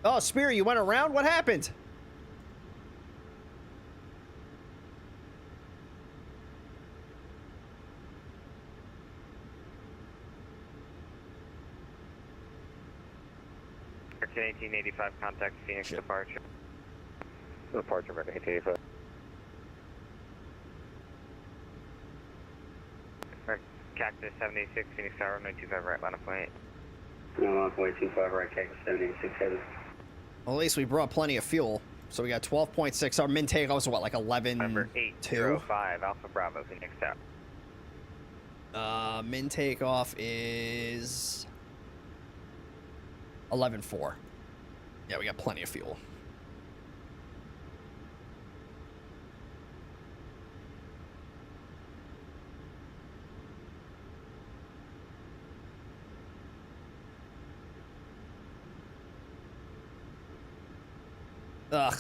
Oh, Spear, you went around? What happened? American 1885, contact Phoenix departure. Departure, American 1885. Cactus 786, Phoenix Tower, 925 right, line of point. 1.25 right, Cactus 786 heavy. Well, at least we brought plenty of fuel. So we got 12.6. Our min takeoff was what, like 11.2? Number 805, Alpha Bravo, Phoenix Tower. Min takeoff is 11.4. Yeah, we got plenty of fuel. Ugh.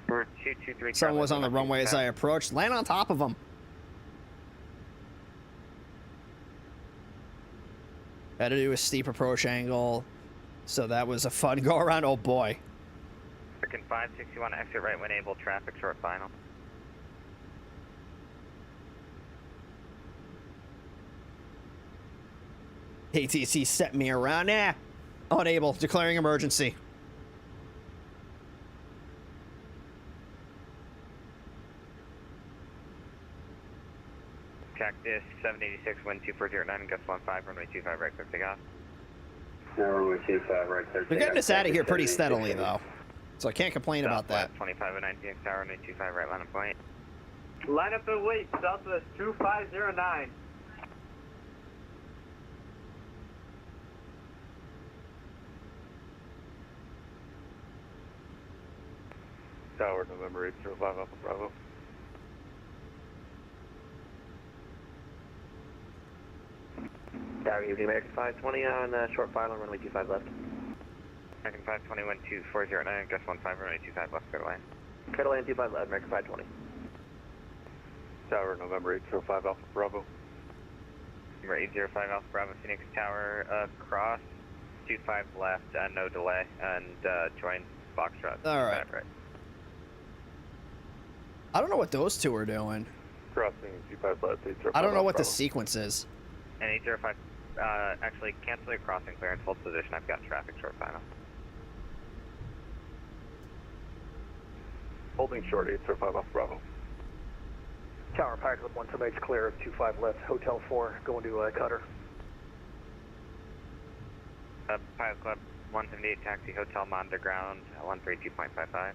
We're 223. Someone was on the runway as I approached. Land on top of him. Had to do a steep approach angle. So that was a fun go around. Oh boy. American 561, exit right when able, traffic short final. ATC set me around. Nah. Unable. Declaring emergency. Cactus 786, wind 2409, gust 15, runway 25 right, clear takeoff. Runway 25 right, clear. They're getting us out of here pretty steadily, though. So I can't complain about that. 2509 Phoenix Tower, runway 25 right, line of point. Line up and wait, Southwest 2509. Tower, November 805 Alpha Bravo. Tower, evening, American 520 on short final, runway 25 left. American 520, wind 2409, gust 15, runway 25 left, clear line. Clear to land 25 left, American 520. Tower, November 805 Alpha Bravo. Number 805 Alpha Bravo, Phoenix Tower, cross, 25 left, no delay, and join Foxtrot. All right. I don't know what those two are doing. Crossing 25 left, 805 I don't know what the Bravo. sequence is. And 805, actually cancel your crossing clearance, hold position, I've got traffic short final. Holding short, 805 Alpha Bravo. Tower, Pilot Club 178 clear, 25 left, Hotel 4, going to Cutter. Pilot Club 178, taxi, Hotel Monitor Ground, 132.55.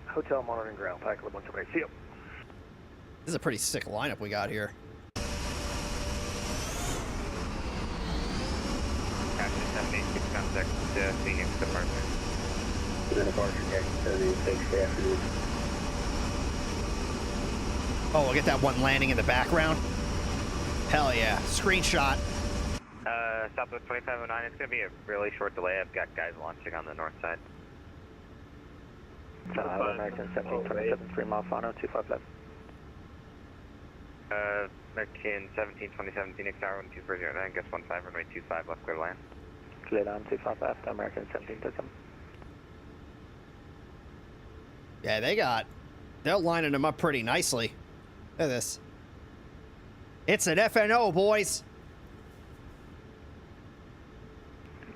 Hotel monitoring ground, Pilot Club 178, see you. This is a pretty sick lineup we got here. Taxi 786 contact Phoenix Department. Departure, taxi 786, good afternoon. Oh, we'll get that one landing in the background. Hell yeah. Screenshot. Southwest 2509, it's going to be a really short delay. I've got guys launching on the north side. American 1727, 3 mile final, 25 left. American 1727, Phoenix Tower, 12409, gust 15, runway 25 left, clear land. Clear land, 25 left, American 1727. Yeah, they're lining them up pretty nicely. Look at this. It's an FNO, boys.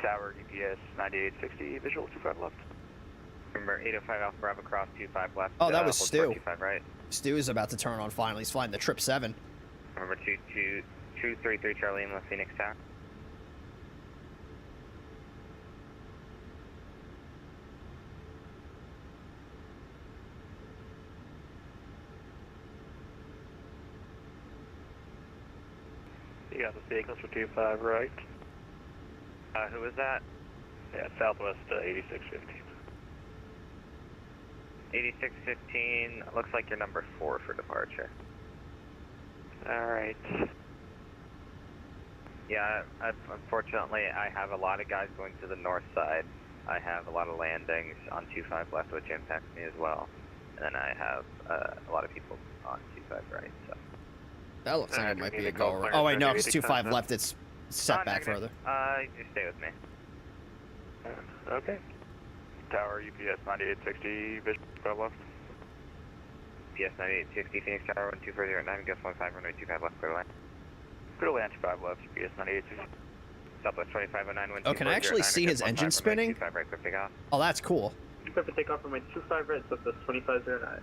Tower, UPS 9860, visual 25 left. Remember 805 Alpha Bravo cross 25 left. Oh, that was hold Stu. 25 right. Stu is about to turn on finally. He's flying the 777. Remember 233 Charlie Lima, Phoenix Tower. You got the vehicles for 25 right. Who was that? Yeah, Southwest 8615. 8615, looks like you're number 4 for departure. Alright. Yeah, unfortunately, I have a lot of guys going to the north side. I have a lot of landings on 25 left, which impacts me as well. And then I have a lot of people on 25 right, so. That looks like it might be a go around. Oh, wait, no, it's 25 left. It's set back further. Just stay with me. Okay. Tower, UPS 9860, visual 5 left. PS 9860, Phoenix Tower, 12409, gust 15, runway 25 left, clear line. Clear land 25 left, UPS 9860. Southwest 2509, wind Oh, can I actually see his engine spinning? 25 right, clear takeoff. Oh, that's cool. Clear for takeoff runway 25 right, Southwest 2509.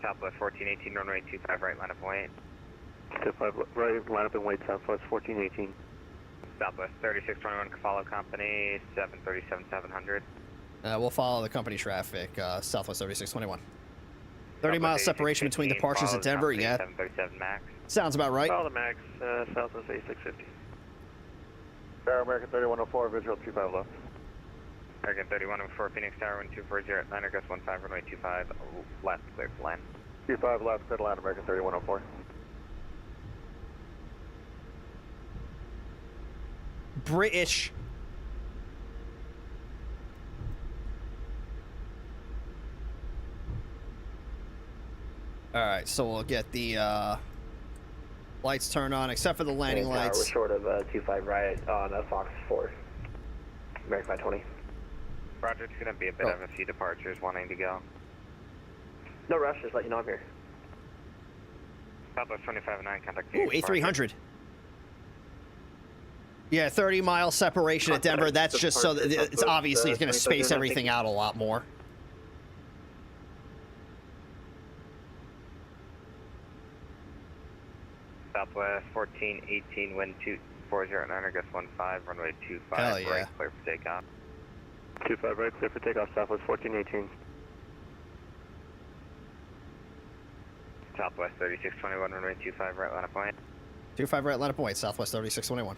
Southwest 1418, runway 25 right, line of point. 25 right, line up and wait, Southwest 1418. Southwest 3621, follow company, 737-700. We'll follow the company traffic, Southwest 3621. 30-mile separation between departures at Denver, yeah. 737 Max. Sounds about right. Follow the Max, Southwest 8650. Tower, American 3104, visual 25 left. American 3104, Phoenix Tower, 12409, gust 15, runway 25 left, clear to land. 25 left, clear to land, American 3104. British. All right, so we'll get the Lights turn on, except for the landing Tower, lights. we're short of 25 right on Fox 4. American 520. Roger, it's going to be a bit of a few departures wanting to go. No rush, just let you know I'm here. Southwest 25-9, contact Ooh, A300. Yeah, 30-mile separation at Denver. That's just so that it's obviously it's going to space everything out a lot more. Southwest 1418, wind 2409, gust 15, runway 25 Hell yeah. right, clear for takeoff. 25 right, clear for takeoff, Southwest 1418. Southwest 3621, runway 25 right, line of point. 25 right, line of point, Southwest 3621.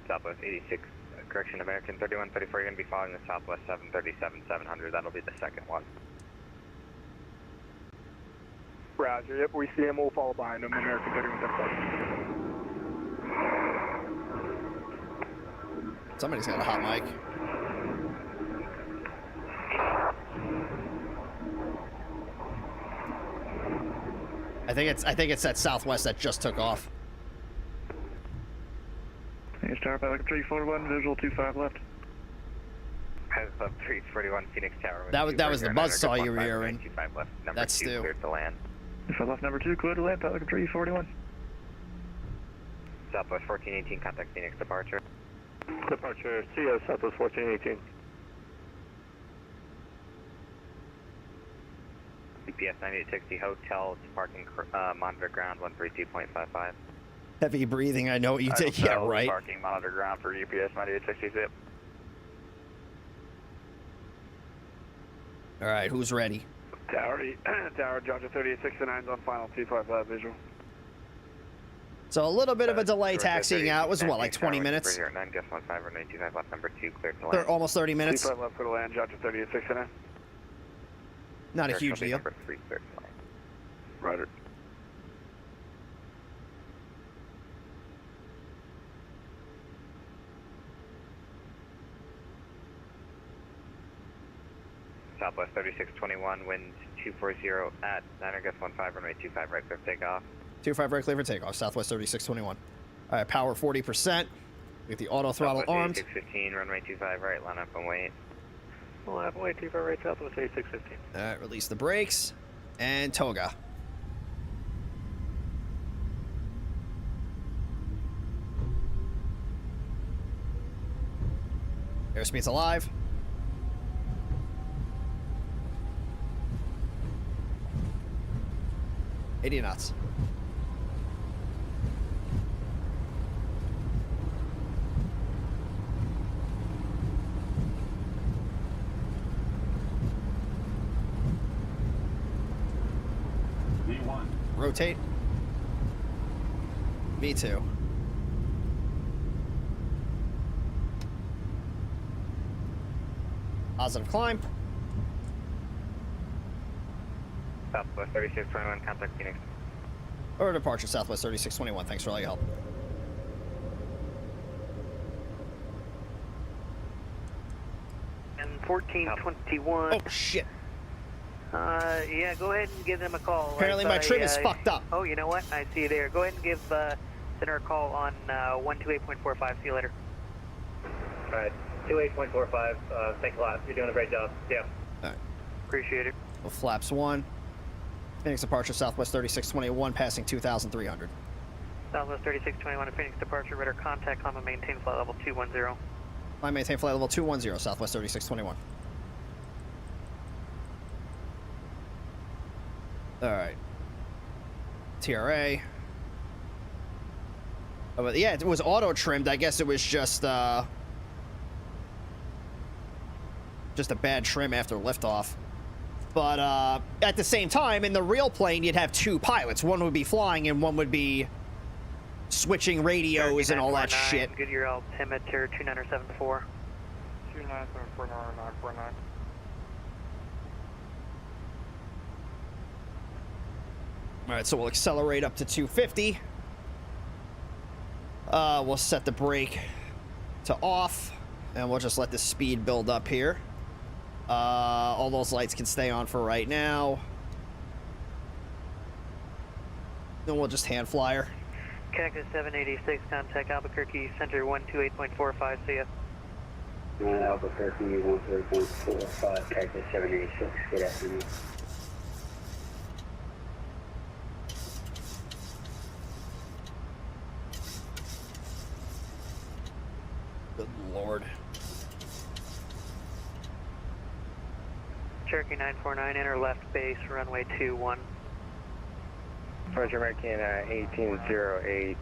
Southwest 86, correction, American 3134, you're going to be following the Southwest 737-700, that'll be the second one. Roger, yep, we see him, we'll follow behind him, American 3135. Somebody's got a hot mic. I think it's that Southwest that just took off. Hey, Tower Pilot 341, visual 25 left. Has up 341 Phoenix Tower. That was the buzzsaw you were hearing. 25 left, number That's 2 Stu. cleared to land. If I left number 2, clear to land, Pilot 341. Southwest 1418, contact Phoenix departure. Departure, CO, Southwest 1418. GPS 9860, hotel to parking, monitor ground 132.55. Heavy breathing, I know what you take. Yeah, right. Parking, monitor ground for UPS 9860, zip. All right, who's ready? Tower, Georgia 3869's on final 255 visual. So a little bit of a delay taxiing out. Was what, like 20 minutes? 9, gust 15, runway 25 left, number 2 cleared to They're land. almost 30 minutes. 25 left for the land, Georgia 3869. Not a huge deal. Number 3 cleared to land. Roger. Southwest 3621, wind 240 at 9, gust 15, runway 25 right, clear for takeoff. 25 right, clear for takeoff. Southwest 3621. All right, power 40%. Get the auto throttle armed. 8615, runway 25 right, line up and wait. Line up and wait, 25 right, Southwest 8615. All right, release the brakes and toga. Airspeed's alive. $80 knots. V1. Rotate. V2. Positive climb. Southwest 3621, contact Phoenix. Or departure, Southwest 3621. Thanks for all your help. And 1421. Oh, shit. Yeah, go ahead and give them a call. Apparently my trim is fucked up. Oh, you know what? I see you there. Go ahead and give center a call on 128.45. See you later. All right, 28.45. Thanks a lot. You're doing a great job. Yeah. All right. Appreciate it. Well, flaps 1. Phoenix departure, Southwest 3621, passing 2,300. Southwest 3621 to Phoenix departure. Radar contact. Climb and maintain flight level 210. Climb, maintain flight level 210, Southwest 3621. All right. TRA. Oh, but yeah, it was auto trimmed. I guess it was just a bad trim after liftoff. But at the same time, in the real plane, you'd have two pilots. One would be flying, and one would be switching radios and all that shit. Goodyear altimeter 2974. 29749949. All right, so we'll accelerate up to 250. We'll set the brake to off, and we'll just let the speed build up here. All those lights can stay on for right now. Then we'll just hand flyer. Cactus 786, contact Albuquerque Center 128.45, see ya. Albuquerque 128.45, Cactus 786, good afternoon. Good Lord. Cherokee 949, enter left base, runway 21. Roger, American 1808,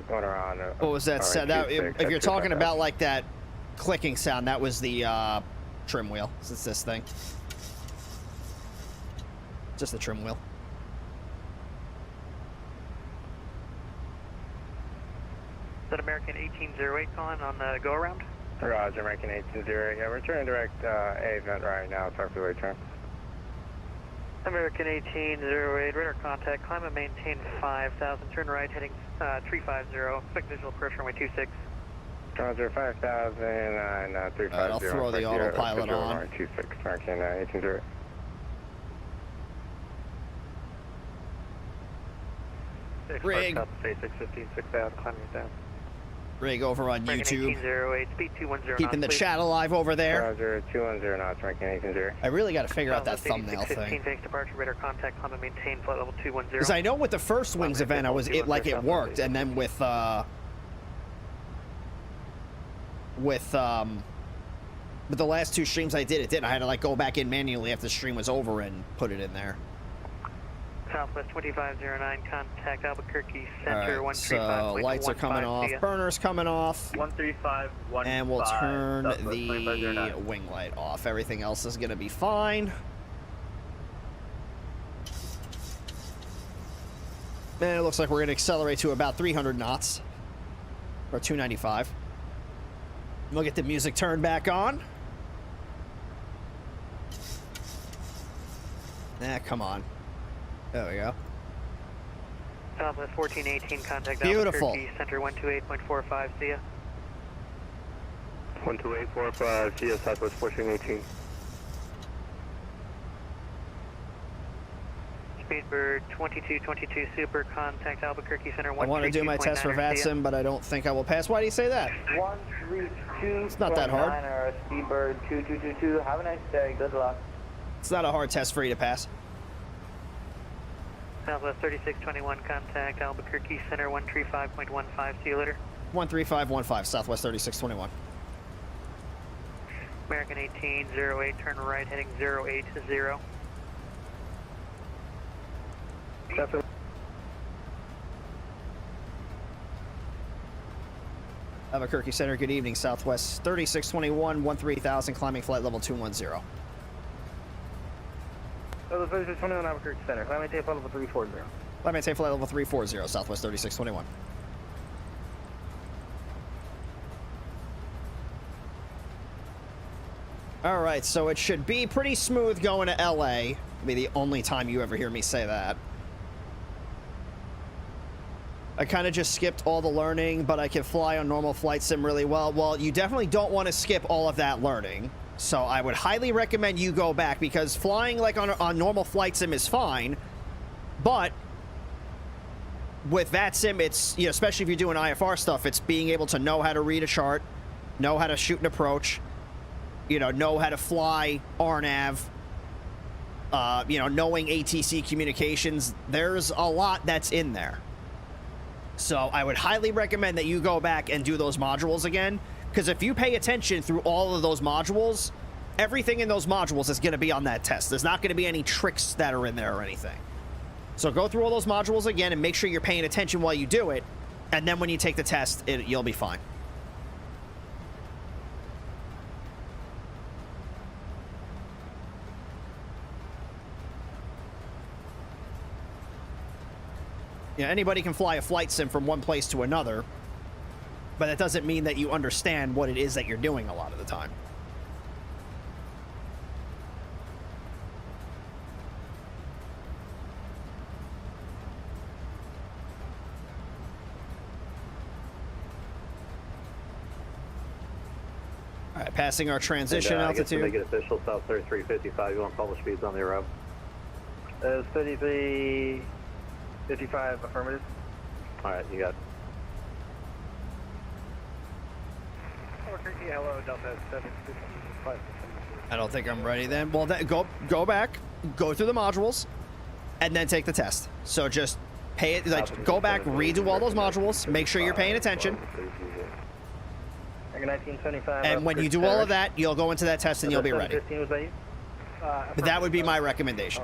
going around. What was that sound? That, if you're talking about like that clicking sound, that was the trim wheel. It's this thing. Just the trim wheel. Is that American 1808 calling on the go around? Roger, American 1808. Yeah, we're turning direct A event right now. Talk to the way turn. American 1808, radar contact, climb and maintain 5,000, turn right heading 350, expect visual approach runway 26. Roger, 5,000 and 350. Alright, I'll throw the autopilot on. 26, American 1808. Rig. Phase 615, 6,000, climbing it down. Rig over on YouTube. 1808, speed 210 Keeping knots, the chat alive over there. Roger, 210 knots, American 1808. I really got to figure out that thumbnail thing. Thanks departure, radar contact, climb and maintain flight level 210. Because I know with the first Wings event, it worked, and then with the last two streams I did, it didn't. I had to like go back in manually after the stream was over and put it in there. Southwest 2509, contact Albuquerque Center. Alright, so lights are coming off, burners coming off, 13515, and we'll turn the wing light off. Everything else is going to be fine. And it looks like we're going to accelerate to about 300 knots, or 295. We'll get the music turned back on. Come on. There we go. Southwest 1418, contact Beautiful. Albuquerque Center 128.45, see ya. 128.45, see ya, Southwest 1418. Speedbird 2222 Super, contact Albuquerque Center 132.9. I want to do my test for VATSIM, but I don't think I will pass. Why do you say that? 132. It's not that hard. Speedbird 2222. Have a nice day. Good luck. It's not a hard test for you to pass. Southwest 3621, contact Albuquerque Center 135.15, see you later. 13515, Southwest 3621. American 1808, turn right heading 080. Albuquerque Center, good evening. Southwest 3621, 13,000, climbing flight level 210. Southwest 3621, Albuquerque Center, climb maintain flight level 340. Climb maintain flight level 340, Southwest 3621. Alright, so it should be pretty smooth going to LA. It'll be the only time you ever hear me say that. I kind of just skipped all the learning, but I can fly on normal flight sim really well. Well, you definitely don't want to skip all of that learning. So I would highly recommend you go back, because flying like on normal flight sim is fine, but with VATSIM, it's, you know, especially if you're doing IFR stuff, it's being able to know how to read a chart, know how to shoot an approach, you know how to fly RNAV, you know, knowing ATC communications. There's a lot that's in there. So I would highly recommend that you go back and do those modules again, because if you pay attention through all of those modules, everything in those modules is going to be on that test. There's not going to be any tricks that are in there or anything. So go through all those modules again and make sure you're paying attention while you do it, and then when you take the test, you'll be fine. Yeah, anybody can fly a flight sim from one place to another, but that doesn't mean that you understand what it is that you're doing a lot of the time. All right, passing our transition altitude. Make it official, South 3355. You want publish speeds on the arrival? 3355, affirmative. Alright, you got it. Albuquerque, hello, Delta 755. I don't think I'm ready then. Well, go back, go through the modules, and then take the test. So just pay it, like, go back, redo all those modules, make sure you're paying attention. 1975. And when you do all of that, you'll go into that test and you'll be ready. 15, was that you? That would be my recommendation.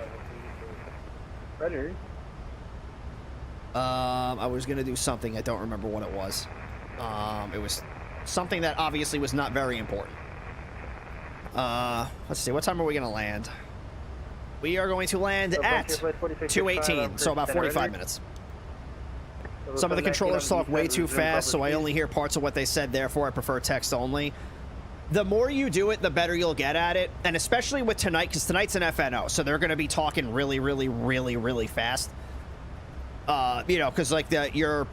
Ready. I was gonna do something, I don't remember what it was. It was something that obviously was not very important. Let's see, what time are we gonna land? We are going to land at 2:18, so about 45 minutes. Some of the controllers talk way too fast, so I only hear parts of what they said, therefore I prefer text only. The more you do it, the better you'll get at it, and especially with tonight, because tonight's an FNO, so they're going to be talking really, really, really, really fast. You know, because like your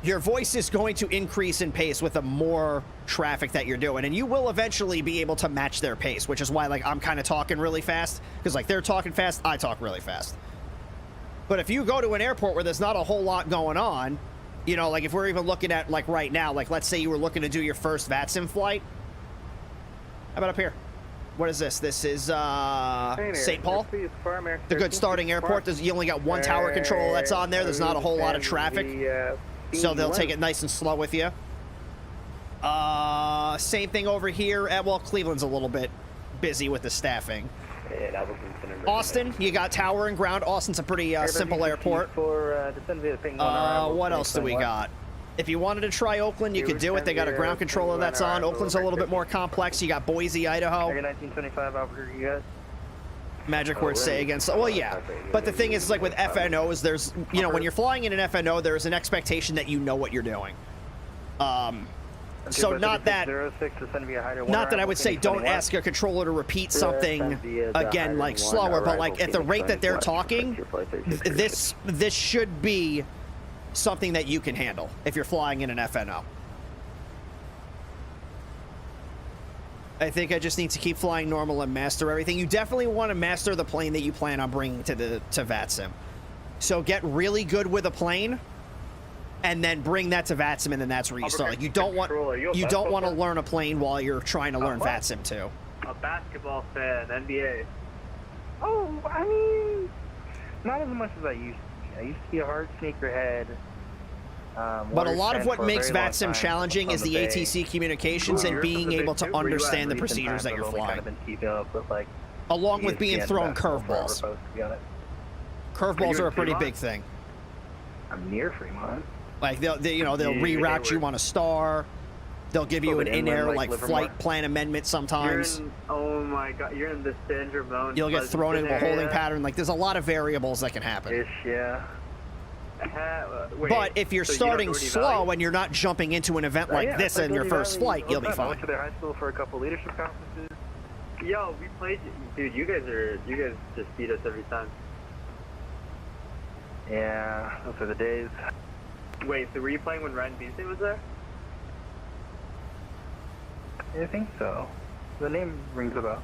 voice is going to increase in pace with the more traffic that you're doing, and you will eventually be able to match their pace, which is why like I'm kind of talking really fast, because like they're talking fast, I talk really fast. But if you go to an airport where there's not a whole lot going on, you know, like if we're even looking at like right now, like let's say you were looking to do your first VATSIM flight. How about up here? What is this? This is St. Paul, the good starting airport. You only got one tower control that's on there. There's not a whole lot of traffic, so they'll take it nice and slow with you. Same thing over here at, well, Cleveland's a little bit busy with the staffing. Austin, you got tower and ground. Austin's a pretty simple airport. What else do we got? If you wanted to try Oakland, you could do it. They got a ground controller that's on. Oakland's a little bit more complex. You got Boise, Idaho. 1925 Albuquerque, you guys. Magic word say against. Well, yeah. But the thing is, like with FNOs, there's, you know, when you're flying in an FNO, there's an expectation that you know what you're doing. So not that I would say don't ask a controller to repeat something again like slower, but like at the rate that they're talking, this should be something that you can handle if you're flying in an FNO. I think I just need to keep flying normal and master everything. You definitely want to master the plane that you plan on bringing to VATSIM. So get really good with a plane, and then bring that to VATSIM, and then that's where you start. Like you don't want to learn a plane while you're trying to learn VATSIM too. A basketball fan, NBA. Oh, I mean, not as much as I used to be. I used to be a hard sneakerhead. But a lot of what makes VATSIM challenging is the ATC communications and being able to understand the procedures that you're flying. Along with being thrown curveballs. Curveballs are a pretty big thing. I'm near Fremont. Like they'll reroute you on a star. They'll give you an in-air like flight plan amendment sometimes. Oh my God, you're in the syndrome zone. You'll get thrown into a holding pattern. Like there's a lot of variables that can happen. Yeah. But if you're starting slow and you're not jumping into an event like this in your first flight, you'll be fine. I went to their high school for a couple leadership conferences. Yo, we played, dude. You guys just beat us every time. Yeah, those are the days. Wait, so were you playing when Ryan Beasley was there? I think so. The name rings a bell.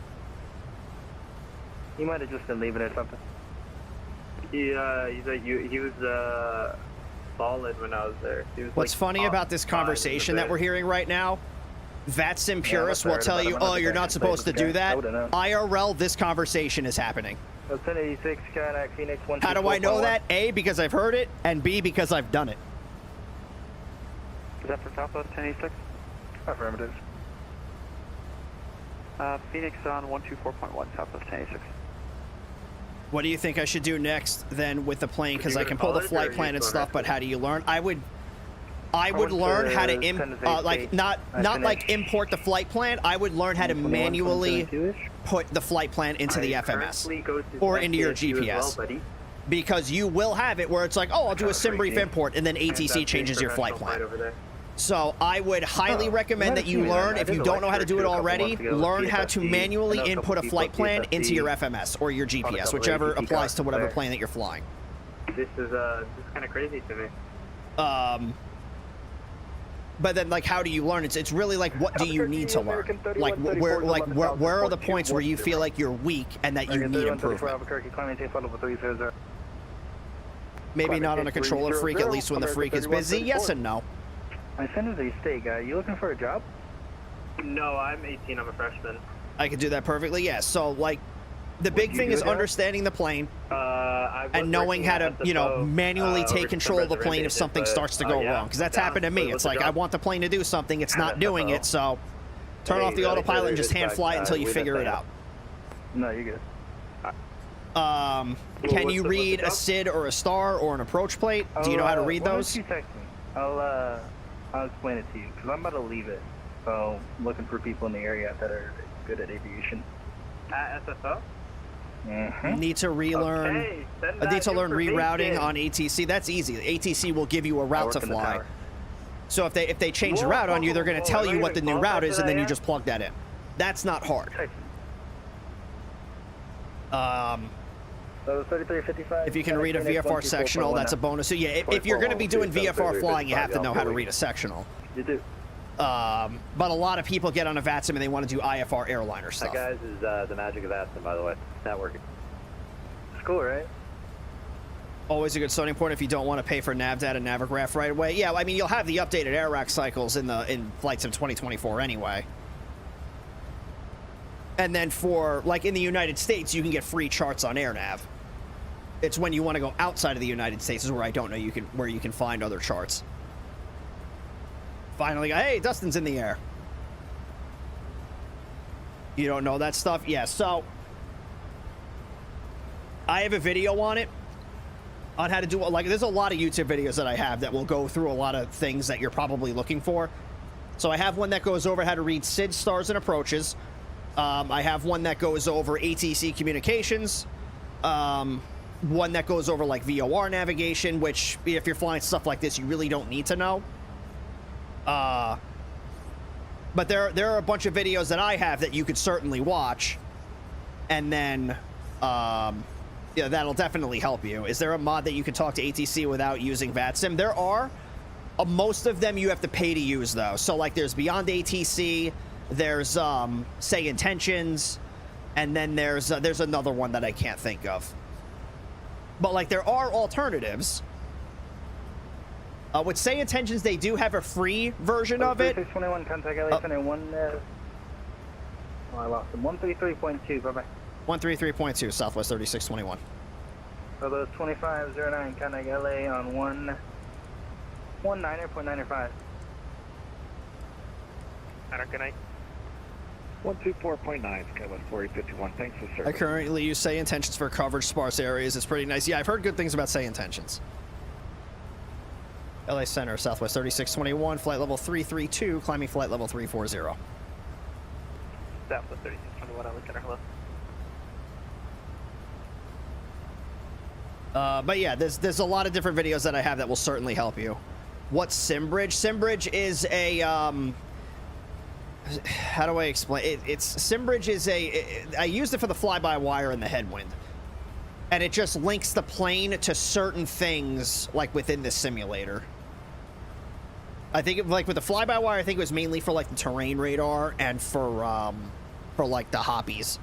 He might have just been leaving or something. He was solid when I was there. He was What's funny about this conversation that we're hearing right now? VATSIM purists will tell you, oh, you're not supposed to do that. IRL, this conversation is happening. 1086, Cadillac, Phoenix, How do I know that? A, because I've heard it, and B, because I've done it. Is that for Southwest 1086? Affirmative. Phoenix on 124.1, Southwest 1086. What do you think I should do next then with the plane? Because I can pull the flight plan and stuff, but how do you learn? I would learn how to not like import the flight plan. I would learn how to manually put the flight plan into the FMS or into your GPS, because you will have it where it's like, oh, I'll do a sim brief import, and then ATC changes your flight plan. So I would highly recommend that you learn, if you don't know how to do it already, learn how to manually input a flight plan into your FMS or your GPS, whichever applies to whatever plane that you're flying. This is kind of crazy to me. But then, like, how do you learn? It's really like, what do you need to learn? Like, where are the points where you feel like you're weak and that you need improvement? Maybe not on a controller freak, at least when the freak is busy. Yes and no. My son is a state guy. You looking for a job? No, I'm 18. I'm a freshman. I could do that perfectly, yes. So, like, the big thing is understanding the plane and knowing how to, you know, manually take control of the plane if something starts to go wrong. Because that's happened to me. It's like, I want the plane to do something, it's not doing it, so turn off the autopilot and just hand fly it until you figure it out. No, you're good. Can you read a SID or a star or an approach plate? Do you know how to read those? Why don't you text me? I'll explain it to you, because I'm about to leave it. So, I'm looking for people in the area that are good at aviation. At SFO? Mm-hmm. Need to relearn. Okay, I need to learn rerouting on ATC. That's easy. ATC will give you a route to fly. So if they change the route on you, they're going to tell you what the new route is, and then you just plug that in. That's not hard. So 3355. If you can read a VFR sectional, that's a bonus. So yeah, if you're going to be doing VFR flying, you have to know how to read a sectional. You do. But a lot of people get on a VATSIM and they want to do IFR airliner stuff. That, guys, is the magic of VATSIM, by the way. It's not working. It's cool, right? Always a good starting point if you don't want to pay for NavData and Navigraph right away. Yeah, I mean, you'll have the updated air rack cycles in Flight Sim 2024 anyway. And then for, like, in the United States, you can get free charts on AirNav. It's when you want to go outside of the United States is where I don't know where you can find other charts. Finally, hey, Dustin's in the air. You don't know that stuff? Yeah, so I have a video on it, on how to do it. Like, there's a lot of YouTube videos that I have that will go through a lot of things that you're probably looking for. So I have one that goes over how to read SID, stars, and approaches. I have one that goes over ATC communications. One that goes over, like, VOR navigation, which, if you're flying stuff like this, you really don't need to know. But there are a bunch of videos that I have that you could certainly watch, and then yeah, that'll definitely help you. Is there a mod that you can talk to ATC without using VATSIM? There are. Most of them you have to pay to use, though. So, like, there's Beyond ATC, there's Say Intentions, and then there's another one that I can't think of. But, like, there are alternatives. With Say Intentions, they do have a free version of it. 621, contact LA Center 1. Oh, I lost him. 133.2, bye-bye. 133.2, Southwest 3621. So those 2509, contact LA on 119.95. Good night. 124.9, Skywest 4051. Thanks for service. I currently use Say Intentions for coverage sparse areas. It's pretty nice. Yeah, I've heard good things about Say Intentions. LA Center, Southwest 3621, flight level 332, climbing flight level 340. Southwest 3621, LA Center, hello. But yeah, there's a lot of different videos that I have that will certainly help you. What's SimBridge? SimBridge is a how do I explain it? SimBridge is I used it for the fly-by-wire and the headwind, and it just links the plane to certain things like within the simulator. I think like with the fly-by-wire, I think it was mainly for like the terrain radar and for like the hoppies.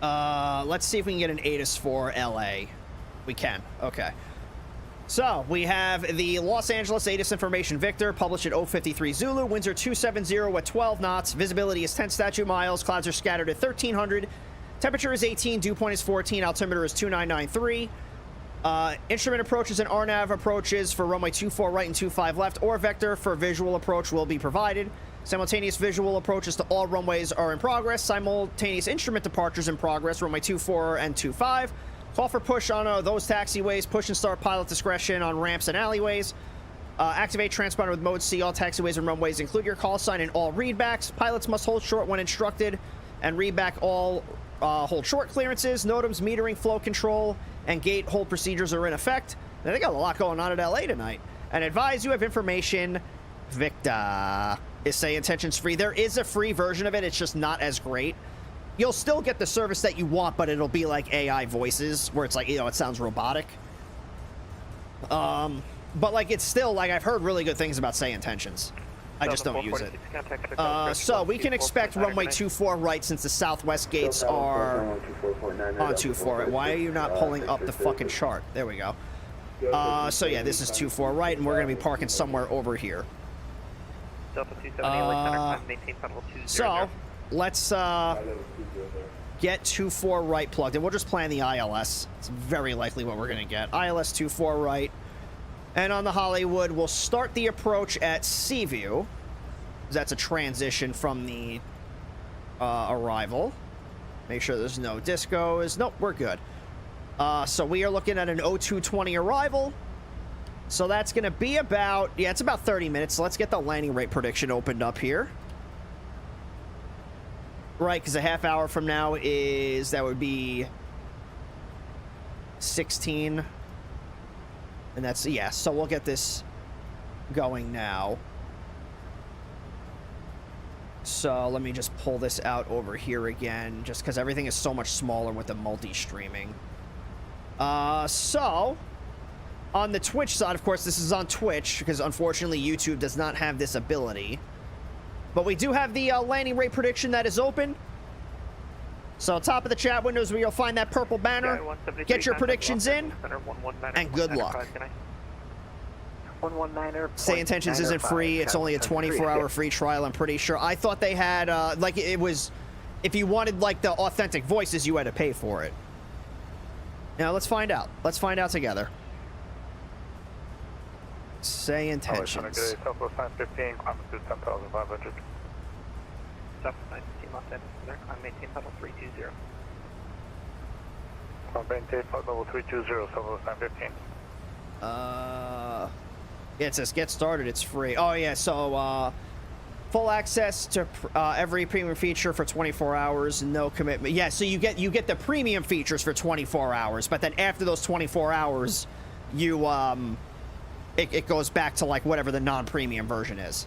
Let's see if we can get an ATIS for LA. We can. Okay. So, we have the Los Angeles ATIS information Victor, published at 053 Zulu, winds are 270 at 12 knots, visibility is 10 statute miles, clouds are scattered at 1300, temperature is 18, dew point is 14, altimeter is 2993. Instrument approaches and RNAV approaches for runway 24 right and 25 left, or Vector for visual approach will be provided. Simultaneous visual approaches to all runways are in progress. Simultaneous instrument departures in progress, runway 24 and 25. Call for push on those taxiways. Push and start pilot discretion on ramps and alleyways. Activate transponder with mode C. All taxiways and runways include your call sign and all readbacks. Pilots must hold short when instructed and read back all hold short clearances. NOTAMs, metering, flow control, and gate hold procedures are in effect. Now, they got a lot going on at LA tonight. And advise you have information. Victor is Say Intentions free. There is a free version of it. It's just not as great. You'll still get the service that you want, but it'll be like AI voices where it's like, you know, it sounds robotic. But like, it's still like, I've heard really good things about Say Intentions. I just don't use it. So we can expect runway 24 right since the southwest gates are on 24 right. Why are you not pulling up the fucking chart? There we go. So yeah, this is 24 right, and we're going to be parking somewhere over here. So let's get 24 right plugged in. We'll just plan the ILS. It's very likely what we're going to get. ILS 24 right. And on the Hollywood, we'll start the approach at Seaview. That's a transition from the arrival. Make sure there's no discos. Nope, we're good. So we are looking at an 0220 arrival. So that's going to be about, yeah, it's about 30 minutes. So let's get the landing rate prediction opened up here. Right, because a half hour from now is, that would be 16. And that's, yeah, so we'll get this going now. So let me just pull this out over here again, just because everything is so much smaller with the multi-streaming. So, on the Twitch side, of course, this is on Twitch, because unfortunately YouTube does not have this ability. But we do have the landing rate prediction that is open. So top of the chat windows where you'll find that purple banner. Get your predictions in, and good luck. Say Intentions isn't free. It's only a 24-hour free trial, I'm pretty sure. I thought they had, like, it was, if you wanted, like, the authentic voices, you had to pay for it. Now, let's find out. Let's find out together. Say Intentions. Southwest 915, climb to 10,500. Southwest 915, left end, climb maintain level 320. Climb maintain level 320, Southwest 915. Yeah, it says get started, it's free. Oh yeah, so full access to every premium feature for 24 hours, no commitment. Yeah, so you get the premium features for 24 hours, but then after those 24 hours, you it goes back to like whatever the non-premium version is.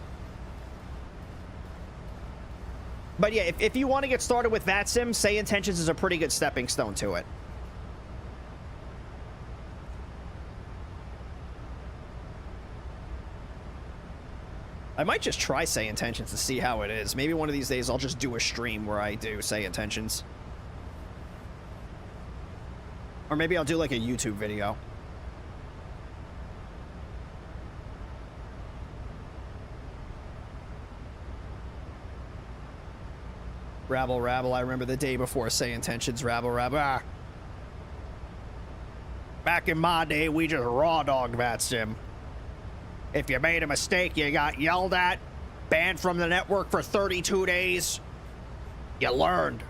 But yeah, if you want to get started with VATSIM, Say Intentions is a pretty good stepping stone to it. I might just try Say Intentions to see how it is. Maybe one of these days I'll just do a stream where I do Say Intentions. Or maybe I'll do like a YouTube video. Rabble, rabble, I remember the day before Say Intentions, rabble, rabble. Ah. Back in my day, we just raw dogged VATSIM. If you made a mistake, you got yelled at, banned from the network for 32 days. You learned.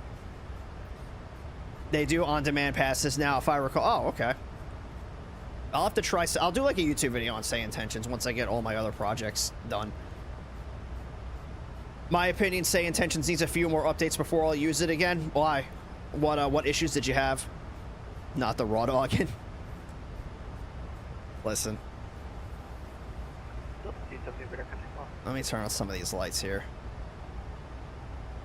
They do on-demand passes now, if I recall. Oh, okay. I'll have to try. I'll do like a YouTube video on Say Intentions once I get all my other projects done. My opinion, Say Intentions needs a few more updates before I'll use it again. Why? What issues did you have? Not the raw dogging. Listen. Let me turn on some of these lights here.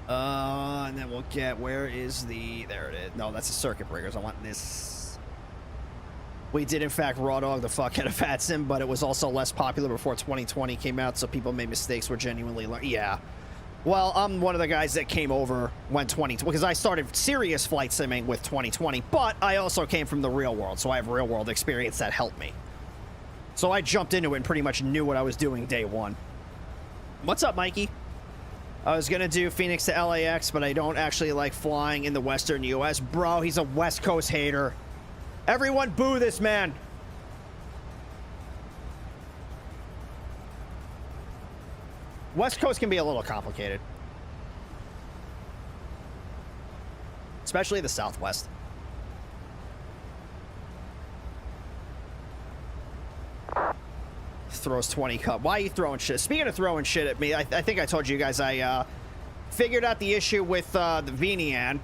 And then we'll get, where is the, there it is. No, that's the circuit breakers. I want this. We did, in fact, raw dog the fuck out of VATSIM, but it was also less popular before 2020 came out, so people made mistakes were genuinely, yeah. Well, I'm one of the guys that came over when 2020, because I started serious flight simming with 2020, but I also came from the real world, so I have real world experience that helped me. So I jumped into it and pretty much knew what I was doing day one. What's up, Mikey? I was gonna do Phoenix to LAX, but I don't actually like flying in the Western US. Bro, he's a West Coast hater. Everyone boo this man. West Coast can be a little complicated. Especially the Southwest. Throws 20 cup. Why are you throwing shit? Speaking of throwing shit at me, I think I told you guys I figured out the issue with the VTUBER,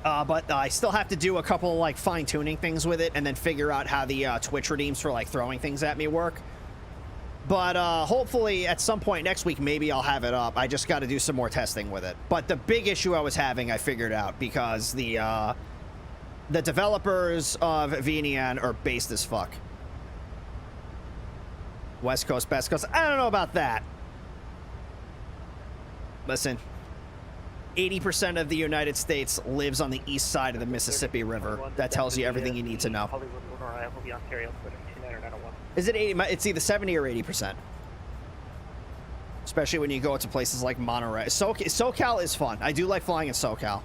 but I still have to do a couple like fine-tuning things with it and then figure out how the Twitch redeems for like throwing things at me work. But hopefully at some point next week, maybe I'll have it up. I just got to do some more testing with it. But the big issue I was having, I figured out because the developers of VTUBER are based as fuck. West Coast, Best Coast. I don't know about that. Listen, 80% of the United States lives on the east side of the Mississippi River. That tells you everything you need to know. Hollywood arrival, the Ontario, 29901. Is it 80? It's either 70 or 80%. Especially when you go to places like Monterey. SoCal is fun. I do like flying in SoCal.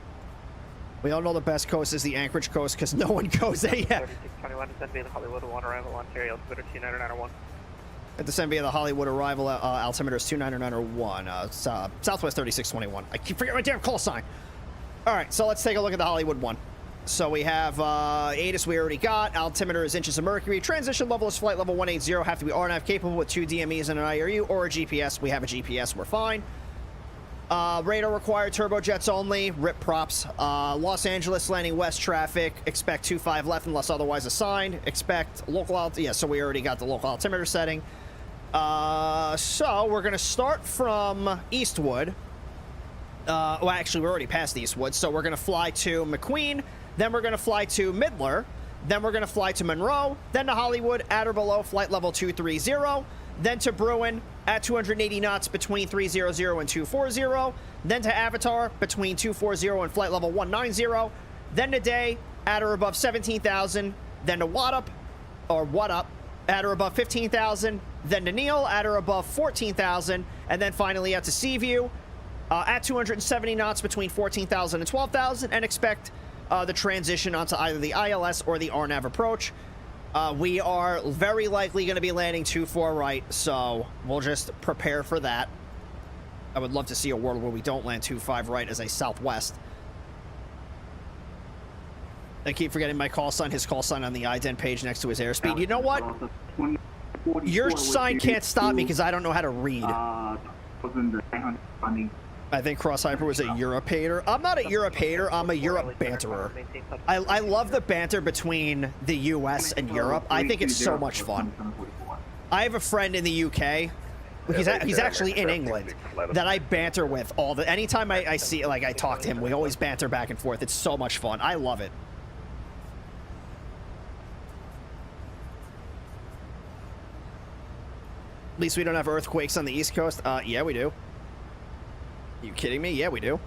We all know the best coast is the Anchorage coast because no one goes there yet. 3621, descend via the Hollywood One arrival, Ontario, altimeter 29901. At descend via the Hollywood arrival, altimeter is 29901. Southwest 3621. I keep forgetting my damn call sign. All right, so let's take a look at the Hollywood one. So we have ATIS we already got. Altimeter is inches of mercury. Transition level is flight level 180. Have to be RNAV capable with 2 DMEs and an IRU or a GPS. We have a GPS. We're fine. Radar required. Turbojets only. Rip props. Los Angeles landing west traffic. Expect 25 left unless otherwise assigned. Expect local altimeter. Yeah, so we already got the local altimeter setting. So we're going to start from Eastwood. Well, actually, we're already past Eastwood. So we're going to fly to McQueen. Then we're going to fly to Midler. Then we're going to fly to Monroe. Then to Hollywood, at or below flight level 230. Then to Bruin at 280 knots between 300 and 240. Then to Avatar between 240 and flight level 190. Then to Day at or above 17,000. Then to Wadup, at or above 15,000. Then to Neil at or above 14,000. And then finally out to Seaview at 270 knots between 14,000 and 12,000. And expect the transition onto either the ILS or the RNAV approach. We are very likely going to be landing 24 right, so we'll just prepare for that. I would love to see a world where we don't land 25 right as a Southwest. I keep forgetting my call sign, his call sign on the ident page next to his airspeed. You know what? Your sign can't stop me because I don't know how to read. I think Cross Hyper was a Europe hater. I'm not a Europe hater. I'm a Europe banterer. I love the banter between the US and Europe. I think it's so much fun. I have a friend in the UK. He's actually in England that I banter with all the. Anytime I see, like, I talk to him, we always banter back and forth. It's so much fun. I love it. At least we don't have earthquakes on the East Coast. Yeah, we do. You kidding me? Yeah, we do.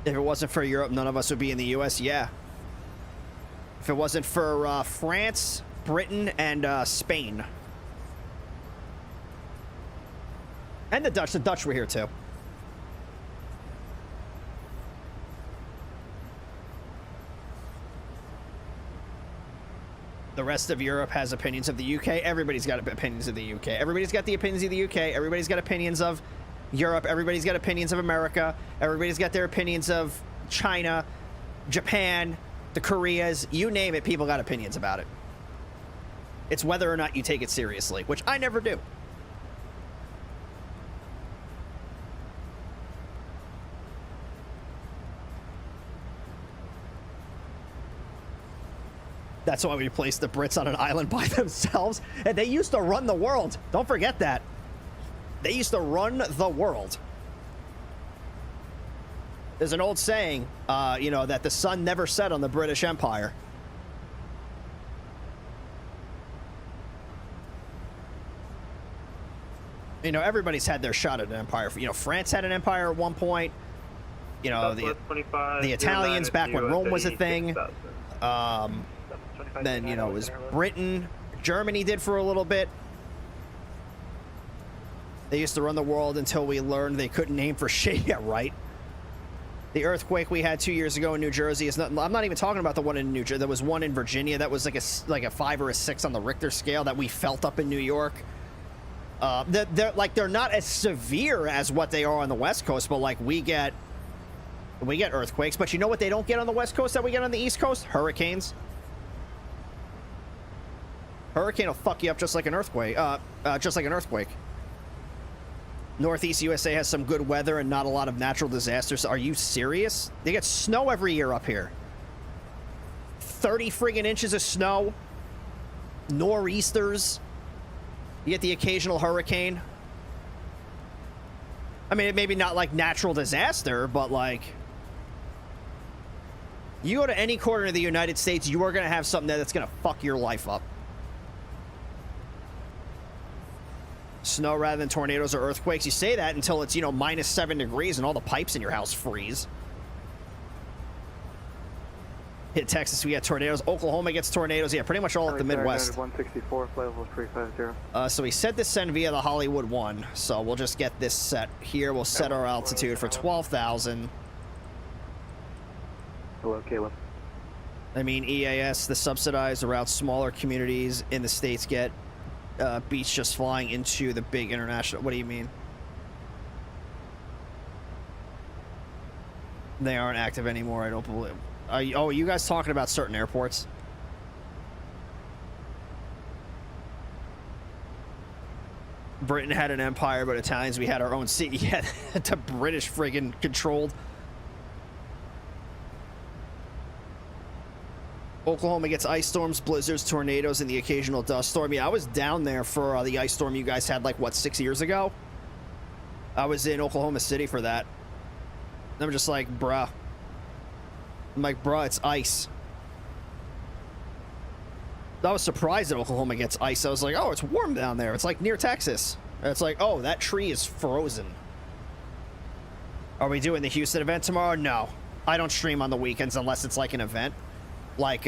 If it wasn't for Europe, none of us would be in the U.S. Yeah. If it wasn't for France, Britain, and Spain. And the Dutch. The Dutch were here, too. The rest of Europe has opinions of the UK. Everybody's got opinions of the UK. Everybody's got the opinions of the UK. Everybody's got opinions of Europe. Everybody's got opinions of America. Everybody's got their opinions of China, Japan, the Koreas. You name it, people got opinions about it. It's whether or not you take it seriously, which I never do. That's why we placed the Brits on an island by themselves. And they used to run the world. Don't forget that. They used to run the world. There's an old saying, you know, that the sun never set on the British Empire. You know, everybody's had their shot at an empire. You know, France had an empire at one point. You know, the Italians back when Rome was a thing. Then, you know, it was Britain. Germany did for a little bit. They used to run the world until we learned they couldn't aim for shit yet, right? The earthquake we had 2 years ago in New Jersey is not. I'm not even talking about the one in New Jersey. There was one in Virginia that was like a 5 or a 6 on the Richter scale that we felt up in New York. They're not as severe as what they are on the West Coast, but like we get earthquakes. But you know what they don't get on the West Coast that we get on the East Coast? Hurricanes. Hurricane will fuck you up just like an earthquake. Northeast USA has some good weather and not a lot of natural disasters. Are you serious? They get snow every year up here. 30 friggin' inches of snow. Nor'easters. You get the occasional hurricane. I mean, maybe not like natural disaster, but like... You go to any corner of the United States, you are going to have something that's going to fuck your life up. snow rather than tornadoes or earthquakes. You say that until it's, you know, -7 degrees and all the pipes in your house freeze. Hit Texas, we got tornadoes. Oklahoma gets tornadoes. Yeah, pretty much all of the Midwest. 164, flight level 350. So we set this send via the Hollywood 1. So we'll just get this set here. We'll set our altitude for 12,000. Hello, Caleb. I mean, EAS, the subsidized around smaller communities in the states get beats just flying into the big international. What do you mean? They aren't active anymore, I don't believe. Oh, are you guys talking about certain airports? Britain had an empire, but Italians, we had our own city. Yeah, the British friggin' controlled. Oklahoma gets ice storms, blizzards, tornadoes, and the occasional dust storm. Yeah, I was down there for the ice storm you guys had, like, what, 6 years ago? I was in Oklahoma City for that. I'm just like, bruh. I'm like, bruh, it's ice. I was surprised that Oklahoma gets ice. I was like, oh, it's warm down there. It's like near Texas. And it's like, oh, that tree is frozen. Are we doing the Houston event tomorrow? No. I don't stream on the weekends unless it's like an event. Like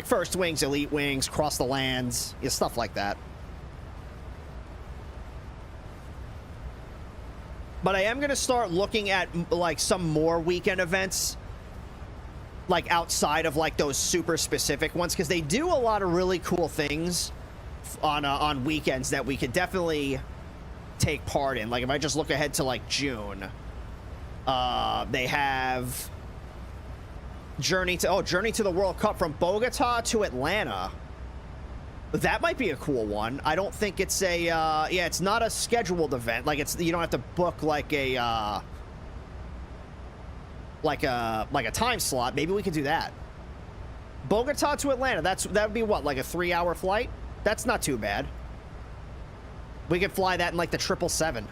First Wings, Elite Wings, Cross the Lands, yeah, stuff like that. But I am going to start looking at, like, some more weekend events, like, outside of, like, those super specific ones, because they do a lot of really cool things on weekends that we could definitely take part in. Like, if I just look ahead to, like, June, they have Journey to the World Cup from Bogota to Atlanta. That might be a cool one. I don't think it's a, yeah, it's not a scheduled event. Like, it's, you don't have to book, like, a time slot. Maybe we could do that. Bogota to Atlanta. That would be what, like a 3-hour flight? That's not too bad. We could fly that in, like, the 777.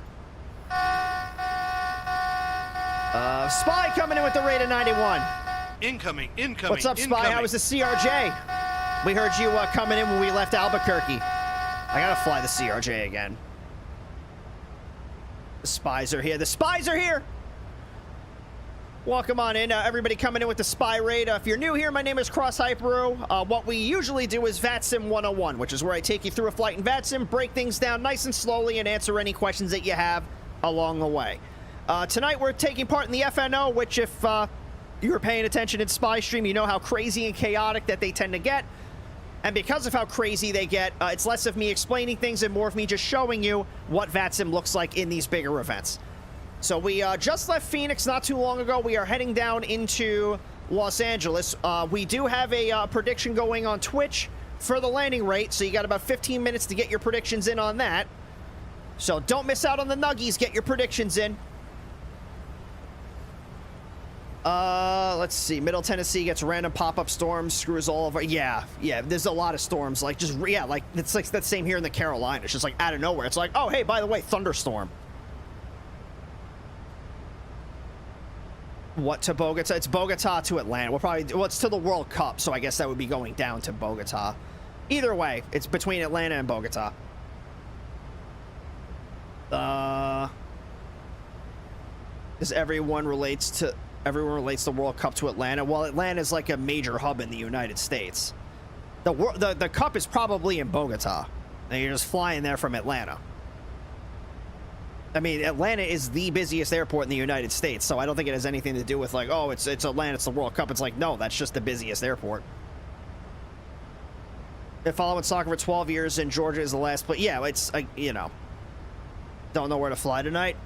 Spy coming in with the rate of 91. Incoming. What's up, Spy? How was the CRJ? We heard you coming in when we left Albuquerque. I gotta fly the CRJ again. The spies are here. The spies are here! Welcome on in. Everybody coming in with the spy raid. If you're new here, my name is Cross Hyperu. What we usually do is VATSIM 101, which is where I take you through a flight in VATSIM, break things down nice and slowly, and answer any questions that you have along the way. Tonight, we're taking part in the FNO, which if you were paying attention in Spy Stream, you know how crazy and chaotic that they tend to get. And because of how crazy they get, it's less of me explaining things and more of me just showing you what VATSIM looks like in these bigger events. So we just left Phoenix not too long ago. We are heading down into Los Angeles. We do have a prediction going on Twitch for the landing rate, so you got about 15 minutes to get your predictions in on that. So don't miss out on the nuggies. Get your predictions in. Let's see. Middle Tennessee gets random pop-up storms, screws all of our... Yeah, there's a lot of storms. Like, just, yeah, like, it's like that same here in the Carolinas. It's just like out of nowhere. It's like, oh, hey, by the way, thunderstorm. What to Bogota? It's Bogota to Atlanta. Well, it's to the World Cup, so I guess that would be going down to Bogota. Either way, it's between Atlanta and Bogota. Because everyone relates the World Cup to Atlanta. Well, Atlanta is like a major hub in the United States. The Cup is probably in Bogota, and you're just flying there from Atlanta. I mean, Atlanta is the busiest airport in the United States, so I don't think it has anything to do with, like, oh, it's Atlanta, it's the World Cup. It's like, no, that's just the busiest airport. Been following soccer for 12 years, and Georgia is the last place. Yeah, it's, you know, don't know where to fly tonight.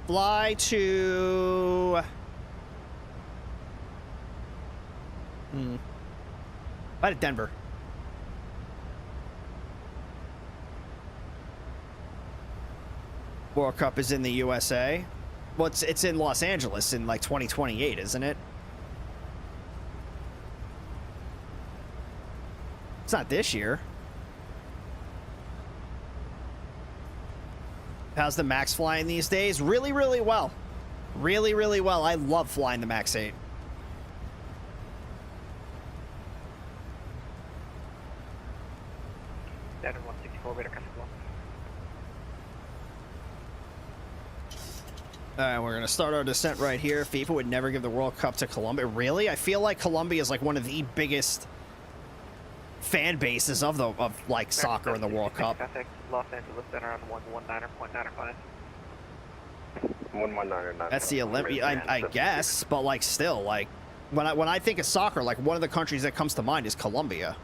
Fly to... Fly to Denver. World Cup is in the USA. Well, it's in Los Angeles in, like, 2028, isn't it? It's not this year. How's the Max flying these days? Really, really well. Really, really well. I love flying the Max 8. Standard 164, radar contact lost. Alright, we're gonna start our descent right here. FIFA would never give the World Cup to Colombia. Really? I feel like Colombia is like one of the biggest fan bases of like soccer in the World Cup. Contact Los Angeles Center on 119.95. 119.95. That's the Olympia, I guess, but like still, like when I think of soccer, like one of the countries that comes to mind is Colombia.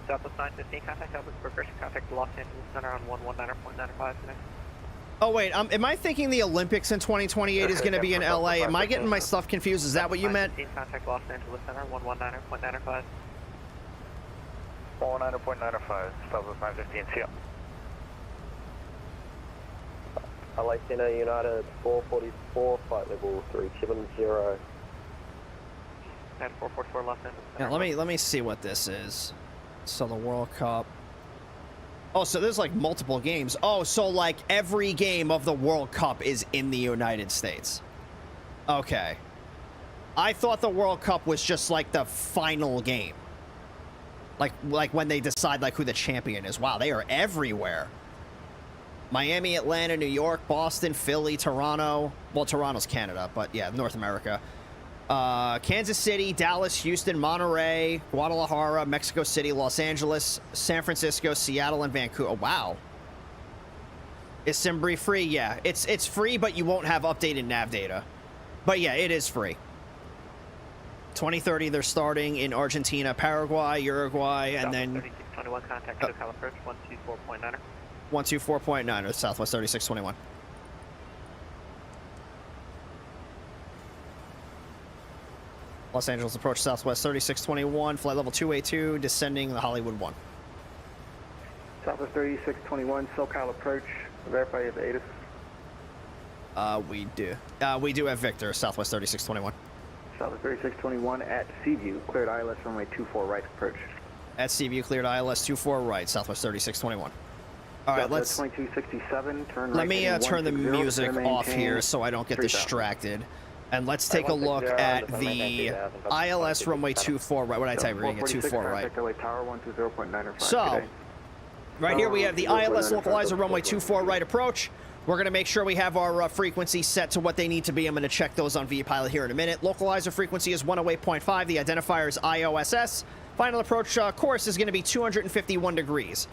Southwest 915, contact Elvis Progression, contact Los Angeles Center on 119.95 today. Oh wait, am I thinking the Olympics in 2028 is going to be in LA? Am I getting my stuff confused? Is that what you meant? Contact Los Angeles Center, 119.95. 119.95, Southwest 915, see ya. LA Center United 444, flight level 370. And 444 Los Angeles Yeah, let me see what this is. So the World Cup. Oh, so there's like multiple games. Oh, so like every game of the World Cup is in the United States. Okay. I thought the World Cup was just like the final game. Like when they decide like who the champion is. Wow, they are everywhere. Miami, Atlanta, New York, Boston, Philly, Toronto. Well, Toronto's Canada, but yeah, North America. Kansas City, Dallas, Houston, Monterey, Guadalajara, Mexico City, Los Angeles, San Francisco, Seattle, and Vancouver. Oh, wow. Is Simbri free? Yeah, it's free, but you won't have updated nav data. But yeah, it is free. 2030, they're starting in Argentina, Paraguay, Uruguay, and then 3621, contact SoCal approach 124.9er. 124.9 or Southwest 3621. Los Angeles approach Southwest 3621, flight level 282, descending the Hollywood 1. Southwest 3621, SoCal approach. Verify you have ATIS. We do. We do have Victor, Southwest 3621. Southwest 3621 at Seaview, cleared ILS runway 24 right approach. At Seaview, cleared ILS 24 right, Southwest 3621. All right, let's. 2267, turn right. Let me turn the music off here so I don't get distracted. And let's take a look at the ILS runway 24 right. What did I type? We're going to get 24 right. So, right here we have the ILS localizer runway 24 right approach. We're going to make sure we have our frequency set to what they need to be. I'm going to check those on VPilot here in a minute. Localizer frequency is 108.5. The identifier is IOSS. Final approach course is going to be 251 degrees.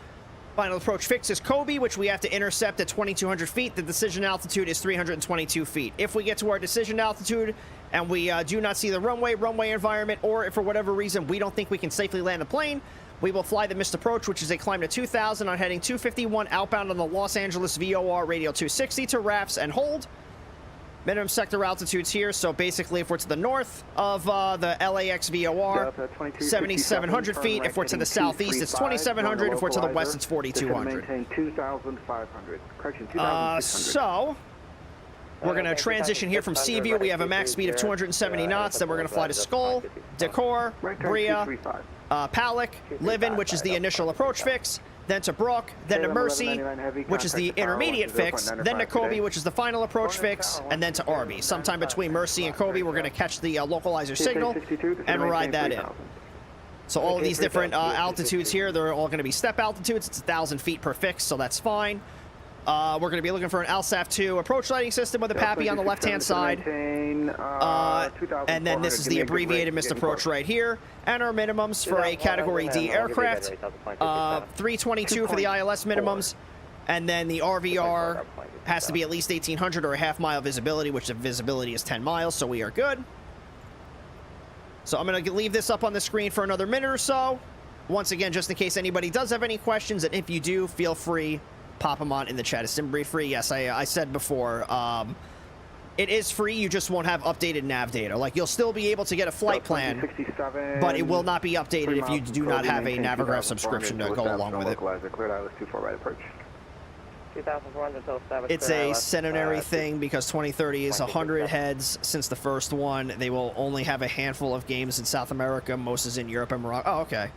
Final approach fix is Kobe, which we have to intercept at 2,200 feet. The decision altitude is 322 feet. If we get to our decision altitude and we do not see the runway environment, or if for whatever reason we don't think we can safely land a plane, we will fly the missed approach, which is a climb to 2,000 on heading 251 outbound on the Los Angeles VOR radial 260 to RAFs and hold. Minimum sector altitudes here, so basically if we're to the north of the LAX VOR, 7,700 feet. If we're to the southeast, it's 2,700. If we're to the west, it's 4,200. Maintain 2,500. Correction, 2,600. So, we're going to transition here from Seaview. We have a max speed of 270 knots. Then we're going to fly to Skull, Decorah, Bria, Palak, Livin, which is the initial approach fix. Then to Brook, then to Mercy, which is the intermediate fix, then to Kobe, which is the final approach fix, and then to Arby. Sometime between Mercy and Kobe, we're going to catch the localizer signal and ride that in. So all of these different altitudes here, they're all going to be step altitudes. It's 1,000 feet per fix, so that's fine. We're going to be looking for an LSAF-2 approach lighting system with a PAPI on the left-hand side. And then this is the abbreviated missed approach right here. And our minimums for a Category D aircraft. 322 for the ILS minimums. And then the RVR has to be at least 1,800 or a half-mile visibility, which the visibility is 10 miles, so we are good. So I'm going to leave this up on the screen for another minute or so. Once again, just in case anybody does have any questions, and if you do, feel free, pop them on in the chat. Is SimBrief free? Yes, I said before. It is free. You just won't have updated nav data. Like, you'll still be able to get a flight plan, but it will not be updated if you do not have a Navigraph subscription to go along with it. Cleared ILS 24 right approach. 2004 It's a centenary thing because 2030 is 100 heads since the first one. They will only have a handful of games in South America. Most is in Europe and Morocco. Oh, okay.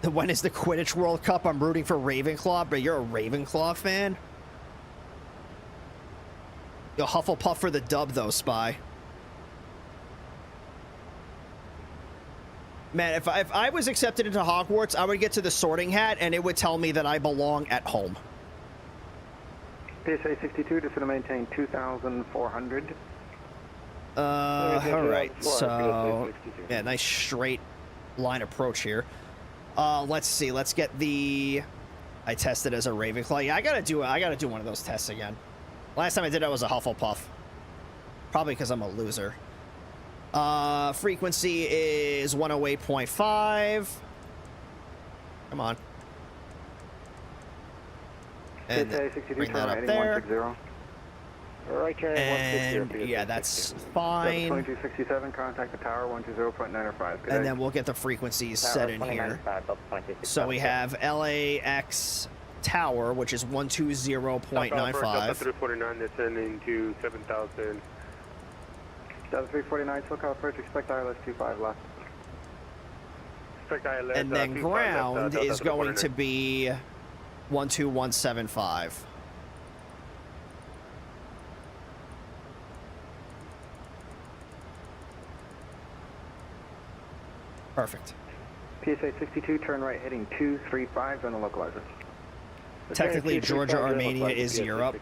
When is the Quidditch World Cup? I'm rooting for Ravenclaw, but you're a Ravenclaw fan? Yo, Hufflepuff for the dub, though, Spy. Man, if I was accepted into Hogwarts, I would get to the Sorting Hat, and it would tell me that I belong at home. PSA 62, just going to maintain 2,400. Alright, so... Yeah, nice straight line approach here. Let's see. Let's get the... I tested as a Ravenclaw. Yeah, I gotta do one of those tests again. Last time I did it was a Hufflepuff. Probably because I'm a loser. Frequency is 108.5. Come on. And bring that up there. Right turn and yeah, that's fine. 2267, contact the tower 120.905. And then we'll get the frequencies set in here. So we have LAX tower, which is 120.95. 349 descending to 7,000. Delta 349, SoCal approach, expect ILS 25 left. Expect ILS, and then ground is going to be 12175. Perfect. PSA 62, turn right heading 235 on the localizer. Technically, Georgia, Armenia is Europe.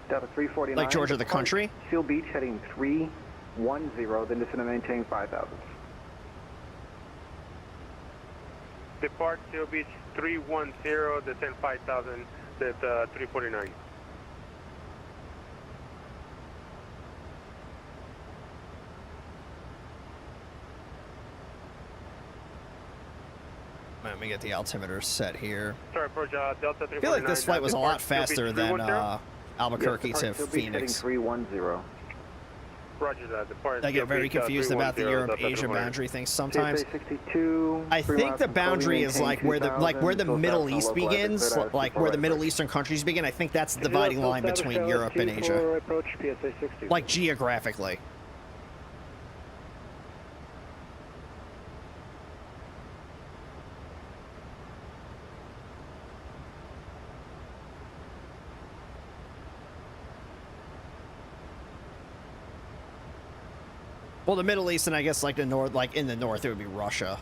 Delta 349. Like Georgia, the country? Seal Beach heading 310, then descend and maintain 5,000. Depart Seal Beach 310, descend 5,000, that's 349. Let me get the altimeter set here. Sorry, Delta 349. I feel like this flight was a lot faster than Albuquerque to Phoenix. 310. Roger that. Depart I get very confused about the Europe-Asia boundary thing sometimes. 62, I think the boundary is like where the Middle East begins, like where the Middle Eastern countries begin. I think that's the dividing line between Europe and Asia. Like geographically. Well, the Middle East and I guess like the north, like in the north, it would be Russia.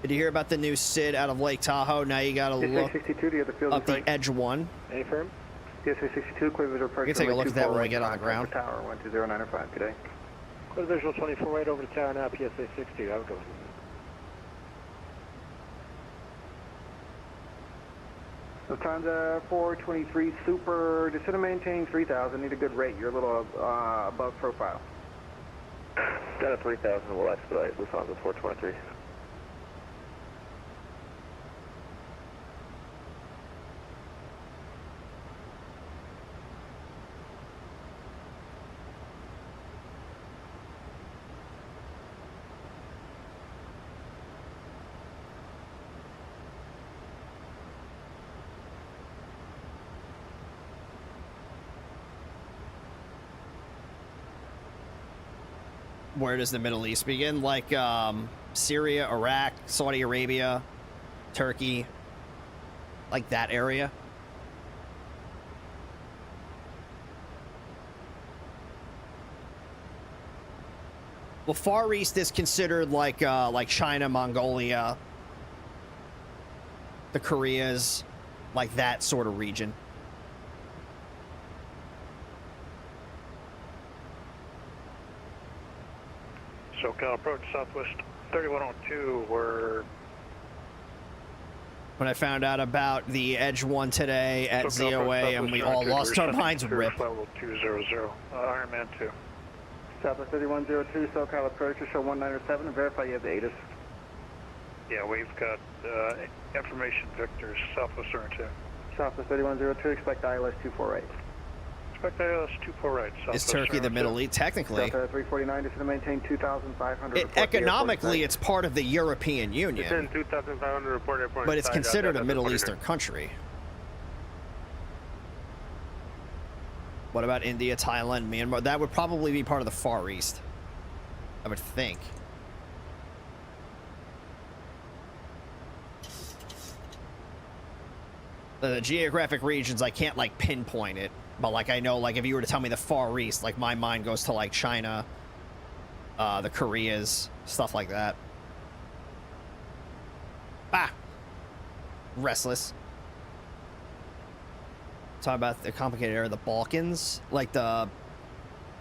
Did you hear about the new SID out of Lake Tahoe? Now you gotta look up the Edge 1. Any firm? PSA 62, clear visual approach. We can take a look at that when we get on the ground. Tower 120.905 today. Clear visual 24 right over the tower now, PSA 62. Have a good one. Lufthansa 423 Super, descend and maintain 3,000. Need a good rate. You're a little above profile. Down at 3,000, we'll expedite Lufthansa 423. Where does the Middle East begin? Like Syria, Iraq, Saudi Arabia, Turkey, like that area. Well, Far East is considered like China, Mongolia, the Koreas, like that sort of region. SoCal approach Southwest 3102, we're... When I found out about the Edge 1 today at ZOA and we all lost our minds, rip. Level 200, Ironman 2. Southwest 3102, SoCal approach, show 197, and verify you have the ATIS. Yeah, we've got information Victor, Southwest 32. Southwest 3102, expect ILS 24 right. Expect ILS 24 right. Is Turkey the Middle East? Technically. Delta 349 is to maintain 2,500. Economically, it's part of the European Union. It's in 2,500 report airport. But it's considered a Middle Eastern country. What about India, Thailand, Myanmar? That would probably be part of the Far East, I would think. The geographic regions, I can't, like, pinpoint it. But, like, I know, like, if you were to tell me the Far East, like, my mind goes to, like, China, the Koreas, stuff like that. Ah! Restless. Talk about the complicated area of the Balkans. Like, the...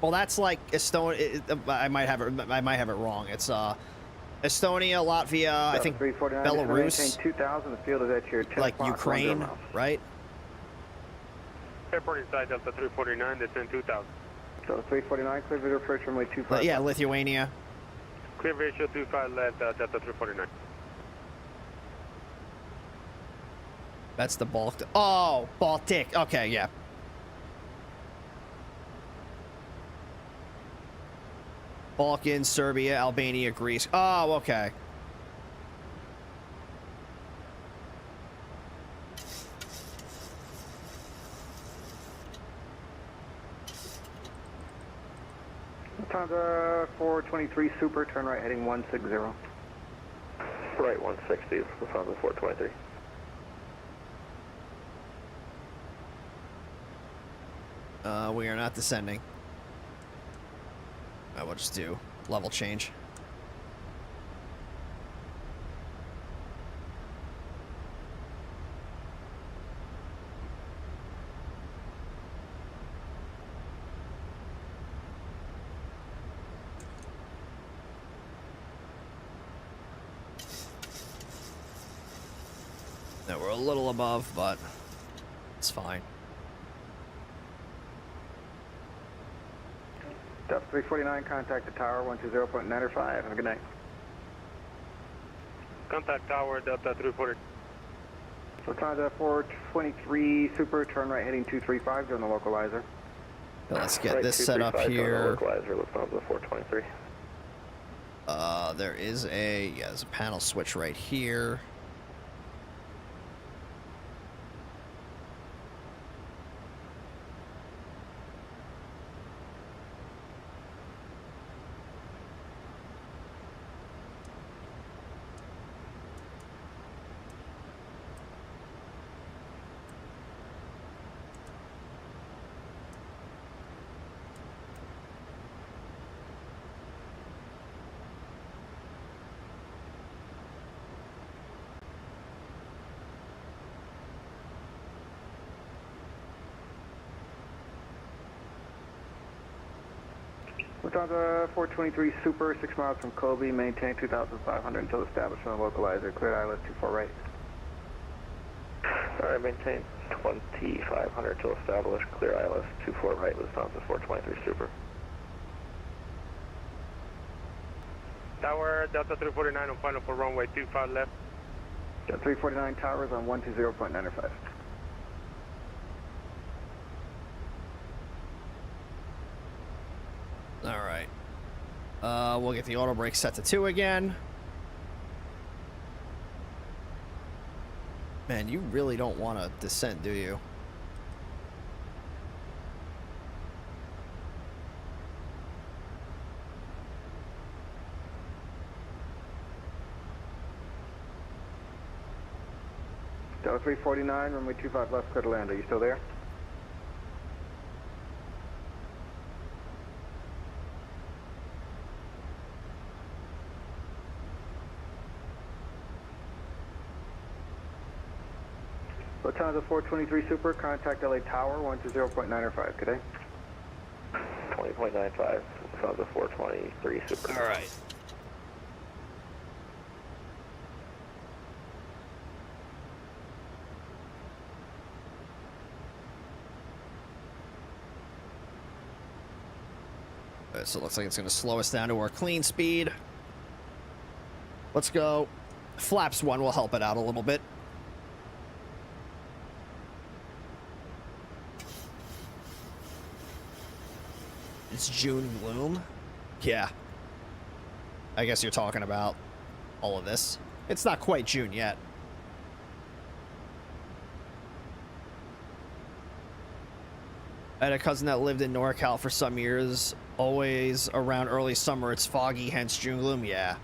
Well, that's, like, Estonia... I might have it wrong. It's, Estonia, Latvia, I think Belarus, 2,000. The field is at your 10 like Ukraine, right? Airport inside Delta 349, that's in 2,000. So 349, clear visual approach runway 25. Yeah, Lithuania. Clear ratio 25 left, Delta 349. That's the Baltic. Oh, Baltic. Okay, yeah. Balkans, Serbia, Albania, Greece. Oh, okay. Lufthansa 423 Super, turn right heading 160. Right 160, Lufthansa 423. We are not descending. I will just do level change. Now we're a little above, but it's fine. Delta 349, contact the tower 120.95. Have a good night. Contact tower Delta 340. Lufthansa 423 Super, turn right heading 235 on the localizer. Let's get this set up here. Localizer, Lufthansa 423. There's a panel switch right here. Lufthansa 423 Super, 6 miles from Kobe, maintain 2,500 until established on the localizer. Clear ILS 24 right. Alright, maintain 2,500 until established. Clear ILS 24 right, Lufthansa 423 Super. Tower Delta 349 on final for runway 25 left. Delta 349 towers on 120.95. All right. We'll get the auto brake set to 2 again. Man, you really don't want to descend, do you? Delta 349, runway 25 left, clear to land. Are you still there? Lufthansa 423 Super, contact LA Tower 120.95. Good day. 20.95, Lufthansa 423 Super. All right. So it looks like it's going to slow us down to our clean speed. Let's go. Flaps 1 will help it out a little bit. It's June gloom? Yeah. I guess you're talking about all of this. It's not quite June yet. I had a cousin that lived in NorCal for some years. Always around early summer, it's foggy, hence June gloom. Yeah.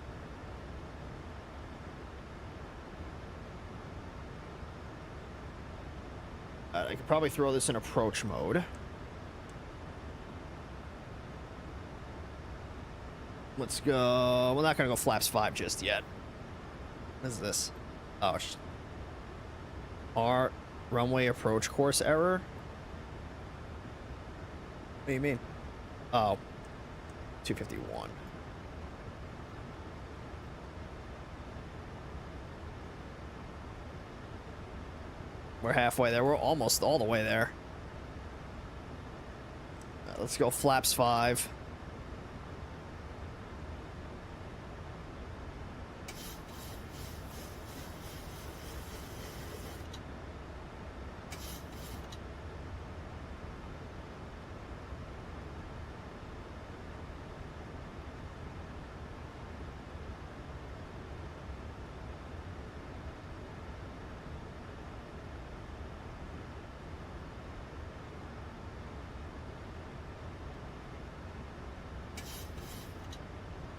I could probably throw this in approach mode. Let's go. We're not going to go flaps 5 just yet. What is this? Oh, our runway approach course error? What do you mean? Oh, 251. We're halfway there. We're almost all the way there. Let's go flaps 5.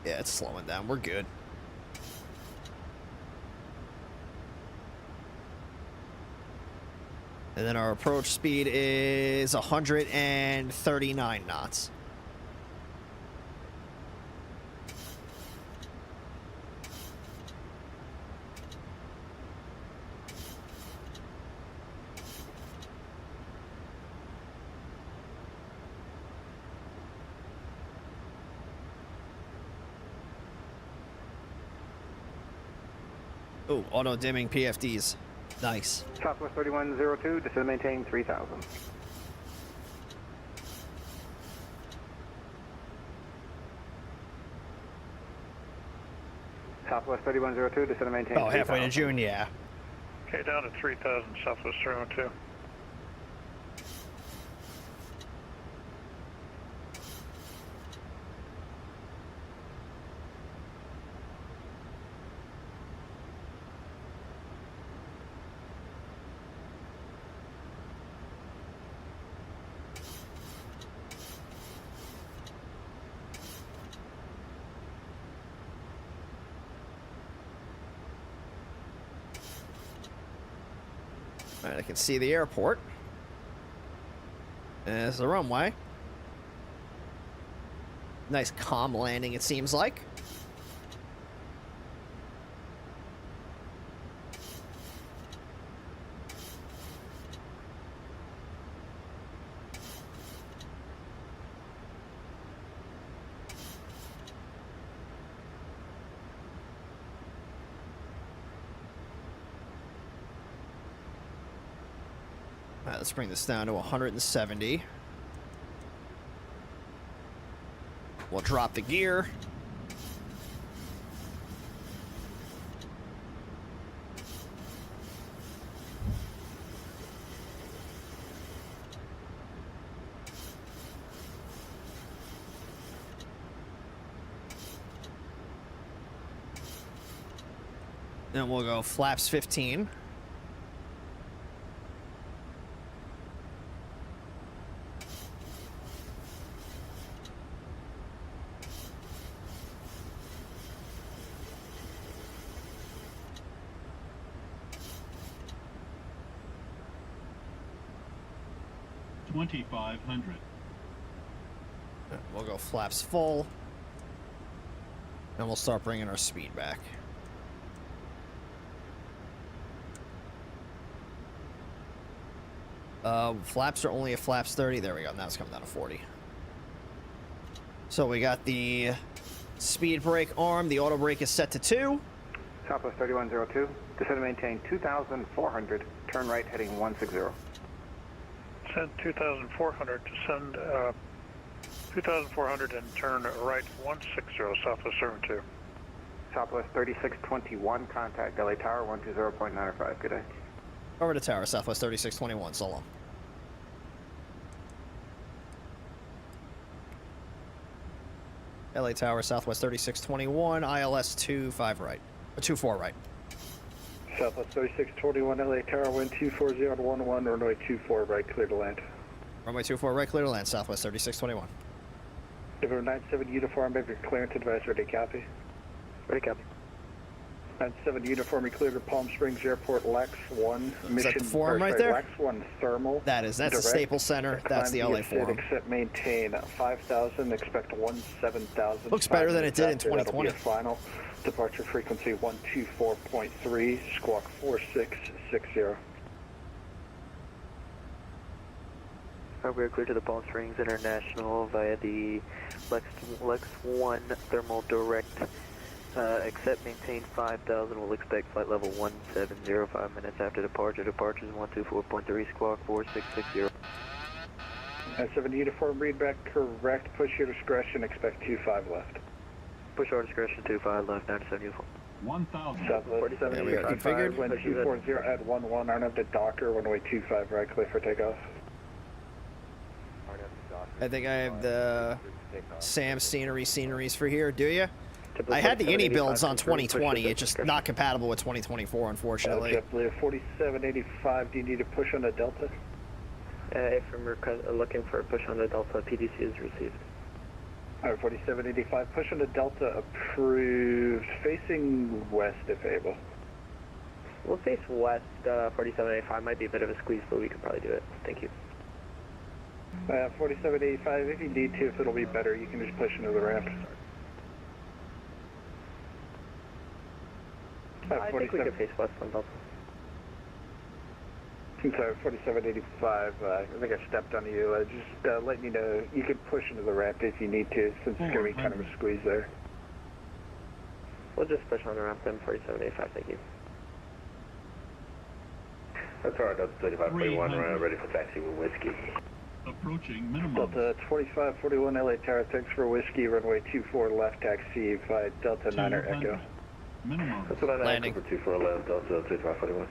Yeah, it's slowing down. We're good. And then our approach speed is 139 knots. Oh, auto dimming PFDs. Nice. Southwest 3102, descend and maintain 3000. Southwest 3102, descend and maintain 3000. Oh, halfway to June, yeah. Okay, down to 3000, Southwest 302. All right, I can see the airport. There's the runway. Nice calm landing, it seems like. All right, let's bring this down to 170. We'll drop the gear. Then we'll go flaps 15. We'll go flaps full. And we'll start bringing our speed back. Flaps are only at flaps 30. There we go. Now it's coming down to 40. So we got the speed brake arm. The auto brake is set to 2. Southwest 3102, descend and maintain 2400, turn right heading 160. Send 2400, descend 2400 and turn right 160, Southwest 72. Southwest 3621, contact LA Tower 120.95. Good day. Over to Tower, Southwest 3621, so long. LA Tower, Southwest 3621, ILS 25 right. 24 right. Southwest 3621, LA Tower, wind 240 on 11, runway 24 right, clear to land. Runway 24 right, clear to land, Southwest 3621. November 97 uniform, have your clearance advice, ready copy. Ready copy. 97 uniform, you cleared to Palm Springs Airport, LAX 1. Is that the forum right there? LAX 1 thermal. That's the Staples Center. That's the LA forum. Except maintain 5,000, expect 17,000. Looks better than it did in 2020. That'll be your final. Departure frequency 124.3, squawk 4660. We are clear to the Palm Springs International via the LAX 1 thermal direct. Accept, maintain 5,000. We'll expect flight level 1705 5 minutes after departure. Departure is 124.3, squawk 4660. 97 uniform, read back correct. Push your discretion, expect 25 left. Push our discretion 25 left, 97 uniform. 1,000. Southwest 755, wind 240 at 11, arm up to Docker, runway 25 right, clear for takeoff. I think I have the Sam sceneries for here. Do you? I had the INI builds on 2020. It's just not compatible with 2024, unfortunately. JetBlue 4785, do you need a push on the Delta? If we're looking for a push on the Delta, PDC is received. Alright, 4785, push on the Delta approved, facing west if able. We'll face west, 4785, might be a bit of a squeeze, but we could probably do it. Thank you. 4785, if you need to, if it'll be better, you can just push into the ramp. I think we could face west on Delta. I'm sorry, 4785, I think I stepped on you. Just letting you know, you could push into the ramp if you need to, since it's going to be kind of a squeeze there. We'll just push on the ramp then, 4785, thank you. That's alright, Delta 3541, ready for taxi with whiskey. Approaching minimum. Delta 2541 LA Tower, thanks for whiskey, runway 24 left, taxi by Delta 9er Echo. Minimum. That's what I landing for 24 left, Delta 2541.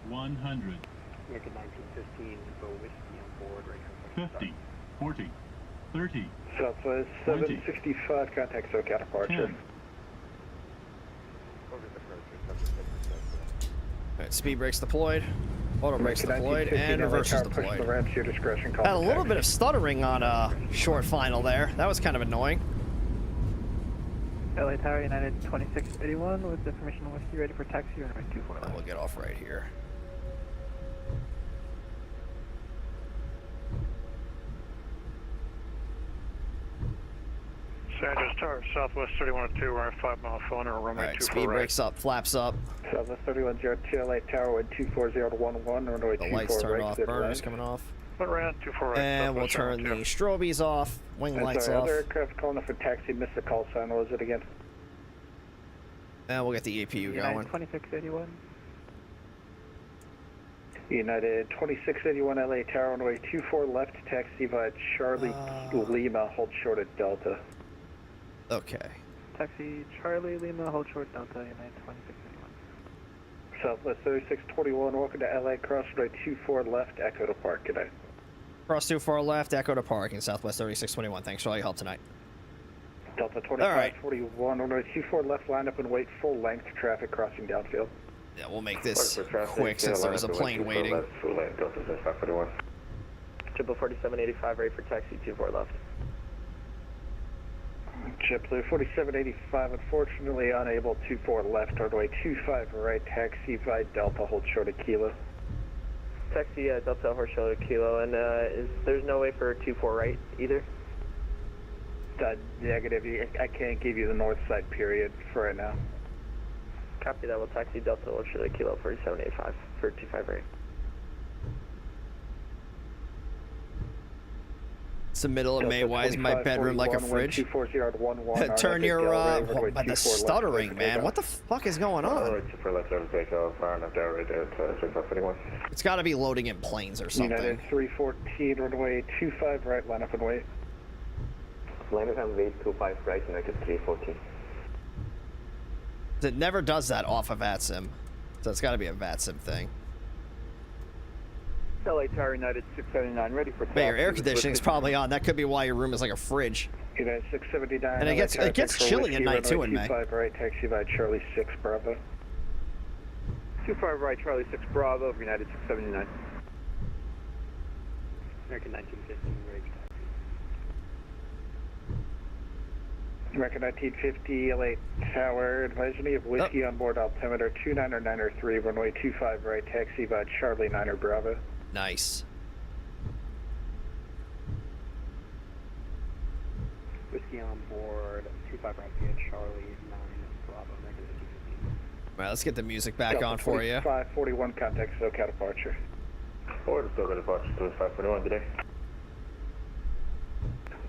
100. American 1915 for whiskey on board, right. 50, 40, 30. Southwest 765, contact SoCal departure. 10. Alright, speed brakes deployed. Auto brakes deployed, and reversers deployed. The ramp to your discretion, call Had a little bit of stuttering on a short final there. That was kind of annoying. LA Tower, United 2681 with information on whiskey, ready for taxi, runway 24 left. We'll get off right here. San Andreas Tower, Southwest 3102, we're on 5 mile phone or runway 24 speed brakes up, flaps up. Southwest 3102, LA Tower, wind 24011, runway 24 The lights turn right, off, burners coming off. Around 24 right. And we'll turn the strobies off, wing lights off. Other aircraft calling up for taxi, missed the call sign, what was it again? And we'll get the APU going. 2681. United 2681 LA Tower, runway 24 left, taxi via Charlie Lima, hold short at Delta. Okay. Taxi Charlie Lima, hold short Delta, United 2681. Southwest 3621, welcome to LA, cross runway 24 left, Echo to Park, good night. Cross 24 left, Echo to Park in Southwest 3621. Thanks for all your help tonight. Delta 2541, runway 24 left, line up and wait, full length, traffic crossing downfield. Yeah, we'll make this quick since there was a plane waiting. Triple 4785, ready for taxi 24 left. JetBlue 4785, unfortunately unable, 24 left, runway 25 right, taxi by Delta, hold short at Kilo. Taxi Delta, hold short at Kilo, and there's no way for 24 right either? Negative, I can't give you the north side period for right now. Copy that, we'll taxi Delta, hold short at Kilo 4785 for 25 right. It's the middle of May. Why is my bedroom like a fridge? Turn your by the stuttering, man. What the fuck is going on? It's got to be loading in planes or something. United 314, runway 25 right, line up and wait. Landing time VTUBER right, United 314. It never does that off of VATSIM. So it's got to be a VATSIM thing. LA Tower United 679, ready for But your air conditioning's probably on. That could be why your room is like a fridge. United 679. And it gets chilly at night too in May. 25 right, taxi by Charlie 6 Bravo. 25 right, Charlie 6 Bravo of United 679. American 1915, ready for taxi. American 1950, LA Tower, advisory of whiskey on board altimeter 29903, runway 25 right, taxi by Charlie 9 Bravo. Nice. Whiskey on board 25 right, via Charlie 9 Bravo, American 1915. All right, let's get the music back on for you. 541, contact SoCal departure. Forward SoCal departure, 2541 today.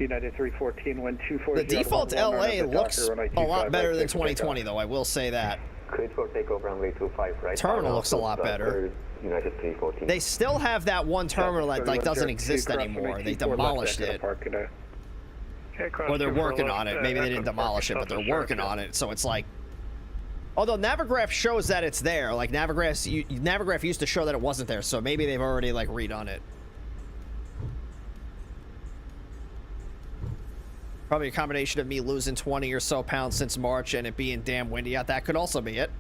United 314, wind 240. The default LA looks a lot better than 2020, though. I will say that. Cleared for takeover runway 25 right. Terminal looks a lot better. United 314. They still have that one terminal that like doesn't exist anymore. They demolished it. Or they're working on it. Maybe they didn't demolish it, but they're working on it. So it's like, although Navigraph shows that it's there. Like Navigraph used to show that it wasn't there. So maybe they've already like redone it. Probably a combination of me losing 20 or so pounds since March and it being damn windy out. That could also be it.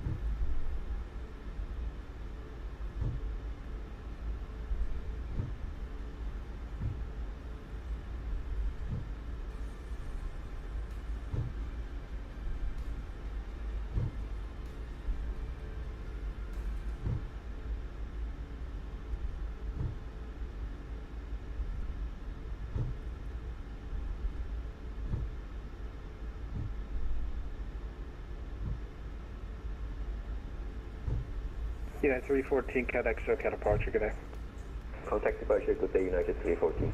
United 314, contact SoCal departure, good day. Contact departure, good day, United 314.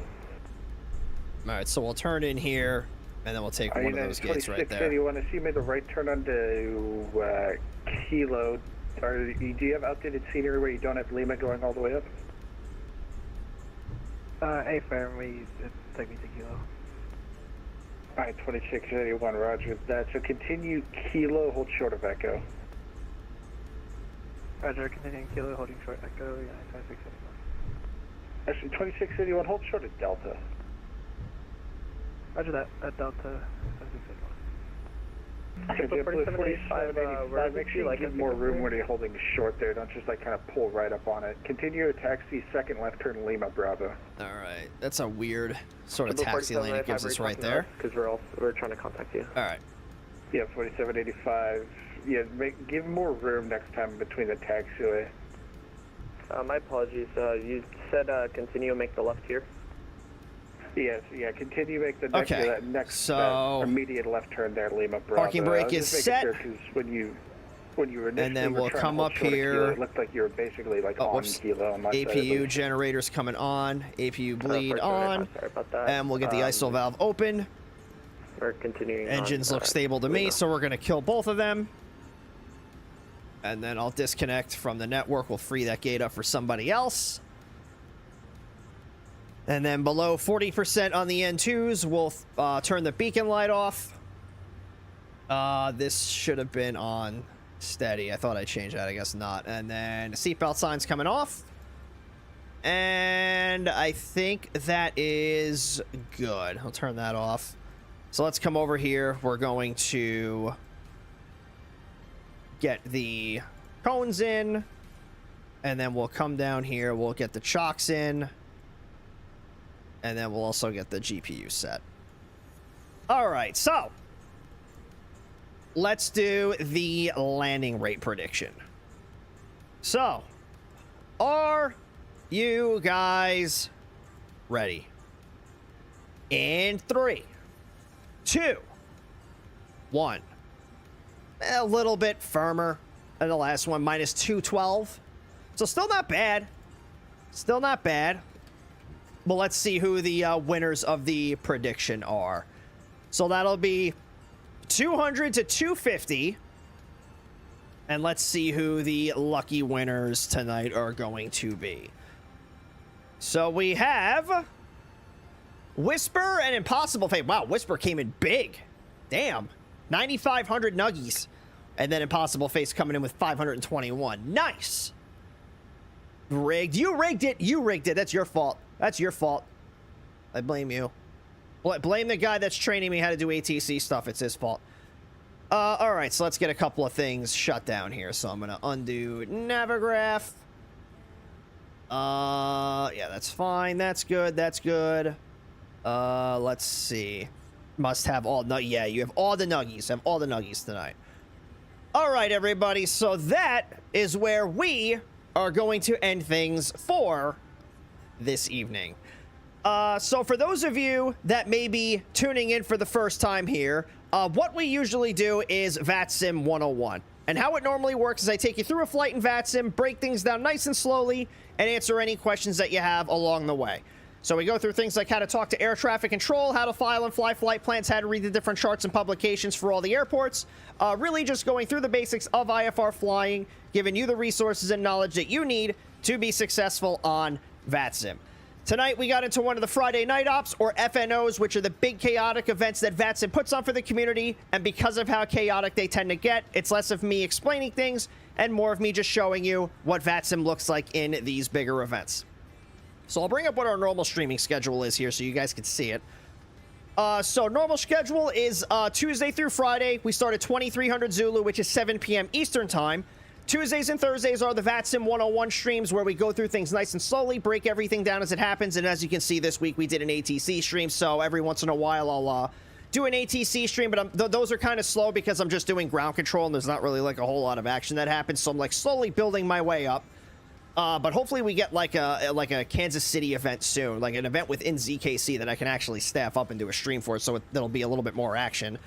All right, so we'll turn in here, and then we'll take one of those gates right there. You want to see me the right turn onto Kilo? Do you have outdated scenery where you don't have Lima going all the way up? A-Fire, take me to Kilo. Alright, 2681, roger that. So continue Kilo, hold short of Echo. Roger, continuing Kilo, holding short Echo, United 5671. Actually, 2681, hold short of Delta. Roger that, at Delta 5671. Okay, 4785, make sure you give more room when you're holding short there. Don't just like kind of pull right up on it. Continue taxi, second left turn Lima Bravo. Alright, that's a weird sort of taxi lane it gives us right there. Because we're trying to contact you. Alright. Yeah, 4785. Yeah, give more room next time between the taxiway. My apologies. You said continue, make the left here. Yes, yeah, continue, make the next, okay. Next immediate left turn there, Lima Bravo. Parking brake is set. Sure, when you were and then we'll come up here. It looked like you were basically like on Kilo on my APU generators coming on, APU bleed on, and we'll get the ISO valve open. We're continuing. Engines look stable to me, so we're going to kill both of them. And then I'll disconnect from the network. We'll free that gate up for somebody else. And then below 40% on the N2s, we'll turn the beacon light off. This should have been on steady. I thought I changed that. I guess not. And then the seatbelt sign's coming off. And I think that is good. I'll turn that off. So let's come over here. We're going to get the cones in. And then we'll come down here. We'll get the chocks in. And then we'll also get the GPU set. All right, so let's do the landing rate prediction. So, are you guys ready? In 3, 2, 1. A little bit firmer than the last one, minus 212. So still not bad. Still not bad. But let's see who the winners of the prediction are. So that'll be 200 to 250. And let's see who the lucky winners tonight are going to be. So we have Whisper and Impossible Fate. Wow, Whisper came in big. Damn. 9,500 nuggies. And then Impossible Face coming in with 521. Nice. Rigged. You rigged it. You rigged it. That's your fault. That's your fault. I blame you. Blame the guy that's training me how to do ATC stuff. It's his fault. All right, so let's get a couple of things shut down here. So I'm going to undo Navigraph. Yeah, that's fine. That's good. That's good. Let's see. Must have all yeah, you have all the nuggies. Have all the nuggies tonight. All right, everybody. So that is where we are going to end things for this evening. So for those of you that may be tuning in for the first time here, what we usually do is VATSIM 101. And how it normally works is I take you through a flight in VATSIM, break things down nice and slowly, and answer any questions that you have along the way. So we go through things like how to talk to air traffic control, how to file and fly flight plans, how to read the different charts and publications for all the airports. Really just going through the basics of IFR flying, giving you the resources and knowledge that you need to be successful on VATSIM. Tonight, we got into one of the Friday Night Ops, or FNOs, which are the big chaotic events that VATSIM puts on for the community. And because of how chaotic they tend to get, it's less of me explaining things and more of me just showing you what VATSIM looks like in these bigger events. So I'll bring up what our normal streaming schedule is here so you guys can see it. So normal schedule is Tuesday through Friday. We start at 2300 Zulu, which is 7 p.m. Eastern Time. Tuesdays and Thursdays are the VATSIM 101 streams where we go through things nice and slowly, break everything down as it happens. And as you can see, this week we did an ATC stream. So every once in a while, I'll do an ATC stream. But those are kind of slow because I'm just doing ground control and there's not really like a whole lot of action that happens. So I'm like slowly building my way up. But hopefully we get like a Kansas City event soon, like an event within ZKC that I can actually staff up and do a stream for, so that'll be a little bit more action.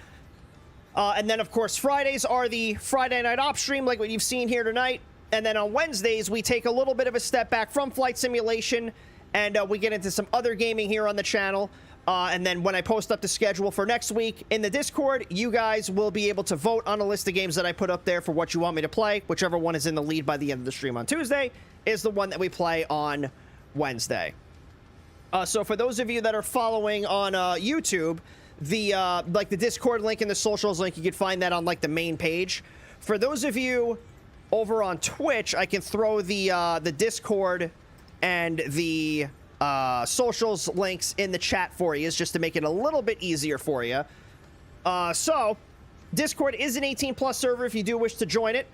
And then, of course, Fridays are the Friday Night Ops stream, like what you've seen here tonight. And then on Wednesdays, we take a little bit of a step back from flight simulation, and we get into some other gaming here on the channel. And then when I post up the schedule for next week in the Discord, you guys will be able to vote on a list of games that I put up there for what you want me to play. Whichever one is in the lead by the end of the stream on Tuesday is the one that we play on Wednesday. So for those of you that are following on YouTube, the like the Discord link and the socials link, you can find that on like the main page. For those of you over on Twitch, I can throw the Discord and the socials links in the chat for you, just to make it a little bit easier for you. So Discord is an 18+ server if you do wish to join it.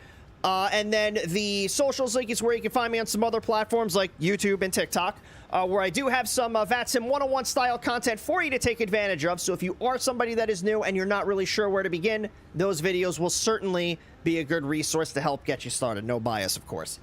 And then the socials link is where you can find me on some other platforms like YouTube and TikTok, where I do have some VATSIM 101 style content for you to take advantage of. So if you are somebody that is new and you're not really sure where to begin, those videos will certainly be a good resource to help get you started. No bias, of course.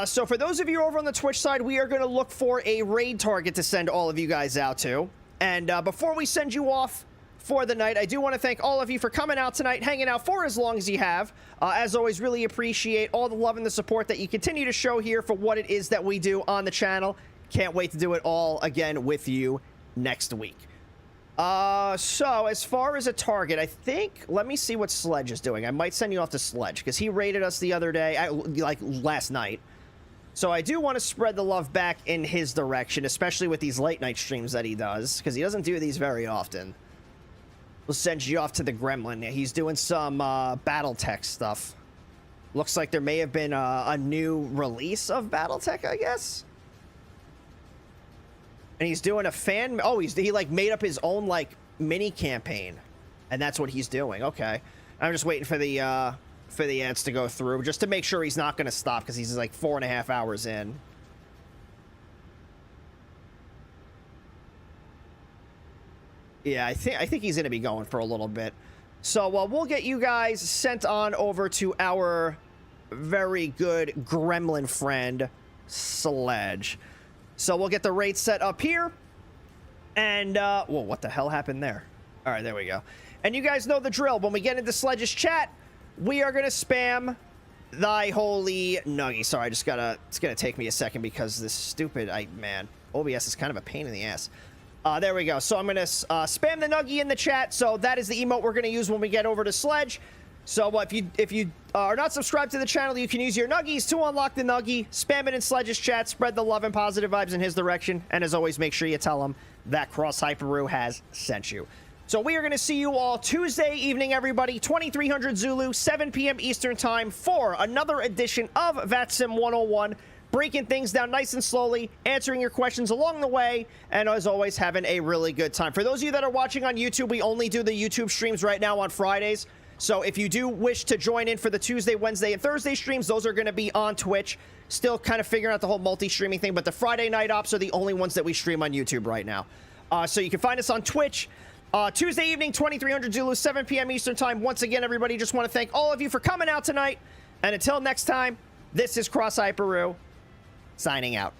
So for those of you over on the Twitch side, we are going to look for a raid target to send all of you guys out to. And before we send you off for the night, I do want to thank all of you for coming out tonight, hanging out for as long as you have. As always, really appreciate all the love and the support that you continue to show here for what it is that we do on the channel. Can't wait to do it all again with you next week. So as far as a target, I think, let me see what Sledge is doing. I might send you off to Sledge because he raided us the other day, like last night. So I do want to spread the love back in his direction, especially with these late night streams that he does, because he doesn't do these very often. We'll send you off to the Gremlin. He's doing some Battletech stuff. Looks like there may have been a new release of Battletech, I guess. And he's doing a fan... Oh, he like made up his own like mini campaign, and that's what he's doing. Okay, I'm just waiting for the ads to go through just to make sure he's not going to stop because he's like 4.5 hours in. Yeah, I think he's going to be going for a little bit. So we'll get you guys sent on over to our very good gremlin friend, Sledge. So we'll get the raid set up here. And, whoa, what the hell happened there? All right, there we go. And you guys know the drill. When we get into Sledge's chat, we are going to spam thy holy nuggy. Sorry, it's going to take me a second because this stupid, man, OBS is kind of a pain in the ass. There we go. So I'm going to spam the nuggy in the chat. So that is the emote we're going to use when we get over to Sledge. So if you are not subscribed to the channel, you can use your nuggies to unlock the nuggy. Spam it in Sledge's chat. Spread the love and positive vibes in his direction. And as always, make sure you tell him that Cross Hyperu has sent you. So we are going to see you all Tuesday evening, everybody, 2300 Zulu, 7 p.m. Eastern Time for another edition of VATSIM 101, breaking things down nice and slowly, answering your questions along the way, and as always, having a really good time. For those of you that are watching on YouTube, we only do the YouTube streams right now on Fridays. So if you do wish to join in for the Tuesday, Wednesday, and Thursday streams, those are going to be on Twitch. Still kind of figuring out the whole multi-streaming thing, but the Friday night ops are the only ones that we stream on YouTube right now. So you can find us on Twitch. Tuesday evening, 2300 Zulu, 7 p.m. Eastern Time. Once again, everybody, just want to thank all of you for coming out tonight. And until next time, this is Cross Hyperu signing out.